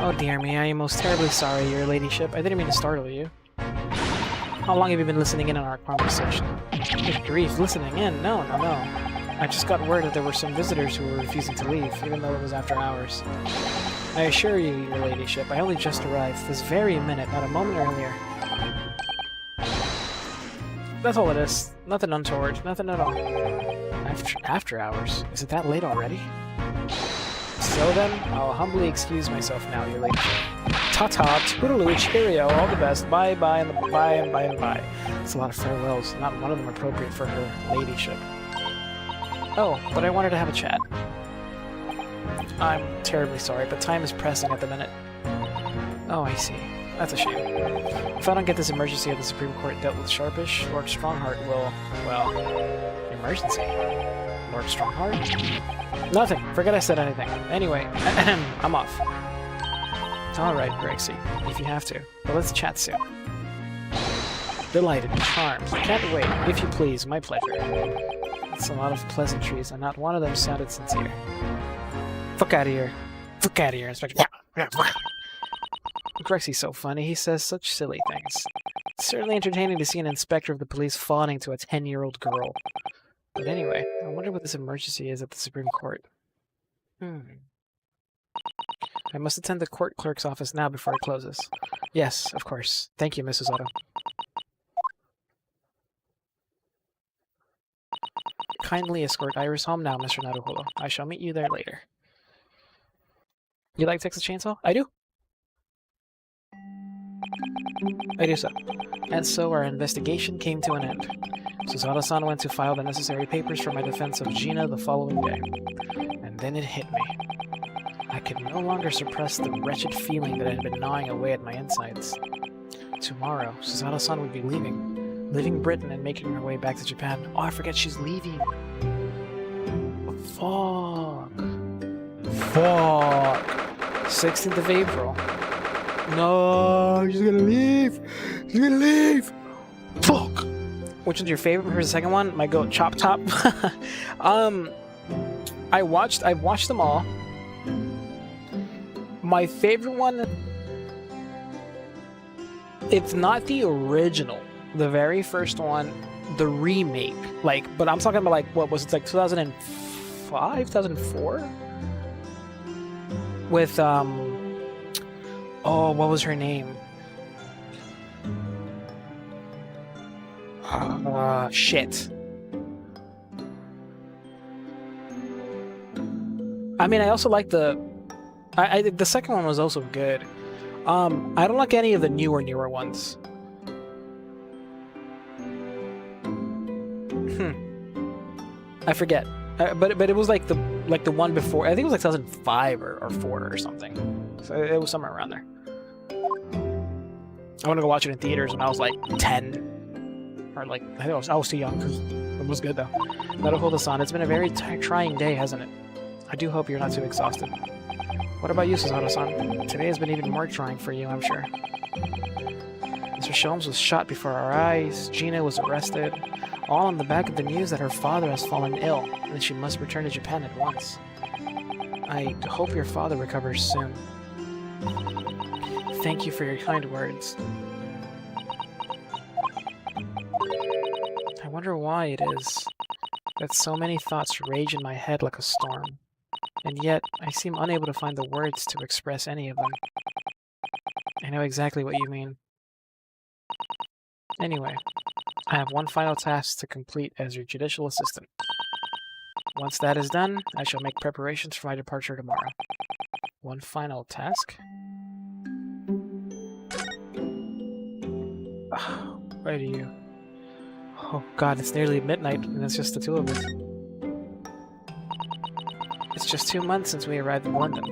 Oh dear me, I am most terribly sorry, your ladyship. I didn't mean to startle you. How long have you been listening in on our conversation? Good grief, listening in? No. I just got word that there were some visitors who were refusing to leave, even though it was after hours. I assure you, your ladyship, I only just arrived, this very minute, not a moment earlier. That's all it is. Nothing untoward, nothing at all. After hours? Is it that late already? So then, I'll humbly excuse myself now, your ladyship. Ta-ta, toodaloo, cheerio, all the best, bye-bye, and bye and bye and bye. It's a lot of farewells, not one of them appropriate for her ladyship. Oh, but I wanted to have a chat. I'm terribly sorry, but time is pressing at the minute. Oh, I see. That's a shame. If I don't get this emergency of the Supreme Court dealt with sharpish, Lord Strongheart will, well, emergency? Lord Strongheart? Nothing. Forget I said anything. Anyway, I'm off. Alright, Grexy, if you have to. But let's chat soon. Delighted. Charmed. Can't wait. If you please. My pleasure. It's a lot of pleasantries, and not one of them sounded sincere. Fuck out of here. Fuck out of here, Inspector. Grexy's so funny. He says such silly things. It's certainly entertaining to see an inspector of the police fawning to a 10-year-old girl. But anyway, I wonder what this emergency is at the Supreme Court. I must attend the court clerk's office now before it closes. Yes, of course. Thank you, Mrs. Otto. Kindly escort Iris home now, Mr. Naruholo. I shall meet you there later. You like Texas Chainsaw? I do. I do so. And so our investigation came to an end. Susato-san went to file the necessary papers for my defense of Gina the following day. And then it hit me. I could no longer suppress the wretched feeling that had been gnawing away at my insides. Tomorrow, Susato-san would be leaving Britain and making her way back to Japan. Oh, I forget she's leaving. Fuck. 16th of April. No, she's gonna leave. She's gonna leave. Fuck. Which one's your favorite? Here's the second one. My goat, Chop Top. I've watched them all. My favorite one, it's not the original, the very first one, the remake. But I'm talking about what was it, 2005, 2004? With oh, what was her name? Shit. I mean, I also like the second one was also good. I don't like any of the newer ones. I forget. But it was like the one before. I think it was 2005 or 4 or something. So it was somewhere around there. I want to go watch it in theaters when I was 10, or I think I was too young because it was good though. Naruhodo-san, it's been a very trying day, hasn't it? I do hope you're not too exhausted. What about you, Susato-san? Today has been even more trying for you, I'm sure. Mr. Sholmes was shot before our eyes, Gina was arrested, all on the back of the news that her father has fallen ill, and that she must return to Japan at once. I hope your father recovers soon. Thank you for your kind words. I wonder why it is that so many thoughts rage in my head like a storm, and yet I seem unable to find the words to express any of them. I know exactly what you mean. Anyway, I have one final task to complete as your judicial assistant. Once that is done, I shall make preparations for my departure tomorrow. One final task? Where do you... Oh god, it's nearly midnight, and it's just the two of us. It's just 2 months since we arrived in London,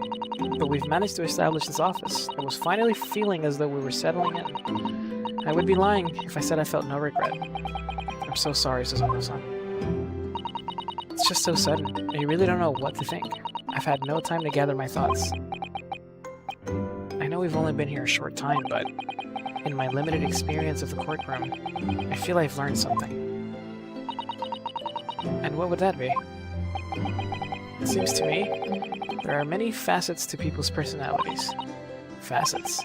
but we've managed to establish this office. I was finally feeling as though we were settling in. I would be lying if I said I felt no regret. I'm so sorry, Susato-san. It's just so sudden. I really don't know what to think. I've had no time to gather my thoughts. I know we've only been here a short time, but in my limited experience of the courtroom, I feel I've learned something. And what would that be? It seems to me there are many facets to people's personalities. Facets.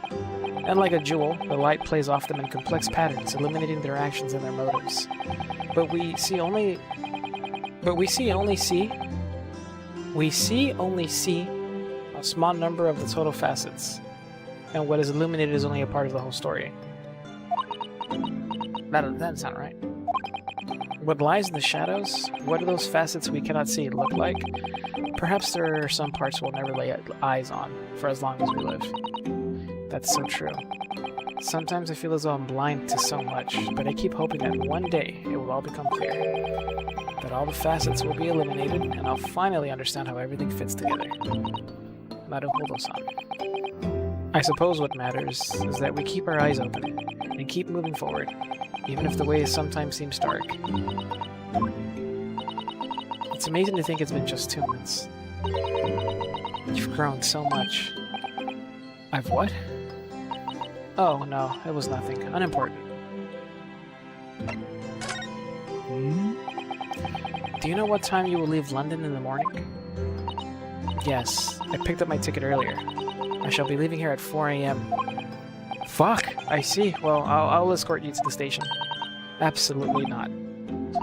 Unlike a jewel, the light plays off them in complex patterns, illuminating their actions and their motives. But we see only a small number of the total facets, and what is illuminated is only a part of the whole story. That doesn't sound right. What lies in the shadows? What do those facets we cannot see look like? Perhaps there are some parts we'll never lay eyes on for as long as we live. That's so true. Sometimes I feel as though I'm blind to so much, but I keep hoping that one day it will all become clear. That all the facets will be eliminated, and I'll finally understand how everything fits together. Naruhodo-san. I suppose what matters is that we keep our eyes open, and keep moving forward, even if the way sometimes seems dark. It's amazing to think it's been just 2 months. You've grown so much. I've what? Oh, no, it was nothing. Unimportant. Do you know what time you will leave London in the morning? Yes, I picked up my ticket earlier. I shall be leaving here at 4 a.m. Fuck! I see. Well, I'll escort you to the station. Absolutely not.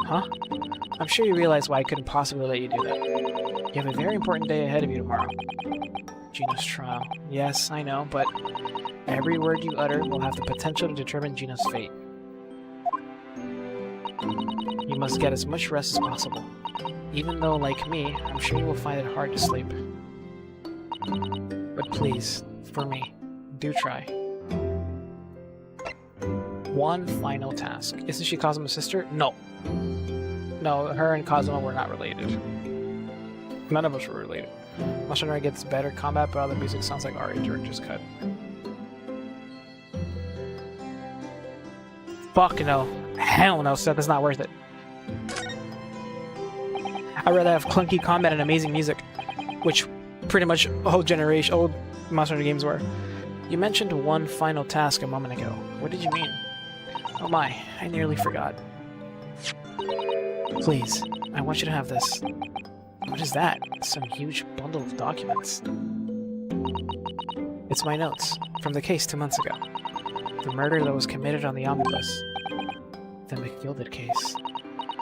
Huh? I'm sure you realize why I couldn't possibly let you do that. You have a very important day ahead of you tomorrow. Gino's trial. Yes, I know, but every word you utter will have the potential to determine Gino's fate. You must get as much rest as possible. Even though, like me, I'm sure you will find it hard to sleep. But please, for me, do try. One final task. Isn't she Cosmo's sister? No. No, her and Cosmo were not related. None of us were related. Mashinari gets better combat, but all the music sounds like our director's cut. Fuck no. Hell no, Seth, it's not worth it. I'd rather have clunky combat and amazing music, which pretty much old Monster Hunter games were. You mentioned one final task a moment ago. What did you mean? Oh my, I nearly forgot. Please, I want you to have this. What is that? Some huge bundle of documents. It's my notes, from the case 2 months ago. The murder that was committed on the omnibus. The McGilded case.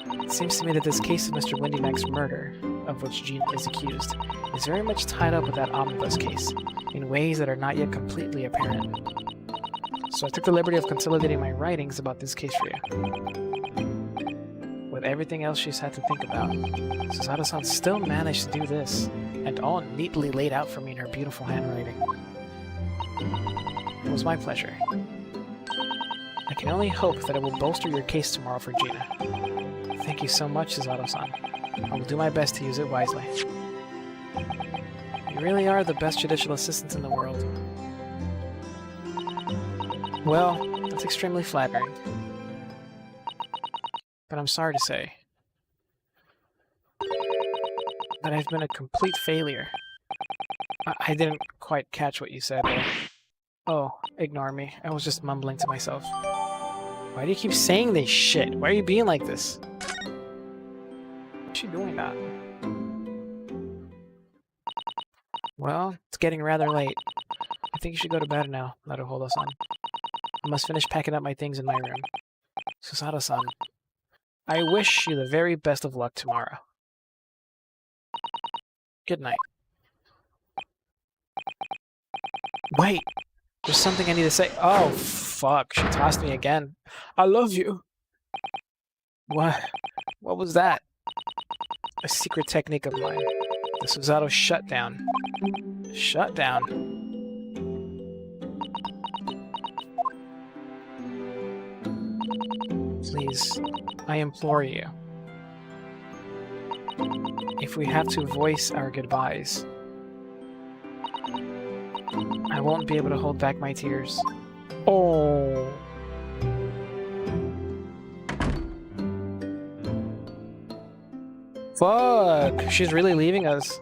It seems to me that this case of Mr. Windymack's murder, of which Jean is accused, is very much tied up with that omnibus case, in ways that are not yet completely apparent. So I took the liberty of consolidating my writings about this case for you. With everything else she's had to think about, Susato-san still managed to do this, and all neatly laid out for me in her beautiful handwriting. It was my pleasure. I can only hope that it will bolster your case tomorrow for Gina. Thank you so much, Susato-san. I will do my best to use it wisely. You really are the best judicial assistants in the world. Well, that's extremely flattering. But I'm sorry to say that I've been a complete failure. I didn't quite catch what you said there. Oh, ignore me. I was just mumbling to myself. Why do you keep saying this shit? Why are you being like this? What's she doing that? Well, it's getting rather late. I think you should go to bed now, Naruhodo-san. I must finish packing up my things in my room. Susato-san, I wish you the very best of luck tomorrow. Good night. Wait! There's something I need to say. Oh, fuck. She tossed me again. I love you. What? What was that? A secret technique of mine. The Susato shutdown. Shutdown? Please, I implore you. If we have to voice our goodbyes, I won't be able to hold back my tears. Oh. Fuck! She's really leaving us.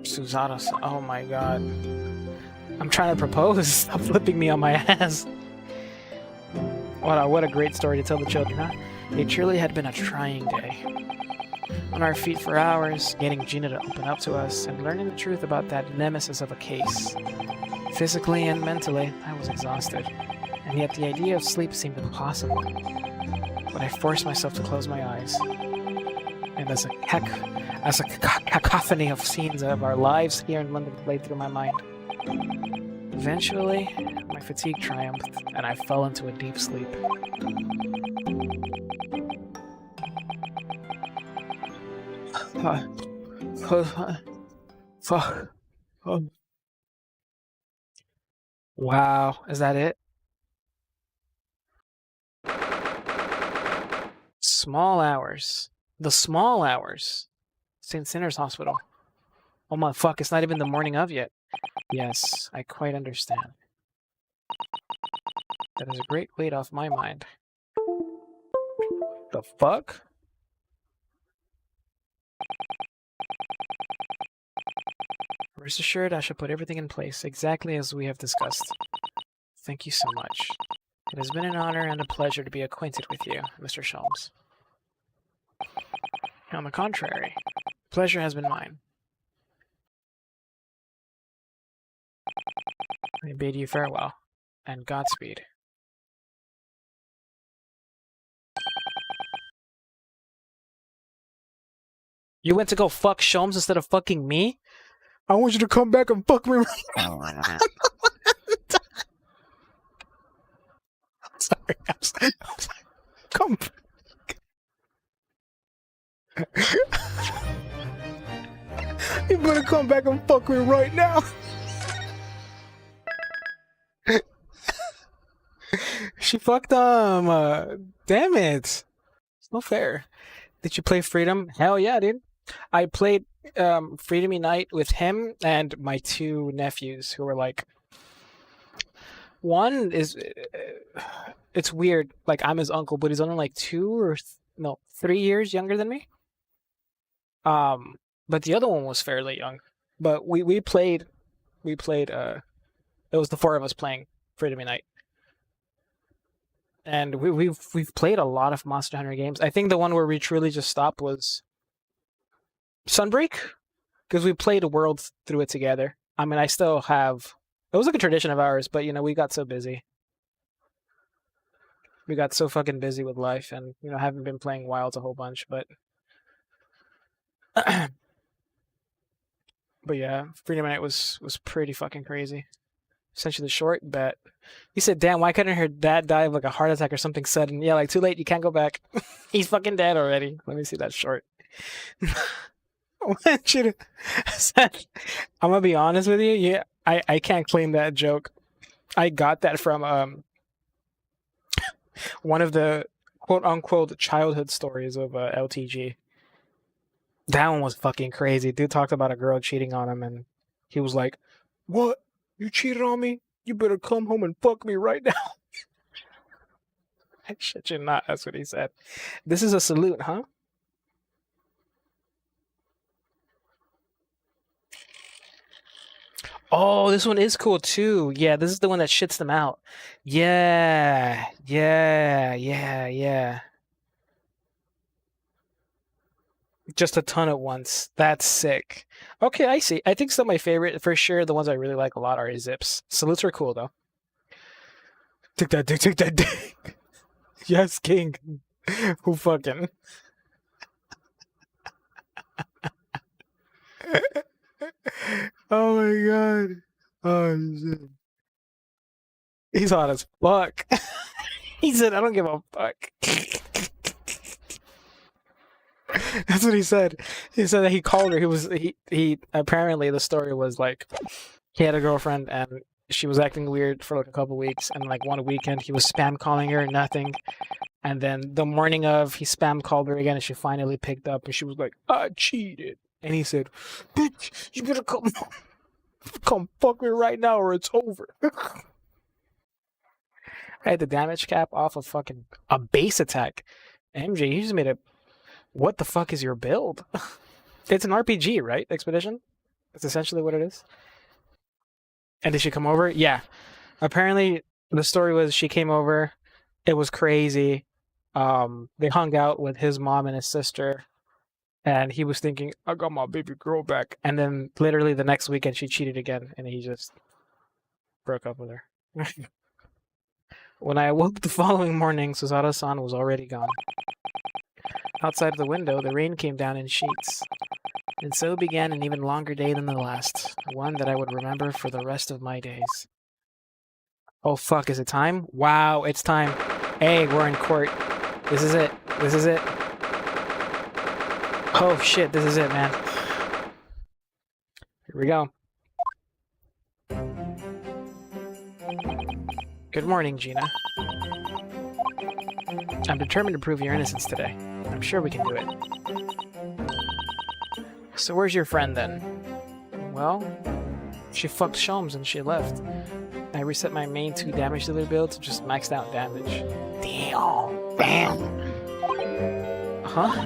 Susato, oh my god. I'm trying to propose. Stop flipping me on my ass. What a great story to tell the children, huh? It truly had been a trying day. On our feet for hours, getting Gina to open up to us, and learning the truth about that nemesis of a case. Physically and mentally, I was exhausted, and yet the idea of sleep seemed impossible. But I forced myself to close my eyes, and as a cacophony of scenes of our lives here in London played through my mind. Eventually, my fatigue triumphed, and I fell into a deep sleep. Wow, is that it? Small hours. The small hours. St. Sinner's Hospital. Oh my fuck, it's not even the morning of yet. Yes, I quite understand. That is a great weight off my mind. The fuck? Rest assured, I shall put everything in place exactly as we have discussed. Thank you so much. It has been an honor and a pleasure to be acquainted with you, Mr. Sholmes. On the contrary, pleasure has been mine. I bid you farewell, and Godspeed. You went to go fuck Sholmes instead of fucking me? I want you to come back and fuck me. I'm sorry. Come. You better come back and fuck me right now. She fucked damn it. It's no fair. Did you play Freedom? Hell yeah, dude. I played Freedom Unite with him and my two nephews who were like, one is it's weird, like I'm his uncle, but he's only like 3 years younger than me. But the other one was fairly young. But we played it was the four of us playing Freedom Unite. And we've played a lot of Monster Hunter games. I think the one where we truly just stopped was Sunbreak, because we played a world through it together. I mean, I still have. It was like a tradition of ours, but we got so busy. We got so fucking busy with life, and haven't been playing Wilds a whole bunch. But but yeah, Freedom Night was pretty fucking crazy. Essentially, the short bet. He said, "Damn, why couldn't her dad die of like a heart attack or something sudden?" Yeah, like too late. You can't go back. He's fucking dead already. Let me see that short. I want you to said, I'm gonna be honest with you. Yeah, I can't claim that joke. I got that from one of the quote unquote childhood stories of LTG. That one was fucking crazy. Dude talked about a girl cheating on him, and he was like, "What? You cheated on me? You better come home and fuck me right now." I shit you not. That's what he said. This is a salute, huh? Oh, this one is cool too. Yeah, this is the one that shits them out. Yeah. Just a ton at once. That's sick. Okay, I see. I think some of my favorite, for sure, the ones I really like a lot are Zips. Salutes are cool though. Take that dick, take that dick. Yes, King. Who fucking. Oh my god. Oh shit. He's hot as fuck. He said, "I don't give a fuck." That's what he said. He said that he called her. He apparently the story was like he had a girlfriend and she was acting weird for like a couple weeks, and like one weekend he was spam calling her, nothing. And then the morning of, he spam called her again and she finally picked up and she was like, "I cheated." And he said, "Bitch, you better come fuck me right now or it's over." I had the damage cap off of fucking a base attack. MJ, he just made a. What the fuck is your build? It's an RPG, right? Expedition? That's essentially what it is. And did she come over? Yeah. Apparently, the story was she came over. It was crazy. They hung out with his mom and his sister. And he was thinking, I got my baby girl back. And then literally the next weekend she cheated again, and he just broke up with her. When I awoke the following morning, Suzato-san was already gone. Outside of the window, the rain came down in sheets. And so began an even longer day than the last, one that I would remember for the rest of my days. Oh fuck, is it time? Wow, it's time. Hey, we're in court. This is it. This is it. Oh shit, this is it, man. Here we go. Good morning, Gina. I'm determined to prove your innocence today. I'm sure we can do it. So where's your friend, then? Well, she fucked Sholmes and she left. I reset my main 2 damage dealer build to just maxed out damage. Damn. Huh?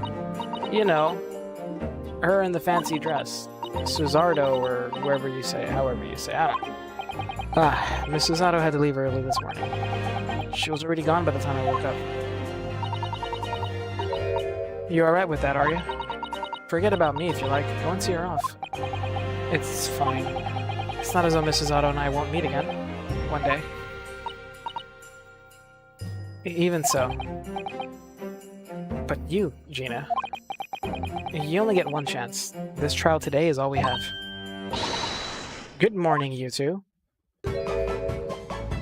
You know, her in the fancy dress. Suzato, or wherever you say, however you say, I don't know. Miss Suzato had to leave early this morning. She was already gone by the time I woke up. You alright with that, are you? Forget about me if you like. Go and see her off. It's fine. It's not as though Mrs. Otto and I won't meet again. One day. Even so. But you, Gina. You only get one chance. This trial today is all we have. Good morning, you two.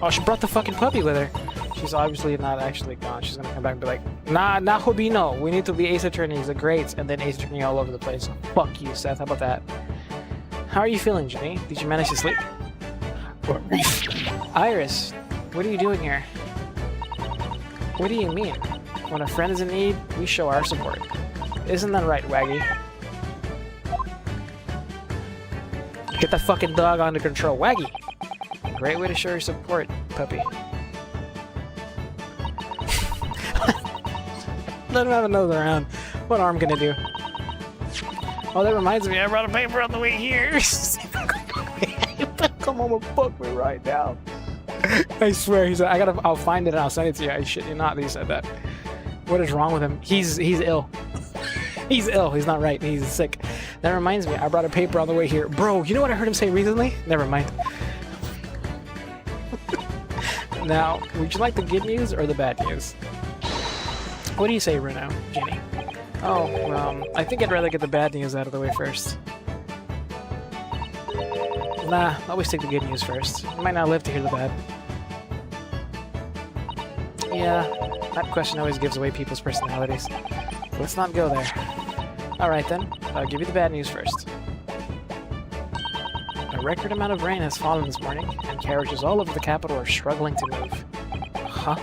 Oh, she brought the fucking puppy with her. She's obviously not actually gone. She's gonna come back and be like, nah, not Hobino. We need to be ace attorneys, the greats, and then ace attorney all over the place. Fuck you, Seth. How about that? How are you feeling, Jenny? Did you manage to sleep? Iris, what are you doing here? What do you mean? When a friend is in need, we show our support. Isn't that right, Waggy? Get that fucking dog under control, Waggy! Great way to show your support, puppy. Let him have another round. What arm gonna do? Oh, that reminds me, I brought a paper on the way here. You better come home and fuck me right now. I swear, he said, I'll find it and I'll send it to you. I shit you not that he said that. What is wrong with him? He's ill. He's ill. He's not right. He's sick. That reminds me, I brought a paper on the way here. Bro, you know what I heard him say recently? Never mind. Now, would you like the good news or the bad news? What do you say, Bruno, Jenny? Oh, I think I'd rather get the bad news out of the way first. Nah, always take the good news first. You might not live to hear the bad. Yeah, that question always gives away people's personalities. Let's not go there. Alright then, I'll give you the bad news first. A record amount of rain has fallen this morning, and carriages all over the capital are struggling to move. Huh?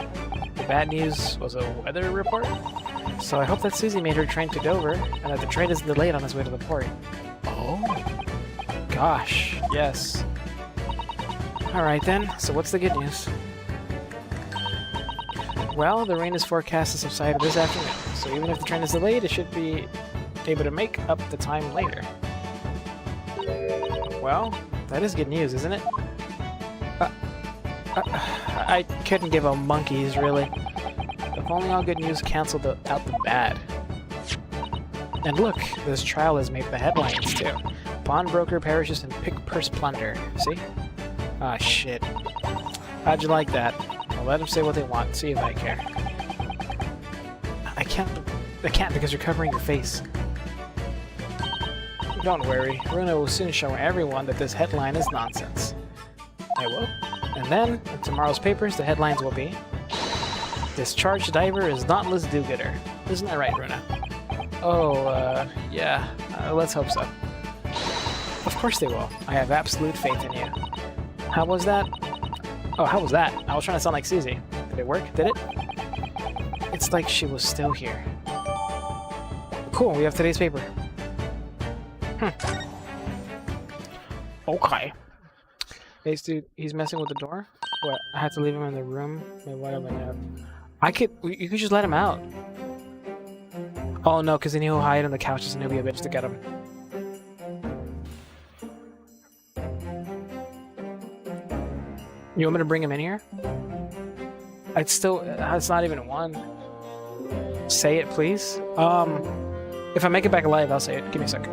The bad news was a weather report? So I hope that Susie made her train to Dover, and that the train isn't delayed on its way to the port. Oh? Gosh, yes. Alright then, so what's the good news? Well, the rain is forecast to subside this afternoon, so even if the train is delayed, it should be able to make up the time later. Well, that is good news, isn't it? I couldn't give a monkey's, really. If only all good news canceled out the bad. And look, this trial has made the headlines, too. Pawnbroker perishes in pick purse plunder. See? Ah, shit. How'd you like that? I'll let them say what they want, see if I care. I can't because you're covering your face. Don't worry, Runa will soon show everyone that this headline is nonsense. I will. And then, in tomorrow's papers, the headlines will be, Discharged diver is dauntless do-gooder. Isn't that right, Runa? Oh, yeah. Let's hope so. Of course they will. I have absolute faith in you. How was that? Oh, how was that? I was trying to sound like Susie. Did it work? Did it? It's like she was still here. Cool, we have today's paper. Okay. Hey, dude, he's messing with the door? What, I had to leave him in the room? Wait, what am I doing? You could just let him out. Oh no, because then he'll hide on the couches and he'll be a bitch to get him. You want me to bring him in here? It's not even one. Say it, please. If I make it back alive, I'll say it. Give me a sec.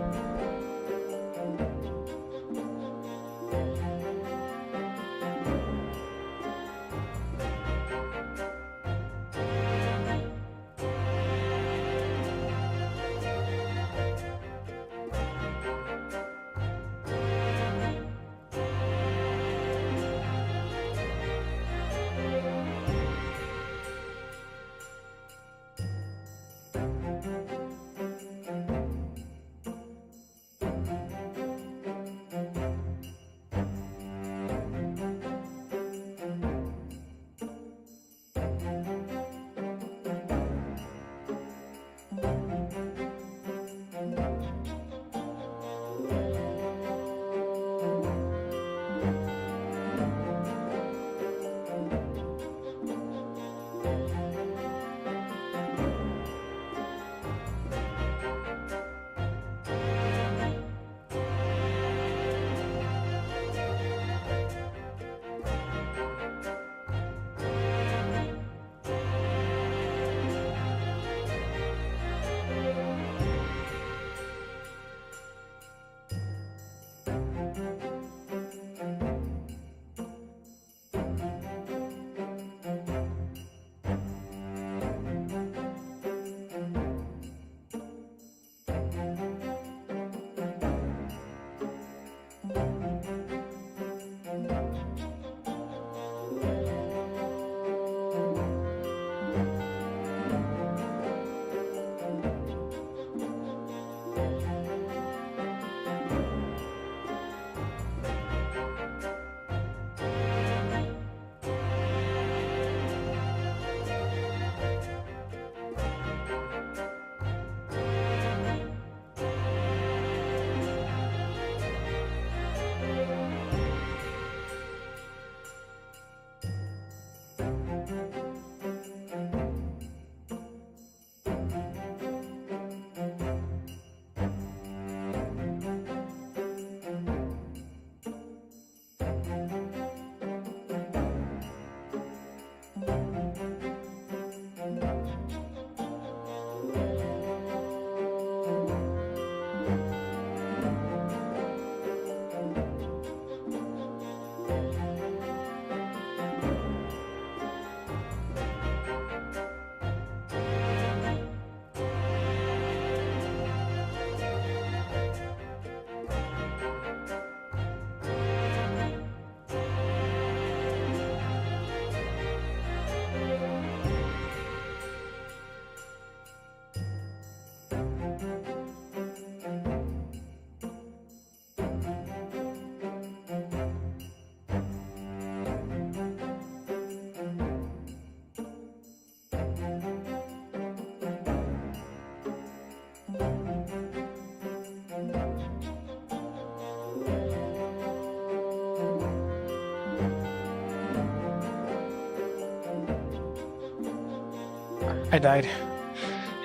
I died.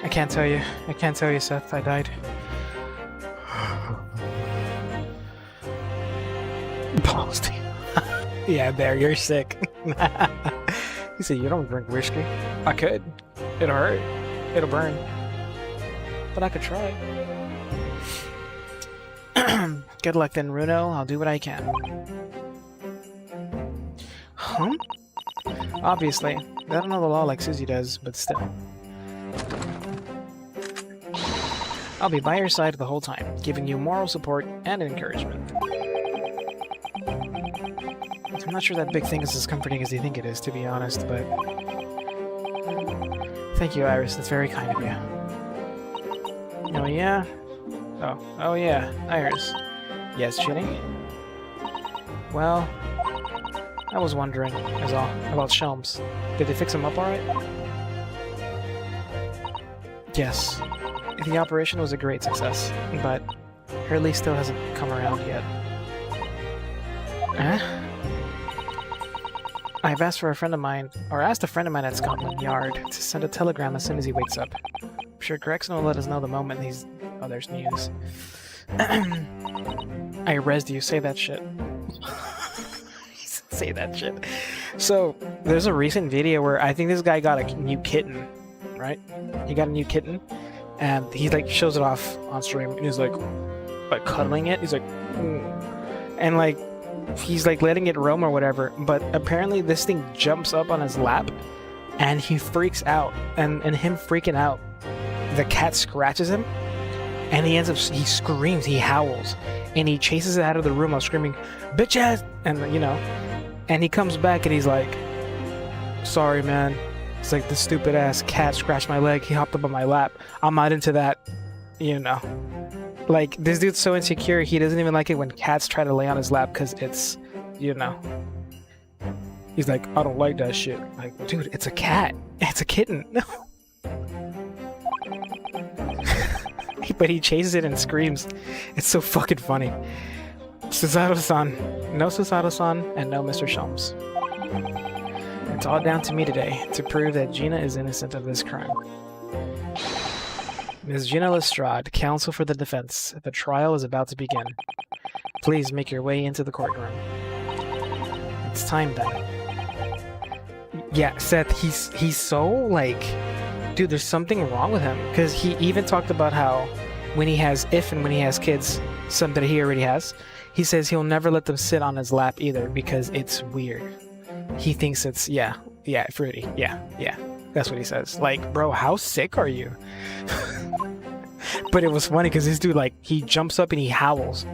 I can't tell you. I can't tell you, Seth. I died. Balls. Yeah, Bear, you're sick. He said, you don't drink whiskey. I could. It'll hurt. It'll burn. But I could try. Good luck then, Runo. I'll do what I can. Huh? Obviously. I don't know the law like Susie does, but still. I'll be by your side the whole time, giving you moral support and encouragement. I'm not sure that big thing is as comforting as you think it is, to be honest, but... Thank you, Iris. That's very kind of you. Oh, yeah? Oh yeah, Iris. Yes, Ginny? Well... I was wondering, is all, about Shelms. Did they fix him up alright? Yes. The operation was a great success, but Hurley still hasn't come around yet. Huh? I've asked a friend of mine at Scotland Yard to send a telegram as soon as he wakes up. I'm sure Gregson will let us know the moment he's... Oh, there's news. I rezzed you, say that shit. Say that shit. So, there's a recent video where I think this guy got a new kitten, right? He got a new kitten, and he like shows it off on stream, and he's like cuddling it. He's like, and like he's like letting it roam or whatever. But apparently this thing jumps up on his lap, and he freaks out. And him freaking out, the cat scratches him, and he screams, he howls, and he chases it out of the room while screaming, "Bitches!" And you know, and he comes back and he's like, "Sorry, man." It's like, the stupid ass cat scratched my leg. He hopped up on my lap. I'm not into that, you know. Like, this dude's so insecure. He doesn't even like it when cats try to lay on his lap because it's, you know. He's like, I don't like that shit. Like, dude, it's a cat. It's a kitten. No. But he chases it and screams. It's so fucking funny. Susato-san. No Susato-san and no Mr. Shums. It's all down to me today to prove that Gina is innocent of this crime. Ms. Gina Lestrade, counsel for the defense. The trial is about to begin. Please make your way into the courtroom. It's time then. Yeah, Seth, he's so like, dude, there's something wrong with him, because he even talked about how when he has kids, some that he already has, he says he'll never let them sit on his lap either because it's weird. He thinks it's, yeah, fruity. Yeah. That's what he says. Like, bro, how sick are you? But it was funny because this dude, like, he jumps up and he howls.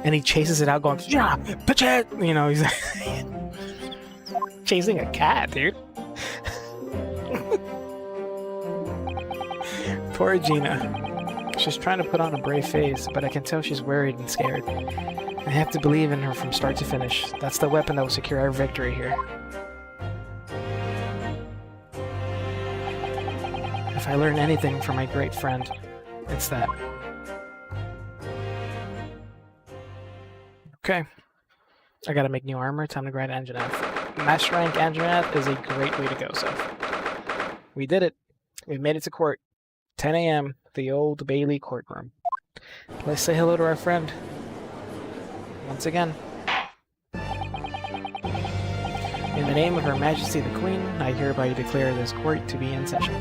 And he chases it out going, yeah, bitch! You know, he's like, chasing a cat, dude. Poor Gina. She's trying to put on a brave face, but I can tell she's worried and scared. I have to believe in her from start to finish. That's the weapon that will secure our victory here. If I learn anything from my great friend, it's that. Okay. I gotta make new armor. Time to grind Anjanath. Master rank Anjanath is a great way to go, so. We did it. We made it to court. 10 a.m. The Old Bailey courtroom. Let's say hello to our friend. Once again. In the name of Her Majesty the Queen, I hereby declare this court to be in session.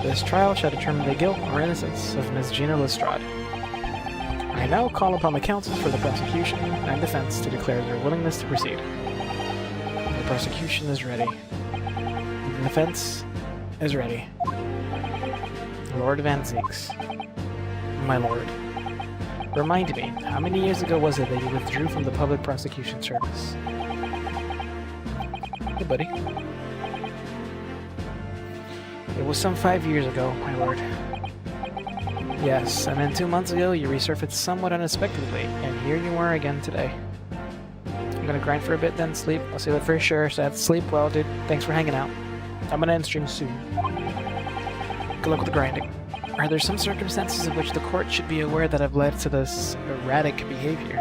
This trial shall determine the guilt or innocence of Ms. Gina Lestrade. I now call upon the counsels for the prosecution and defense to declare their willingness to proceed. The prosecution is ready. The defense is ready. Lord Van Zeeks. My lord. Remind me, how many years ago was it that you withdrew from the public prosecution service? Hey, buddy. It was some 5 years ago, my lord. Yes, and then 2 months ago you resurfaced somewhat unexpectedly, and here you are again today. I'm gonna grind for a bit, then sleep. I'll see that for sure, Seth. Sleep well, dude. Thanks for hanging out. I'm gonna end stream soon. Good luck with the grinding. Are there some circumstances in which the court should be aware that have led to this erratic behavior?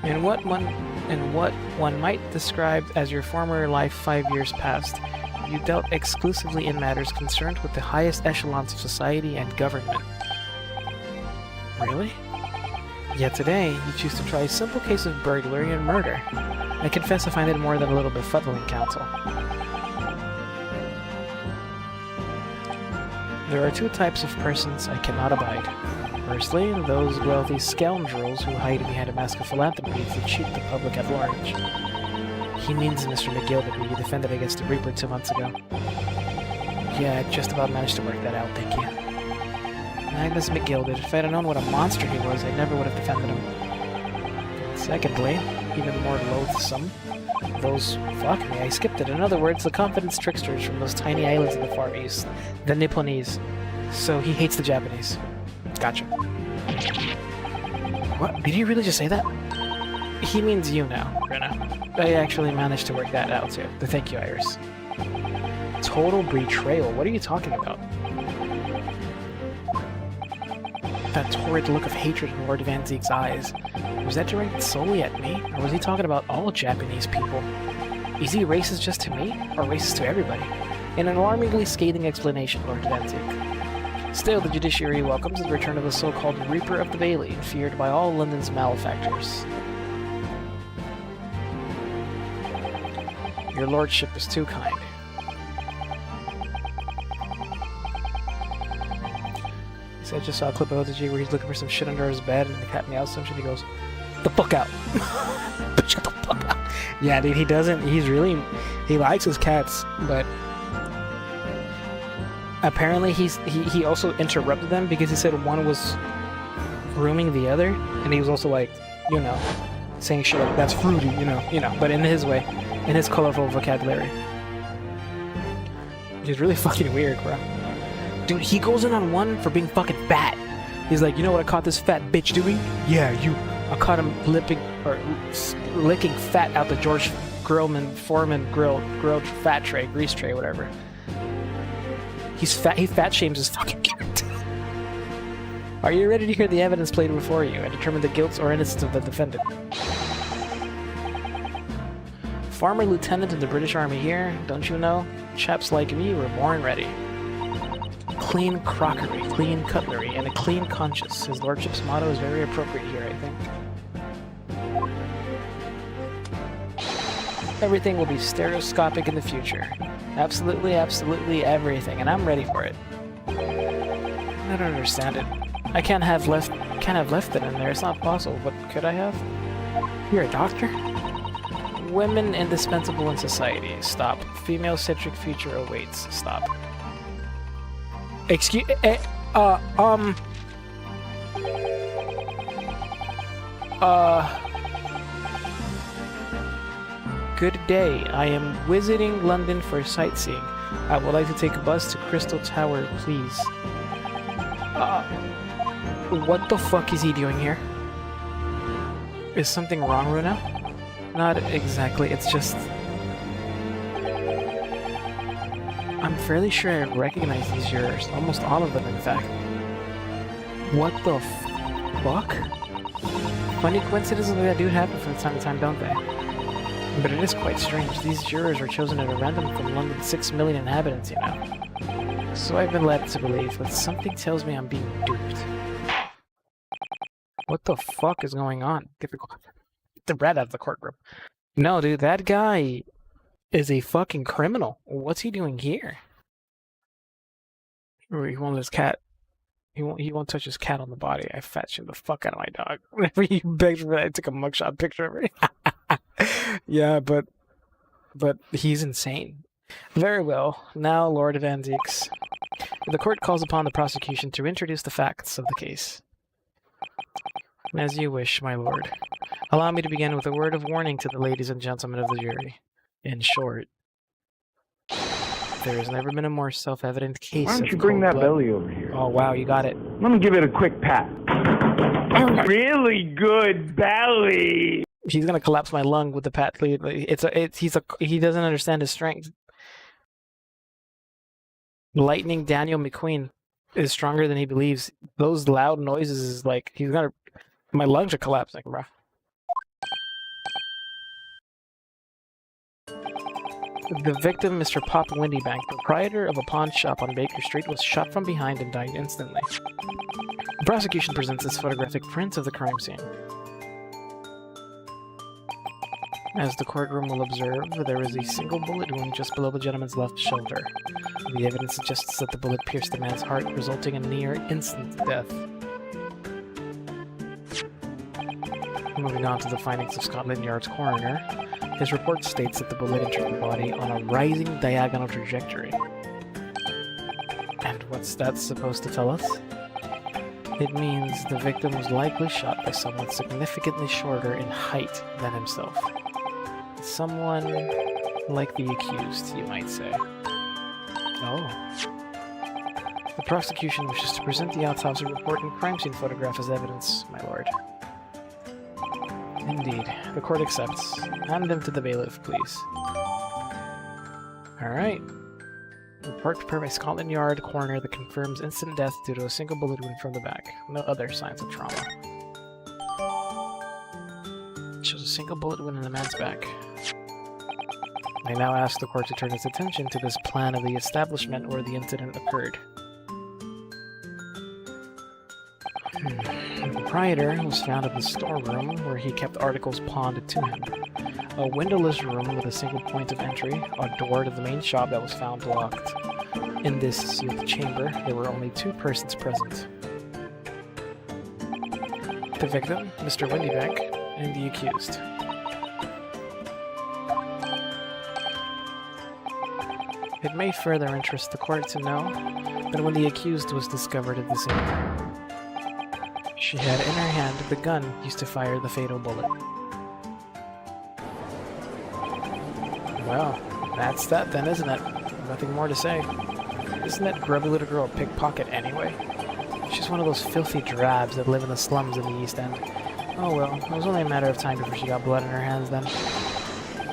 In what one might describe as your former life 5 years past, you dealt exclusively in matters concerned with the highest echelons of society and government. Really? Yet today, you choose to try a simple case of burglary and murder. I confess I find it more than a little befuddling, counsel. There are two types of persons I cannot abide. Firstly, those wealthy scoundrels who hide behind a mask of philanthropy to cheat the public at large. He means Mr. McGilded, who you defended against the Reaper 2 months ago. Yeah, I just about managed to work that out, thank you. Magnus McGilded. If I'd have known what a monster he was, I never would have defended him. Secondly, even more loathsome, those... fuck me, I skipped it. In other words, the confidence tricksters from those tiny islands in the Far East. The Nipponese. So he hates the Japanese. Gotcha. What? Did he really just say that? He means you now, Rena. I actually managed to work that out too. Thank you, Iris. Total betrayal? What are you talking about? That torrid look of hatred in Lord Van Zeek's eyes. Was that directed solely at me? Or was he talking about all Japanese people? Is he racist just to me? Or racist to everybody? In an alarmingly scathing explanation, Lord Van Zeek. Still, the judiciary welcomes the return of the so-called Reaper of the Bailey, feared by all London's malefactors. Your lordship is too kind. I just saw a clip of OTG where he's looking for some shit under his bed and the cat meows some shit. He goes, "The fuck out!" Shut the fuck out. Yeah, dude, he doesn't. He likes his cats, but apparently he also interrupted them because he said one was grooming the other, and he was also like, you know, saying shit like that's fruity, you know, but in his way, in his colorful vocabulary. Which is really fucking weird, bro. Dude, he goes in on one for being fucking fat. He's like, you know what I caught this fat bitch doing? Yeah, I caught him licking fat out the George Foreman grilled fat tray, grease tray, whatever. He's fat. He fat shames his fucking character. Are you ready to hear the evidence played before you and determine the guilt or innocence of the defendant? Former lieutenant in the British Army here, don't you know? Chaps like me were born ready. Clean crockery, clean cutlery, and a clean conscience. His lordship's motto is very appropriate here, I think. Everything will be stereoscopic in the future. Absolutely, absolutely everything, and I'm ready for it. I don't understand it. I can't have left it in there. It's not possible. But could I have? You're a doctor? Women indispensable in society. Stop. Female-centric future awaits. Stop. Excuse. Good day. I am visiting London for sightseeing. I would like to take a bus to Crystal Tower, please. What the fuck is he doing here? Is something wrong, Runa? Not exactly, it's just... I'm fairly sure I recognize these yours. Almost all of them, in fact. What the fuck? Funny coincidences like that do happen from time to time, don't they? But it is quite strange. These jurors are chosen at a random from London's 6 million inhabitants, you know. So I've been led to believe, but something tells me I'm being duped. What the fuck is going on? Get the rat out of the courtroom. No, dude, that guy is a fucking criminal. What's he doing here? He won't let his cat. He won't touch his cat on the body. I fat shamed the fuck out of my dog. Whenever he begged for that, I took a mugshot picture of it. Yeah, but he's insane. Very well. Now, Lord of Antiques. The court calls upon the prosecution to introduce the facts of the case. As you wish, my lord. Allow me to begin with a word of warning to the ladies and gentlemen of the jury. In short, there has never been a more self-evident case. Why don't you bring that belly over here? Oh wow, you got it. Let me give it a quick pat. Really good belly. He's gonna collapse my lung with the pat. He doesn't understand his strength. Lightning Daniel McQueen is stronger than he believes. Those loud noises is like he's gonna. My lungs are collapsing, bro. The victim, Mr. Pop Windybank, proprietor of a pawn shop on Baker Street, was shot from behind and died instantly. The prosecution presents this photographic print of the crime scene. As the courtroom will observe, there is a single bullet wound just below the gentleman's left shoulder. The evidence suggests that the bullet pierced the man's heart, resulting in near-instant death. Moving on to the findings of Scotland Yard's coroner, his report states that the bullet entered the body on a rising diagonal trajectory. And what's that supposed to tell us? It means the victim was likely shot by someone significantly shorter in height than himself. Someone like the accused, you might say. Oh. The prosecution wishes to present the autopsy report and crime scene photograph as evidence, my lord. Indeed. The court accepts. Hand them to the bailiff, please. Alright. Report prepared by Scotland Yard coroner that confirms instant death due to a single bullet wound from the back. No other signs of trauma. It shows a single bullet wound in the man's back. I now ask the court to turn its attention to this plan of the establishment where the incident occurred. The proprietor was found in the storeroom where he kept articles pawned to him. A windowless room with a single point of entry, a door to the main shop that was found locked. In this sealed chamber, there were only two persons present. the victim, Mr. Windyback, and the accused. It may further interest the court to know that when the accused was discovered at the scene, she had in her hand the gun used to fire the fatal bullet. Well, that's that then, isn't it? Nothing more to say. Isn't that grubby little girl a pickpocket anyway? She's one of those filthy drabs that live in the slums in the East End. Oh well, it was only a matter of time before she got blood in her hands then.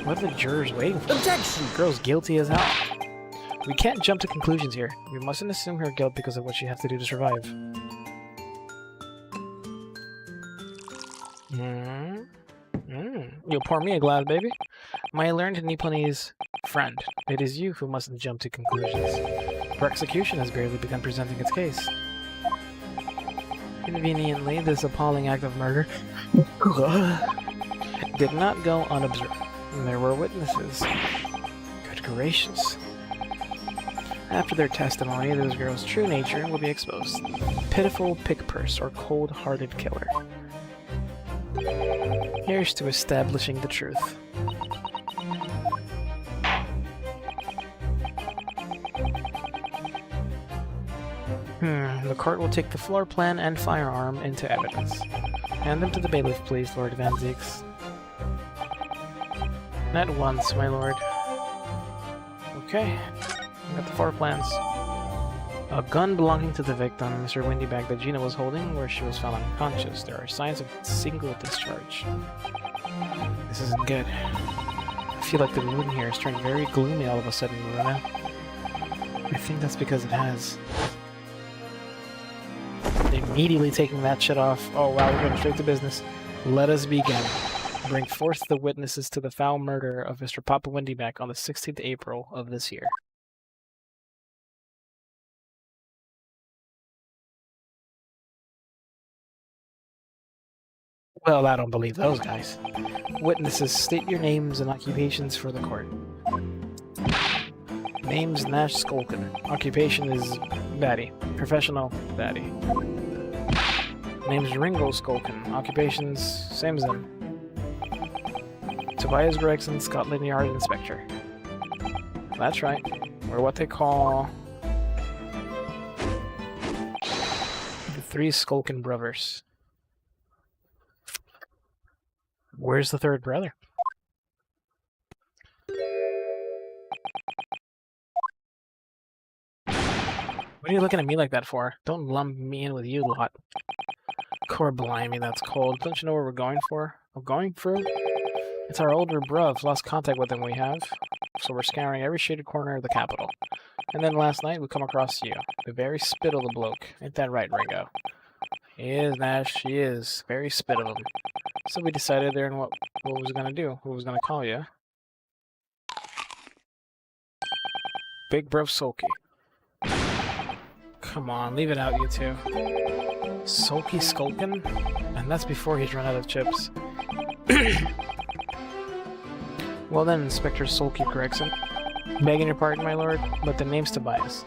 What are the jurors waiting for? Objection! The girl's guilty as hell. We can't jump to conclusions here. We mustn't assume her guilt because of what she has to do to survive. You'll pour me a glass, baby? My learned Nipponese friend, it is you who mustn't jump to conclusions. For execution has barely begun presenting its case. Conveniently, this appalling act of murder did not go unobserved. There were witnesses. Good gracious. After their testimony, this girl's true nature will be exposed. Pitiful pick-purse or cold-hearted killer. Here's to establishing the truth. The court will take the floor plan and firearm into evidence. Hand them to the bailiff, please, Lord Van Zeeks. At once, my lord. Okay. We got the floor plans. A gun belonging to the victim, Mr. Windyback, that Gina was holding where she was found unconscious. There are signs of single discharge. This isn't good. I feel like the mood in here has turned very gloomy all of a sudden, Lorena. I think that's because it has. Immediately taking that shit off. Oh wow, we're going straight to business. Let us begin. Bring forth the witnesses to the foul murder of Mr. Papa Windyback on the 16th April of this year. Well, I don't believe those guys. Witnesses, state your names and occupations for the court. Name's Nash Skolkin. Occupation is baddie. Professional baddie. Name's Ringo Skolkin. Occupation's same as them. Tobias Gregson, Scotland Yard Inspector. That's right. We're what they call the three Skolkin brothers. Where's the third brother? What are you looking at me like that for? Don't lump me in with you lot. Core blimey, that's cold. Don't you know where we're going for? We're going through? It's our older bruv. Lost contact with him we have. So we're scouring every shaded corner of the capital. And then last night we come across you. The very spit of the bloke. Ain't that right, Ringo? He is, Nash. He is. Very spit of him. So we decided there and what was gonna do. Who was gonna call you? Big Bruv Sulky. Come on, leave it out, you two. Sulky Skulkin? And that's before he's run out of chips. Well then, Inspector Sulky Gregson. Begging your pardon, my lord, but the name's Tobias.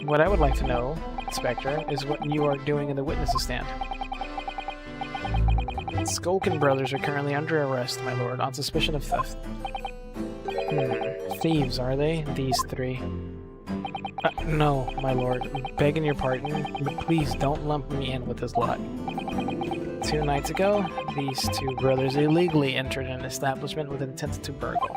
What I would like to know, Inspector, is what you are doing in the witnesses stand. Skolkin brothers are currently under arrest, my lord, on suspicion of theft. Thieves, are they? These three. No, my lord. Begging your pardon, but please don't lump me in with this lot. 2 nights ago, these two brothers illegally entered an establishment with intent to burgle.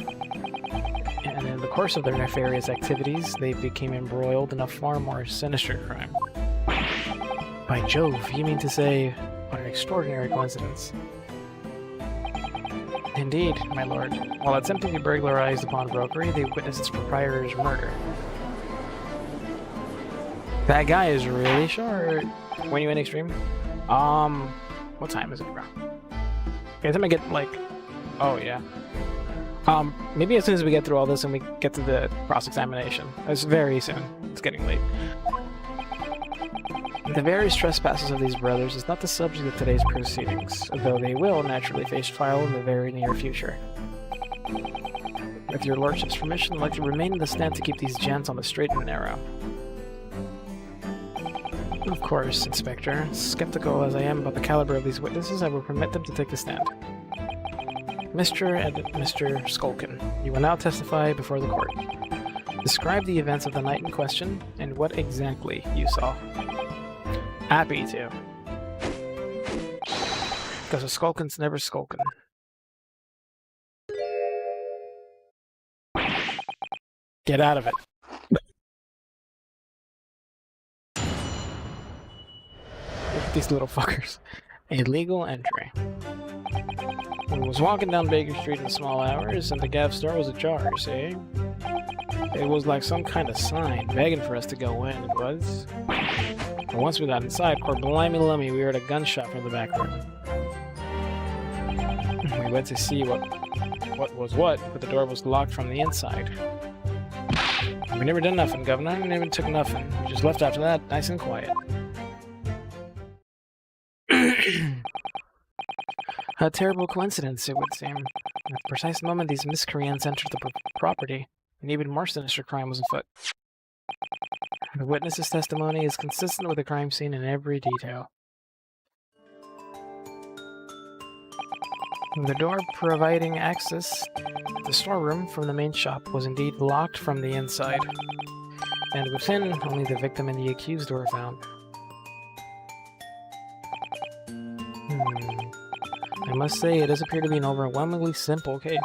And in the course of their nefarious activities, they became embroiled in a far more sinister crime. By Jove, you mean to say, what an extraordinary coincidence. Indeed, my lord. While attempting to burglarize the pawnbrokery, they witnessed its proprietor's murder. That guy is really short. When you in extreme? What time is it, bro? Okay, time I get like, oh yeah. Maybe as soon as we get through all this and we get to the cross-examination. It's very soon. It's getting late. The various trespasses of these brothers is not the subject of today's proceedings, though they will naturally face trial in the very near future. With your lordship's permission, I'd like to remain in the stand to keep these gents on the straight and narrow. Of course, Inspector. Skeptical as I am about the caliber of these witnesses, I will permit them to take the stand. Mr. and Mr. Skulkin, you will now testify before the court. Describe the events of the night in question and what exactly you saw. Happy to. Because a Skulkin's never skulkin'. Get out of it. Look at these little fuckers. Illegal entry. I was walking down Baker Street in the small hours, and the Gav's store was ajar, see? It was like some kind of sign, begging for us to go in, it was. And once we got inside, poor blimey lummy, we heard a gunshot from the back room. We went to see what was what, but the door was locked from the inside. We never done nothing, Governor. We never took nothing. We just left after that, nice and quiet. A terrible coincidence, it would seem. At the precise moment these miscreants entered the property, an even more sinister crime was afoot. The witness's testimony is consistent with the crime scene in every detail. The door providing access to the storeroom from the main shop was indeed locked from the inside, and within, only the victim and the accused were found. I must say, it does appear to be an overwhelmingly simple case.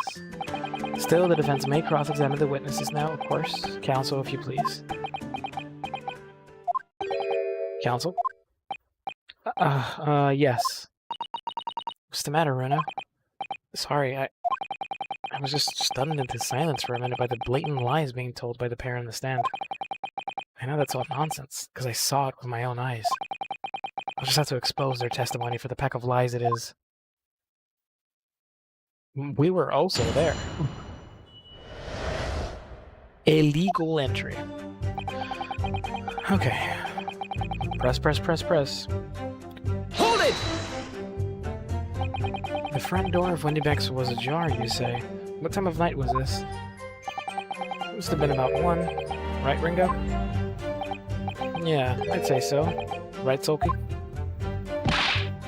Still, the defense may cross-examine the witnesses now, of course. Counsel, if you please. Counsel? Yes. What's the matter, Runa? Sorry, I was just stunned into silence for a minute by the blatant lies being told by the pair in the stand. I know that's all nonsense, because I saw it with my own eyes. I'll just have to expose their testimony for the pack of lies it is. We were also there. Illegal entry. Okay. Press, press, press, press. Hold it! The front door of Wendybeck's was ajar, you say. What time of night was this? It must have been about 1. Right, Ringo? Yeah, I'd say so. Right, Sulky?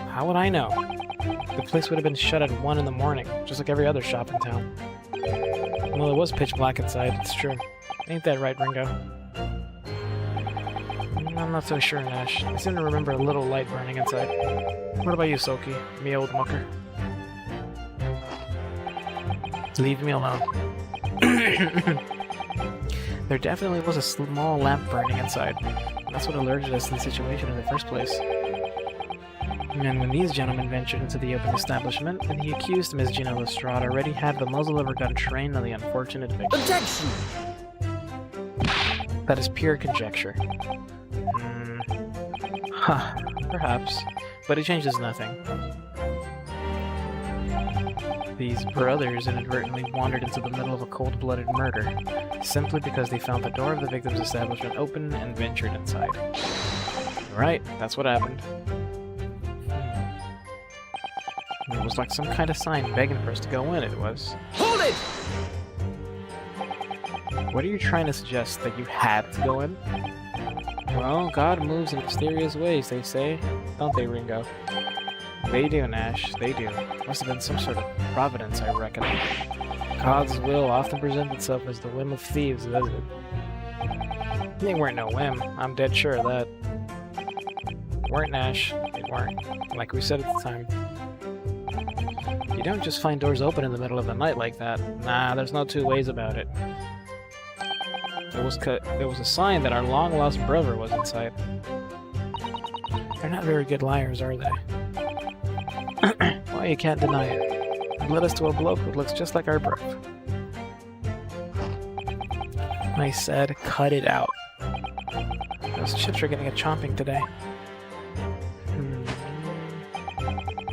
How would I know? The place would have been shut at 1 in the morning, just like every other shop in town. Well, it was pitch black inside, it's true. Ain't that right, Ringo? I'm not so sure, Nash. I seem to remember a little light burning inside. What about you, Sulky? Me old mucker? Leave me alone. There definitely was a small lamp burning inside. That's what alerted us to the situation in the first place. And when these gentlemen ventured into the open establishment, and the accused, Miss Gina Lestrade, already had the muzzle of her gun trained on the unfortunate victim. Objection! That is pure conjecture. Perhaps. But it changes nothing. These brothers inadvertently wandered into the middle of a cold-blooded murder, simply because they found the door of the victim's establishment open and ventured inside. Right, that's what happened. It was like some kind of sign begging for us to go in, it was. Hold it! What are you trying to suggest? That you had to go in? Well, God moves in mysterious ways, they say. Don't they, Ringo? They do, Nash. They do. Must have been some sort of providence, I reckon. God's will often presents itself as the whim of thieves, doesn't it? They weren't no whim. I'm dead sure of that. Weren't, Nash. They weren't. Like we said at the time. You don't just find doors open in the middle of the night like that. Nah, there's no two ways about it. There was a sign that our long-lost brother was inside. They're not very good liars, are they? Well, you can't deny it. It led us to a bloke who looks just like our brother. I said, cut it out. Those chips are getting a chomping today.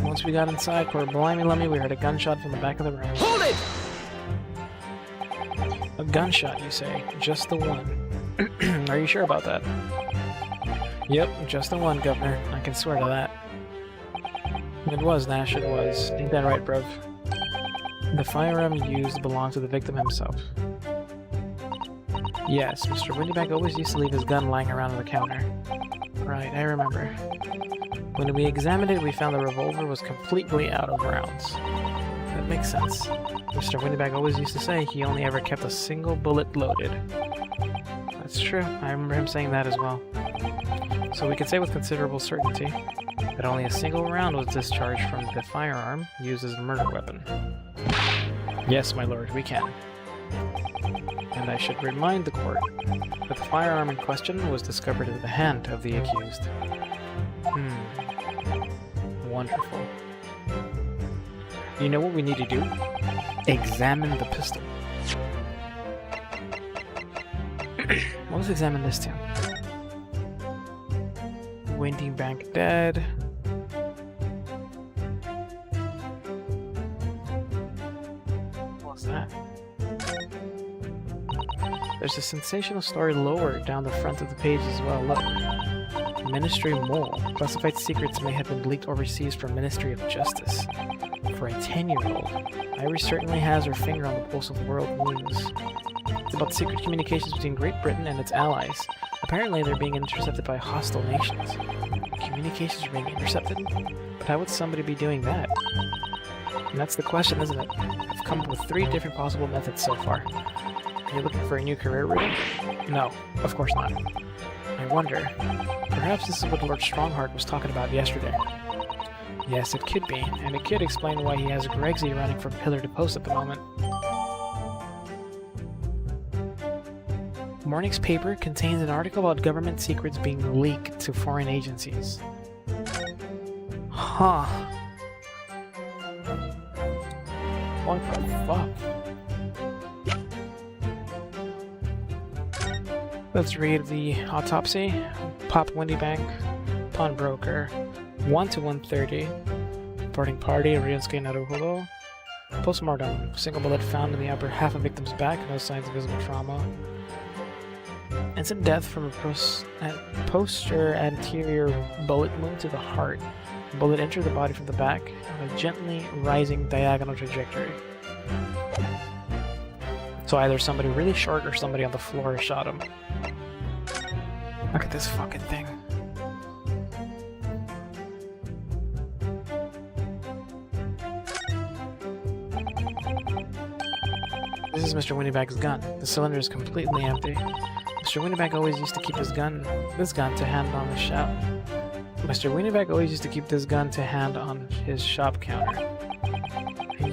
Once we got inside, poor blimey lummy, we heard a gunshot from the back of the room. Hold it! A gunshot, you say? Just the one. Are you sure about that? Yep, just the one, Governor. I can swear to that. It was, Nash, it was. Ain't that right, bruv? The firearm used belonged to the victim himself. Yes, Mr. Windyback always used to leave his gun lying around on the counter. Right, I remember. When we examined it, we found the revolver was completely out of rounds. That makes sense. Mr. Windbag always used to say he only ever kept a single bullet loaded. That's true. I remember him saying that as well. So we can say with considerable certainty that only a single round was discharged from the firearm used as a murder weapon. Yes, my lord, we can. And I should remind the court that the firearm in question was discovered in the hand of the accused. Wonderful. You know what we need to do? Examine the pistol. Let's examine this too. Windy Bank dead. What's that? There's a sensational story lower down the front of the page as well. Look. Ministry Mole. Classified secrets may have been leaked overseas from Ministry of Justice. For a 10-year-old, Iris certainly has her finger on the pulse of world news. It's about secret communications between Great Britain and its allies. Apparently, they're being intercepted by hostile nations. Communications are being intercepted? But how would somebody be doing that? And that's the question, isn't it? I've come up with 3 different possible methods so far. Are you looking for a new career route? No, of course not. I wonder, perhaps this is what Lord Strongheart was talking about yesterday. Yes, it could be, and it could explain why he has Gregsy running from pillar to post at the moment. Morning's paper contains an article about government secrets being leaked to foreign agencies. Huh. What the fuck? Let's read the autopsy. Pop Windy Bank, pawnbroker, 1 to 130. Boarding party, Ryusuke Naruhodo. Postmortem, single bullet found in the upper half of victim's back, no signs of visible trauma. Instant death from a posterior anterior bullet wound to the heart. The bullet entered the body from the back on a gently rising diagonal trajectory. So either somebody really short or somebody on the floor shot him. Look at this fucking thing. This is Mr. Winnybag's gun. The cylinder is completely empty. Mr. Winnybag always used to keep this gun to hand on his shop. Mr. Winnybag always used to keep this gun to hand on his shop counter.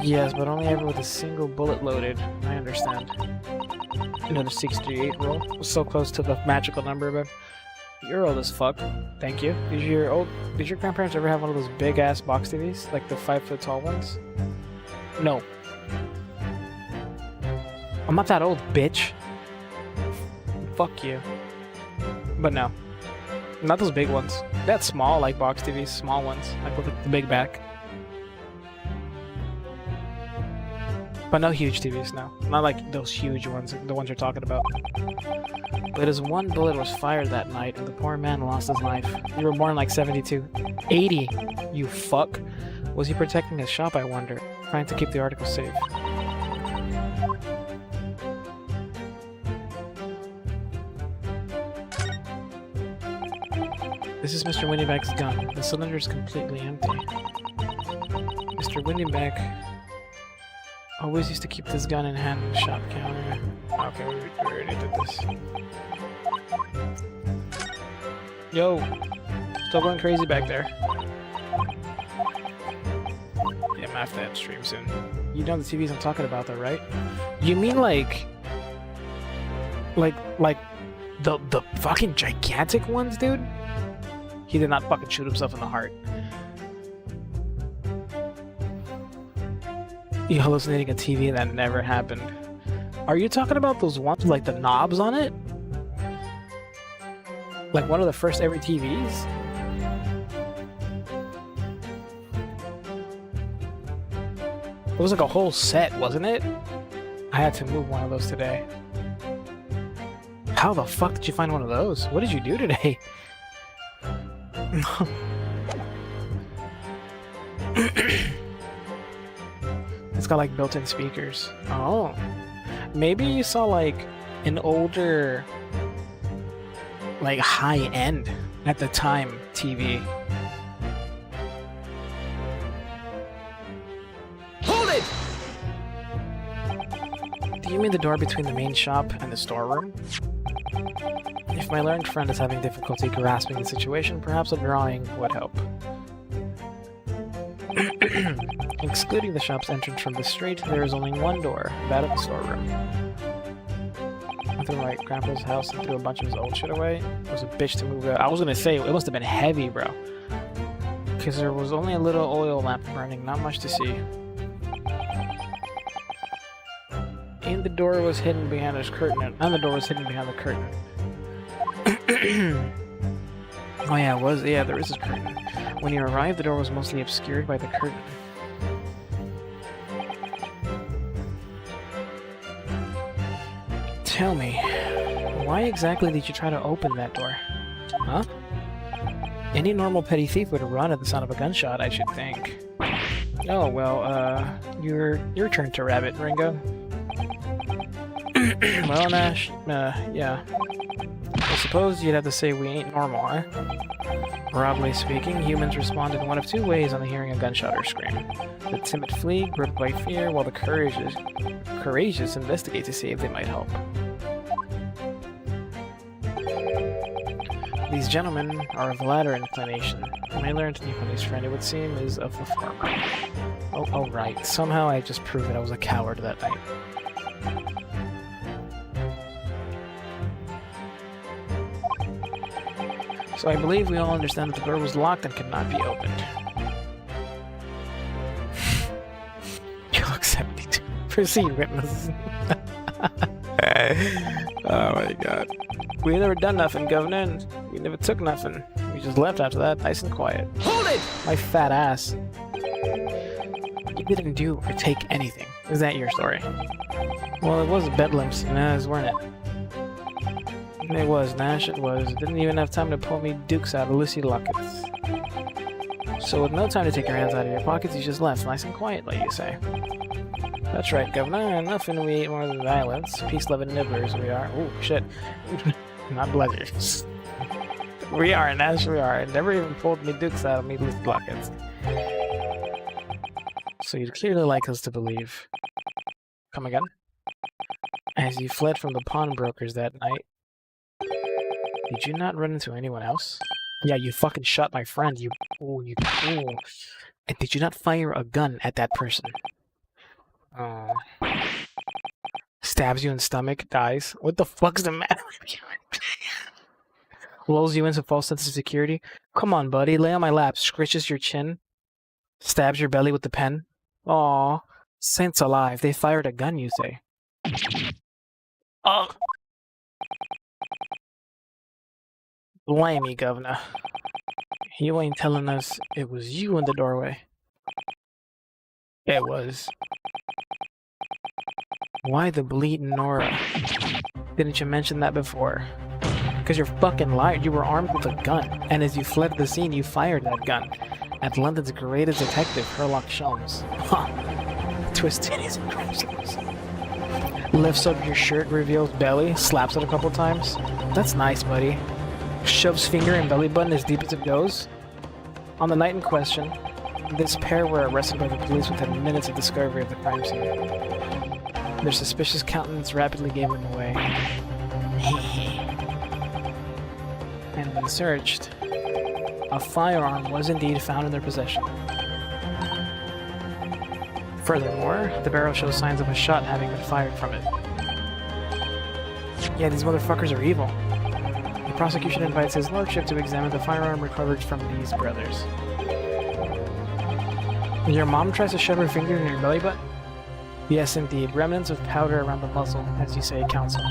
Yes, but only ever with a single bullet loaded. I understand. Another 638 roll. Was so close to the magical number, but you're old as fuck. Thank you. Did your grandparents ever have one of those big ass box TVs, like the 5-foot tall ones? No. I'm not that old, bitch. Fuck you. But no. Not those big ones. That's small, like box TVs, small ones, like with the big back. But no huge TVs, no. Not like those huge ones, the ones you're talking about. But as one bullet was fired that night, and the poor man lost his life. You were born like 72. 80! You fuck! Was he protecting his shop, I wonder? Trying to keep the article safe. This is Mr. Winnybag's gun. The cylinder is completely empty. Mr. Winnybag always used to keep this gun in hand on the shop counter. Okay, we already did this. Yo! Still going crazy back there. Yeah, I'm gonna have to end stream soon. You know the TVs I'm talking about though, right? You mean like the fucking gigantic ones, dude? He did not fucking shoot himself in the heart. You hallucinating a TV? That never happened. Are you talking about those ones with like the knobs on it? Like one of the first ever TVs? It was like a whole set, wasn't it? I had to move one of those today. How the fuck did you find one of those? What did you do today? It's got like built-in speakers. Oh. Maybe you saw like an older, like high-end At the time, TV. Hold it! Do you mean the door between the main shop and the storeroom? If my learned friend is having difficulty grasping the situation, perhaps a drawing would help. Excluding the shop's entrance from the street, there is only one door, that of the storeroom. I threw my grandpa's house and threw a bunch of his old shit away. It was a bitch to move out. I was gonna say, it must have been heavy, bro. Because there was only a little oil lamp burning, not much to see. And the door was hidden behind this curtain, and the door was hidden behind the curtain. Oh yeah, there is a curtain. When you arrived, the door was mostly obscured by the curtain. Tell me, why exactly did you try to open that door? Huh? Any normal petty thief would run at the sound of a gunshot, I should think. Oh, well, your turn to rabbit, Ringo. Well, Nash, yeah. I suppose you'd have to say we ain't normal, huh? Broadly speaking, humans respond in one of two ways on hearing a gunshot or scream. The timid flee, gripped by fear, while the courageous investigate to see if they might help. These gentlemen are of the latter inclination, and I learned Nipponi's friend, it would seem, is of the former. Oh, right. Somehow I just proved that I was a coward that night. So I believe we all understand that the door was locked and could not be opened. You look 72. Proceed, witness. Oh my god. We never done nothing, Governor, and we never took nothing. We just left after that, nice and quiet. Hold it! My fat ass. You didn't do or take anything. Is that your story? Well, it was Bedlam's, weren't it? It was, Nash, it was. Didn't even have time to pull me dukes out of Lucy Lockets. So with no time to take your hands out of your pockets, you just left, nice and quietly, you say. That's right, Governor. Nothing we eat more than violence. Peace-loving nibblers we are. Ooh, shit. Not bludgers. We are, Nash, we are. Never even pulled me dukes out of me Lucy Lockets. So you'd clearly like us to believe. Come again? As you fled from the pawnbrokers that night, did you not run into anyone else? Yeah, you fucking shot my friend, you... Ooh. And did you not fire a gun at that person? Oh. Stabs you in the stomach, dies. What the fuck's the matter with you? Lulls you into false sense of security. Come on, buddy, lay on my lap, scritches your chin. Stabs your belly with the pen. Aw. Saints alive, they fired a gun, you say. Oh. Blimey, Governor. You ain't telling us it was you in the doorway. It was. Why the bleeding Nora? Didn't you mention that before? Because you're fucking lied. You were armed with a gun, and as you fled the scene, you fired that gun at London's greatest detective, Sherlock Holmes. Huh. Twist titties and crimsons. Lifts up your shirt, reveals belly, slaps it a couple times. That's nice, buddy. Shoves finger in belly button as deep as it goes. On the night in question, this pair were arrested by the police within minutes of discovery of the crime scene. Their suspicious countenance rapidly gave them away. And when searched, a firearm was indeed found in their possession. Furthermore, the barrel shows signs of a shot having been fired from it. Yeah, these motherfuckers are evil. The prosecution invites his lordship to examine the firearm recovered from these brothers. Your mom tries to shove her finger in your belly button? Yes, indeed. Remnants of powder around the muzzle, as you say, counsel.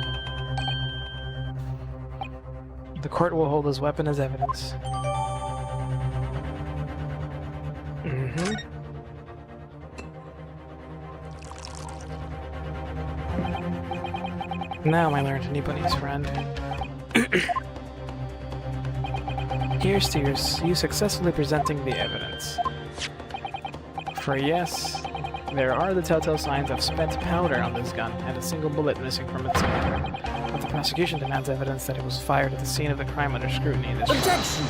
The court will hold this weapon as evidence. Now, my learned Nipponi's friend. Here's to you successfully presenting the evidence. For yes, There are the telltale signs of spent powder on this gun, and a single bullet missing from its cylinder. But the prosecution demands evidence that it was fired at the scene of the crime under scrutiny in this Objection!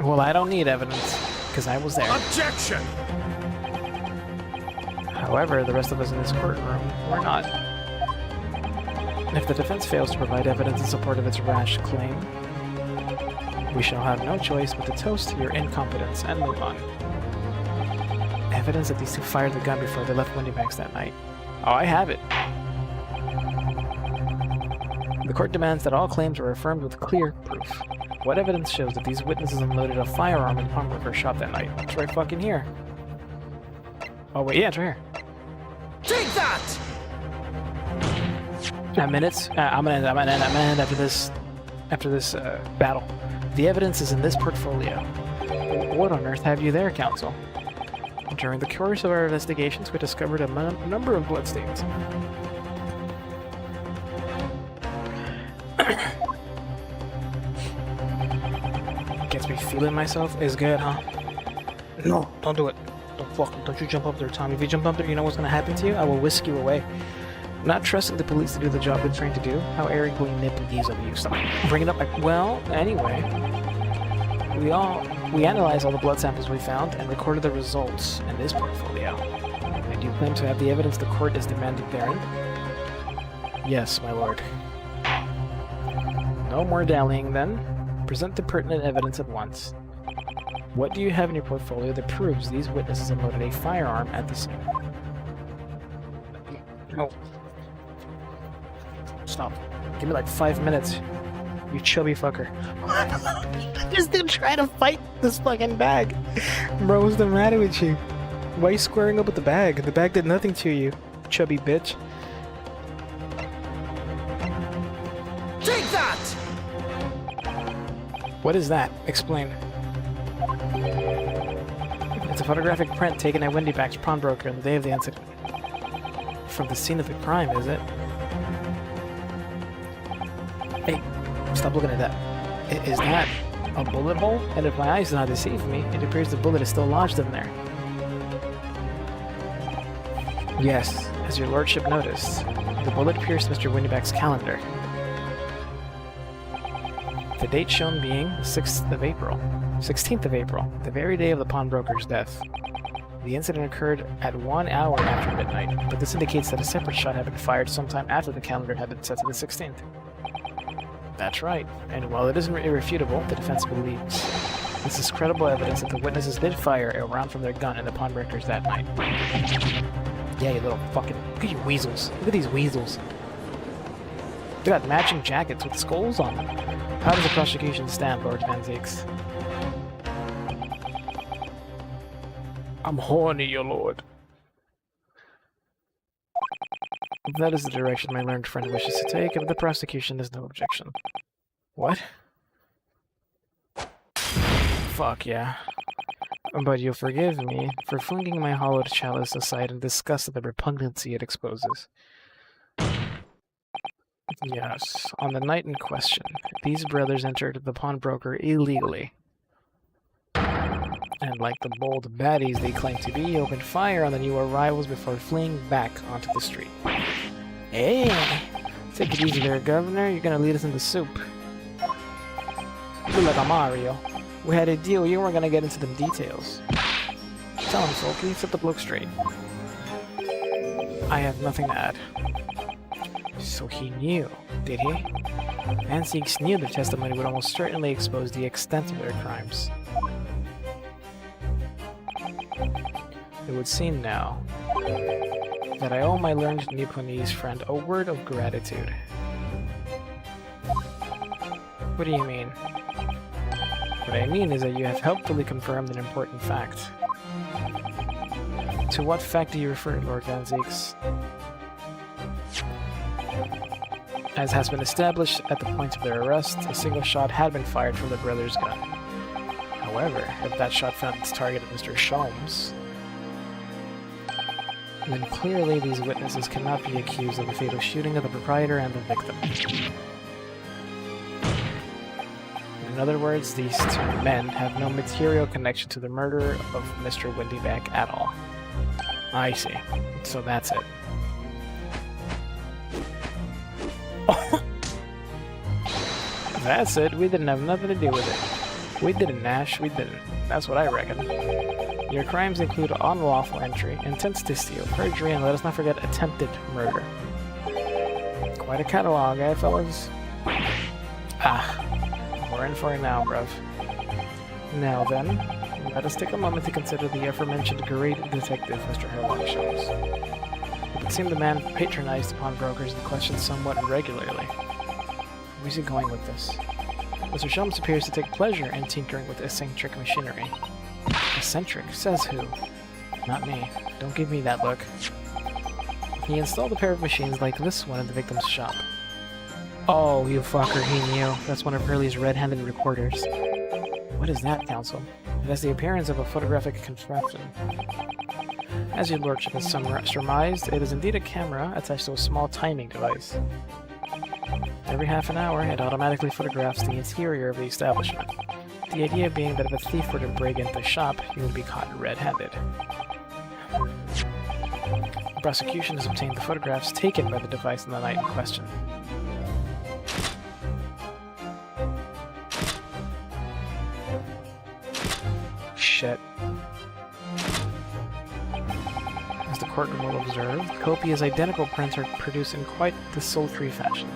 Well, I don't need evidence, because I was there. Objection! However, the rest of us in this courtroom were not. If the defense fails to provide evidence in support of its rash claim, we shall have no choice but to toast your incompetence and move on. Evidence that these two fired the gun before they left Windybanks that night. Oh, I have it. The court demands that all claims are affirmed with clear proof. What evidence shows that these witnesses unloaded a firearm in pawnbroker shop that night? It's right fucking here. Oh wait, yeah, it's right here. Take that! Minutes. I'm gonna end after this battle. The evidence is in this portfolio. What on earth have you there, counsel? During the course of our investigations, we discovered a number of bloodstains. Gets me feeling myself is good, huh? No, don't do it. Don't you jump up there, Tom. If you jump up there, you know what's gonna happen to you? I will whisk you away. Not trusting the police to do the job they're trained to do? How arrogantly nitpicky of you. Stop bringing it up like, well, anyway. We analyzed all the blood samples we found and recorded the results in this portfolio. And you claim to have the evidence the court is demanding therein? Yes, my lord. No more dallying, then. Present the pertinent evidence at once. What do you have in your portfolio that proves these witnesses unloaded a firearm at the scene? No. Stop. Give me like 5 minutes. You chubby fucker. You're still trying to fight this fucking bag. Bro, what's the matter with you? Why are you squaring up with the bag? The bag did nothing to you, chubby bitch. Take that! What is that? Explain. It's a photographic print taken at Windybank's pawnbroker on the day of the incident. From the scene of the crime, is it? Hey, stop looking at that. Is that a bullet hole? And if my eyes do not deceive me, it appears the bullet is still lodged in there. Yes, as your lordship noticed, the bullet pierced Mr. Windyback's calendar. The date shown being the 6th of April. 16th of April, the very day of the pawnbroker's death. The incident occurred at 1 hour after midnight, but this indicates that a separate shot had been fired sometime after the calendar had been set to the 16th. That's right, and while it isn't irrefutable, the defense believes this is credible evidence that the witnesses did fire a round from their gun in the pawnbrokers that night. Yeah, you little fucking... Look at you weasels. Look at these weasels. They got matching jackets with skulls on them. How does the prosecution stand, Lord Van Zieks? I'm horny, your lord. That is the direction my learned friend wishes to take, and the prosecution has no objection. What? Fuck yeah. But you'll forgive me for flinging my hollowed chalice aside in disgust at the repugnancy it exposes. Yes, on the night in question, these brothers entered the pawnbroker illegally. And like the bold baddies they claim to be, opened fire on the new arrivals before fleeing back onto the street. Hey! Take it easy there, Governor. You're gonna lead us in the soup. You look like a Mario. We had a deal, you weren't gonna get into them details. Tell him, Sulky. Set the bloke straight. I have nothing to add. So he knew, did he? Van Zieks knew the testimony would almost certainly expose the extent of their crimes. It would seem now that I owe my learned Nipponese friend a word of gratitude. What do you mean? What I mean is that you have helpfully confirmed an important fact. To what fact do you refer, Lord Van Zieks? As has been established at the point of their arrest, a single shot had been fired from the brothers' gun. However, if that shot found its target at Mr. Sholmes, then clearly these witnesses cannot be accused of the fatal shooting of the proprietor and the victim. other words, these two men have no material connection to the murder of Mr. Windyback at all. I see. So that's it. That's it. We didn't have nothing to do with it. We didn't, Nash. We didn't. That's what I reckon. Your crimes include unlawful entry, intent to steal, perjury, and let us not forget attempted murder. Quite a catalog, eh, fellas? Ah, we're in for it now, bruv. Now then, let us take a moment to consider the aforementioned great detective, Mr. Herlock Sholmes. It would seem the man patronized upon brokers and questioned somewhat irregularly. Where's he going with this? Mr. Sholmes appears to take pleasure in tinkering with eccentric machinery. Eccentric? Says who? Not me. Don't give me that look. He installed a pair of machines like this one in the victim's shop. Oh, you fucker, he knew. That's one of Hurley's red-handed recorders. What is that, Counsel? It has the appearance of a photographic contraption. As your lordship has surmised, it is indeed a camera attached to a small timing device. Every half an hour, it automatically photographs the interior of the establishment. The idea being that if a thief were to break into the shop, he would be caught red-handed. The prosecution has obtained the photographs taken by the device on the night in question. Shit. As the courtroom will observe, copious identical prints are produced in quite desultory fashion.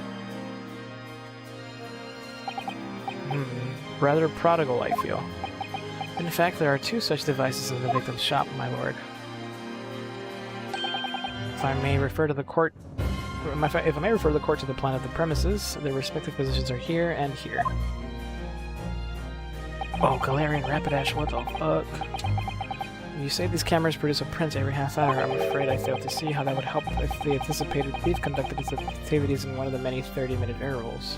Rather prodigal, I feel. In fact, there are two such devices in the victim's shop, my lord. If I may refer the court to the plan of the premises, their respective positions are here and here. Oh, Galarian Rapidash, what the fuck? You say these cameras produce a print every half hour. I'm afraid I fail to see how that would help if the anticipated thief conducted its activities in one of the many 30-minute intervals.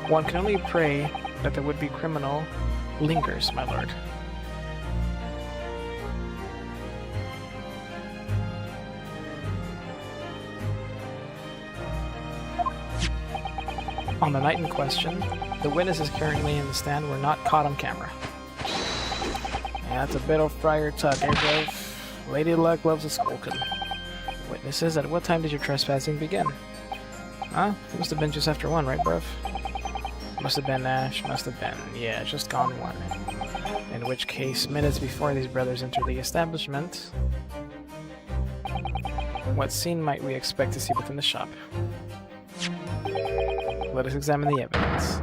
One can only pray that the would-be criminal lingers, my lord. On the night in question, the witnesses currently in the stand were not caught on camera. Yeah, that's a bit of Friar Tuck, eh, bro? Lady Luck loves a skulkin'. Witnesses, at what time did your trespassing begin? Huh? It must have been just after 1, right, bruv? Must have been Ash, must have been. Yeah, just gone 1. In which case, minutes before these brothers enter the establishment, what scene might we expect to see within the shop? Let us examine the evidence.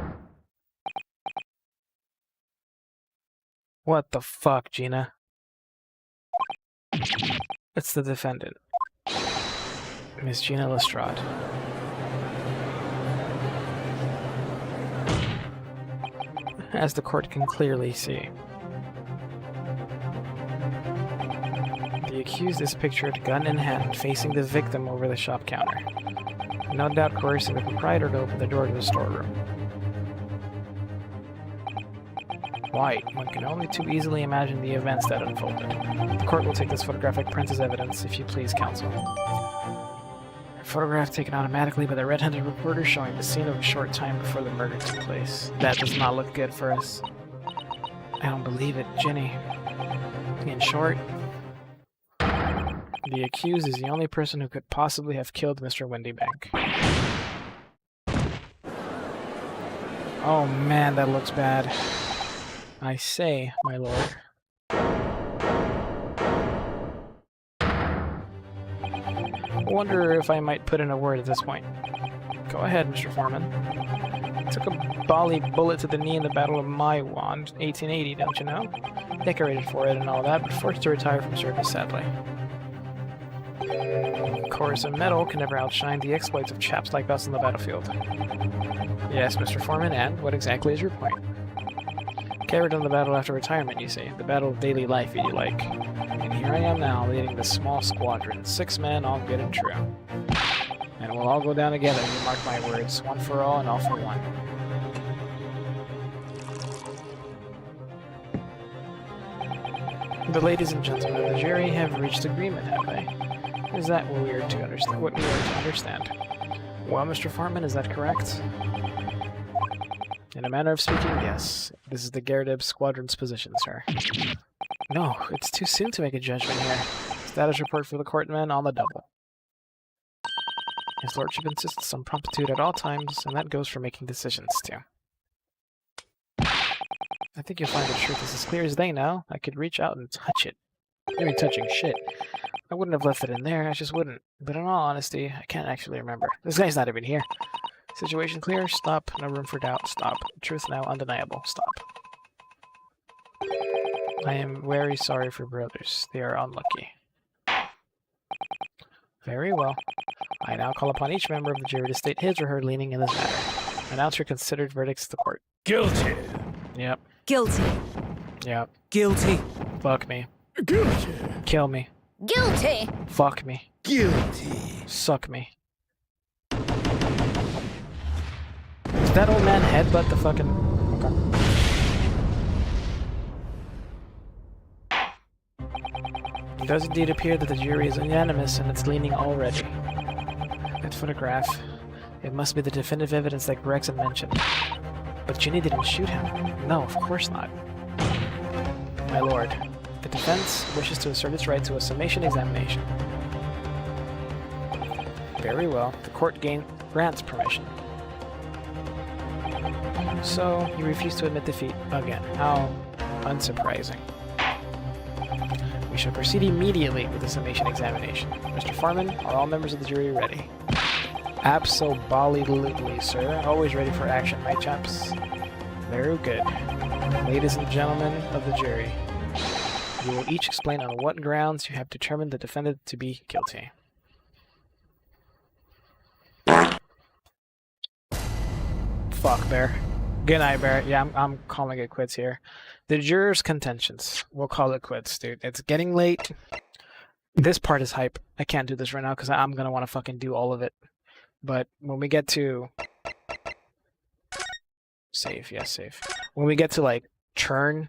What the fuck, Gina? It's the defendant, Miss Gina Lestrade. As the court can clearly see. The accused is pictured gun in hand, facing the victim over the shop counter. No doubt coercing the proprietor to open the door to the storeroom. Why? One can only too easily imagine the events that unfolded. The court will take this photographic print as evidence, if you please, counsel. A photograph taken automatically by the red-handed reporter showing the scene of a short time before the murder took place. That does not look good for us. I don't believe it, Ginny. In short, the accused is the only person who could possibly have killed Mr. Windybank. Oh man, that looks bad. I say, my lord. I wonder if I might put in a word at this point. Go ahead, Mr. Foreman. Took a bally bullet to the knee in the Battle of Maiwand, 1880, don't you know? Decorated for it and all that, but forced to retire from service, sadly. Of course, a medal can never outshine the exploits of chaps like us on the battlefield. Yes, Mr. Foreman, and what exactly is your point? Carried on the battle after retirement, you see. The battle of daily life, if you like. And here I am now, leading this small squadron. 6 men, all good and true. And we'll all go down together, you mark my words. One for all and all for one. The ladies and gentlemen of the jury have reached agreement, have they? Is that what we are to understand? Well, Mr. Foreman, is that correct? In a manner of speaking, yes. This is the Gyarados Squadron's position, sir. No, it's too soon to make a judgment here. Status report for the courtman on the double. His lordship insists on promptitude at all times, and that goes for making decisions, too. I think you'll find the truth is as clear as day now. I could reach out and touch it. Maybe touching shit. I wouldn't have left it in there, I just wouldn't. But in all honesty, I can't actually remember. This guy's not even here. Situation clear? Stop. No room for doubt. Stop. Truth now undeniable. Stop. I am very sorry for brothers. They are unlucky. Very well. I now call upon each member of the jury to state his or her leaning in this matter. Announce your considered verdicts to the court. Guilty. Yep. Guilty. Yep. Guilty. Fuck me. Guilty. Kill me. Guilty. Fuck me. Guilty. Suck me. Did that old man headbutt the fucking... Okay. It does indeed appear that the jury is unanimous in its leaning already. That photograph. It must be the definitive evidence that Gregson mentioned. But Ginny didn't shoot him. No, of course not. My lord, the defense wishes to assert its right to a summation examination. Very well. The court grants permission. So, you refuse to admit defeat again. How unsurprising. We shall proceed immediately with the summation examination. Mr. Foreman, are all members of the jury ready? Absolutely, sir. Always ready for action, my chaps. Very good. Ladies and gentlemen of the jury, you will each explain on what grounds you have determined the defendant to be guilty. Fuck, Bear. Good night, Bear. Yeah, I'm calling it quits here. The jurors' contentions. We'll call it quits, dude. It's getting late. This part is hype. I can't do this right now because I'm gonna want to fucking do all of it. But when we get to... Save, yes, save. When we get to, like, turn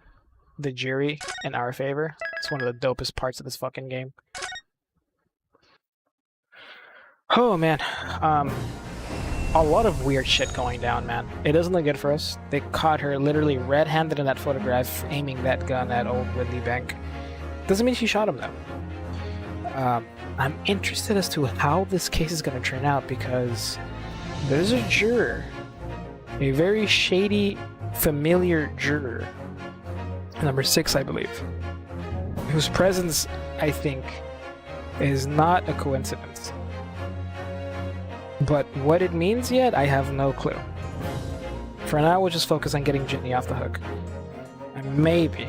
the jury in our favor, it's one of the dopest parts of this fucking game. Oh, man. A lot of weird shit going down, man. It doesn't look good for us. They caught her literally red-handed in that photograph, aiming that gun at old Whitney Bank. Doesn't mean she shot him, though. I'm interested as to how this case is going to turn out, because there's a juror, a very shady, familiar juror, number 6, I believe, whose presence, I think, is not a coincidence. But what it means yet, I have no clue. For now, we'll just focus on getting Ginny off the hook. And maybe,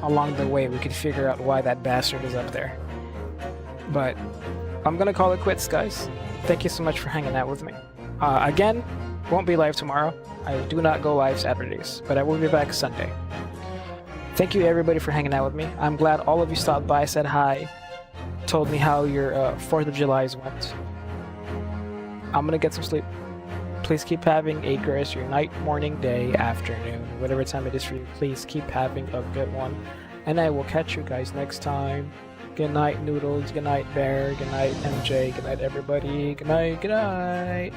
along the way, we could figure out why that bastard is up there. But I'm gonna call it quits, guys. Thank you so much for hanging out with me. Again, won't be live tomorrow. I do not go live Saturdays, but I will be back Sunday. Thank you everybody for hanging out with me. I'm glad all of you stopped by, said hi, told me how your 4th of July's went. I'm gonna get some sleep. Please keep having a grace your night, morning, day, afternoon, whatever time it is for you. Please keep having a good one. And I will catch you guys next time. Good night, Noodles. Good night, Bear. Good night, MJ. Good night, everybody. Good night. Good night.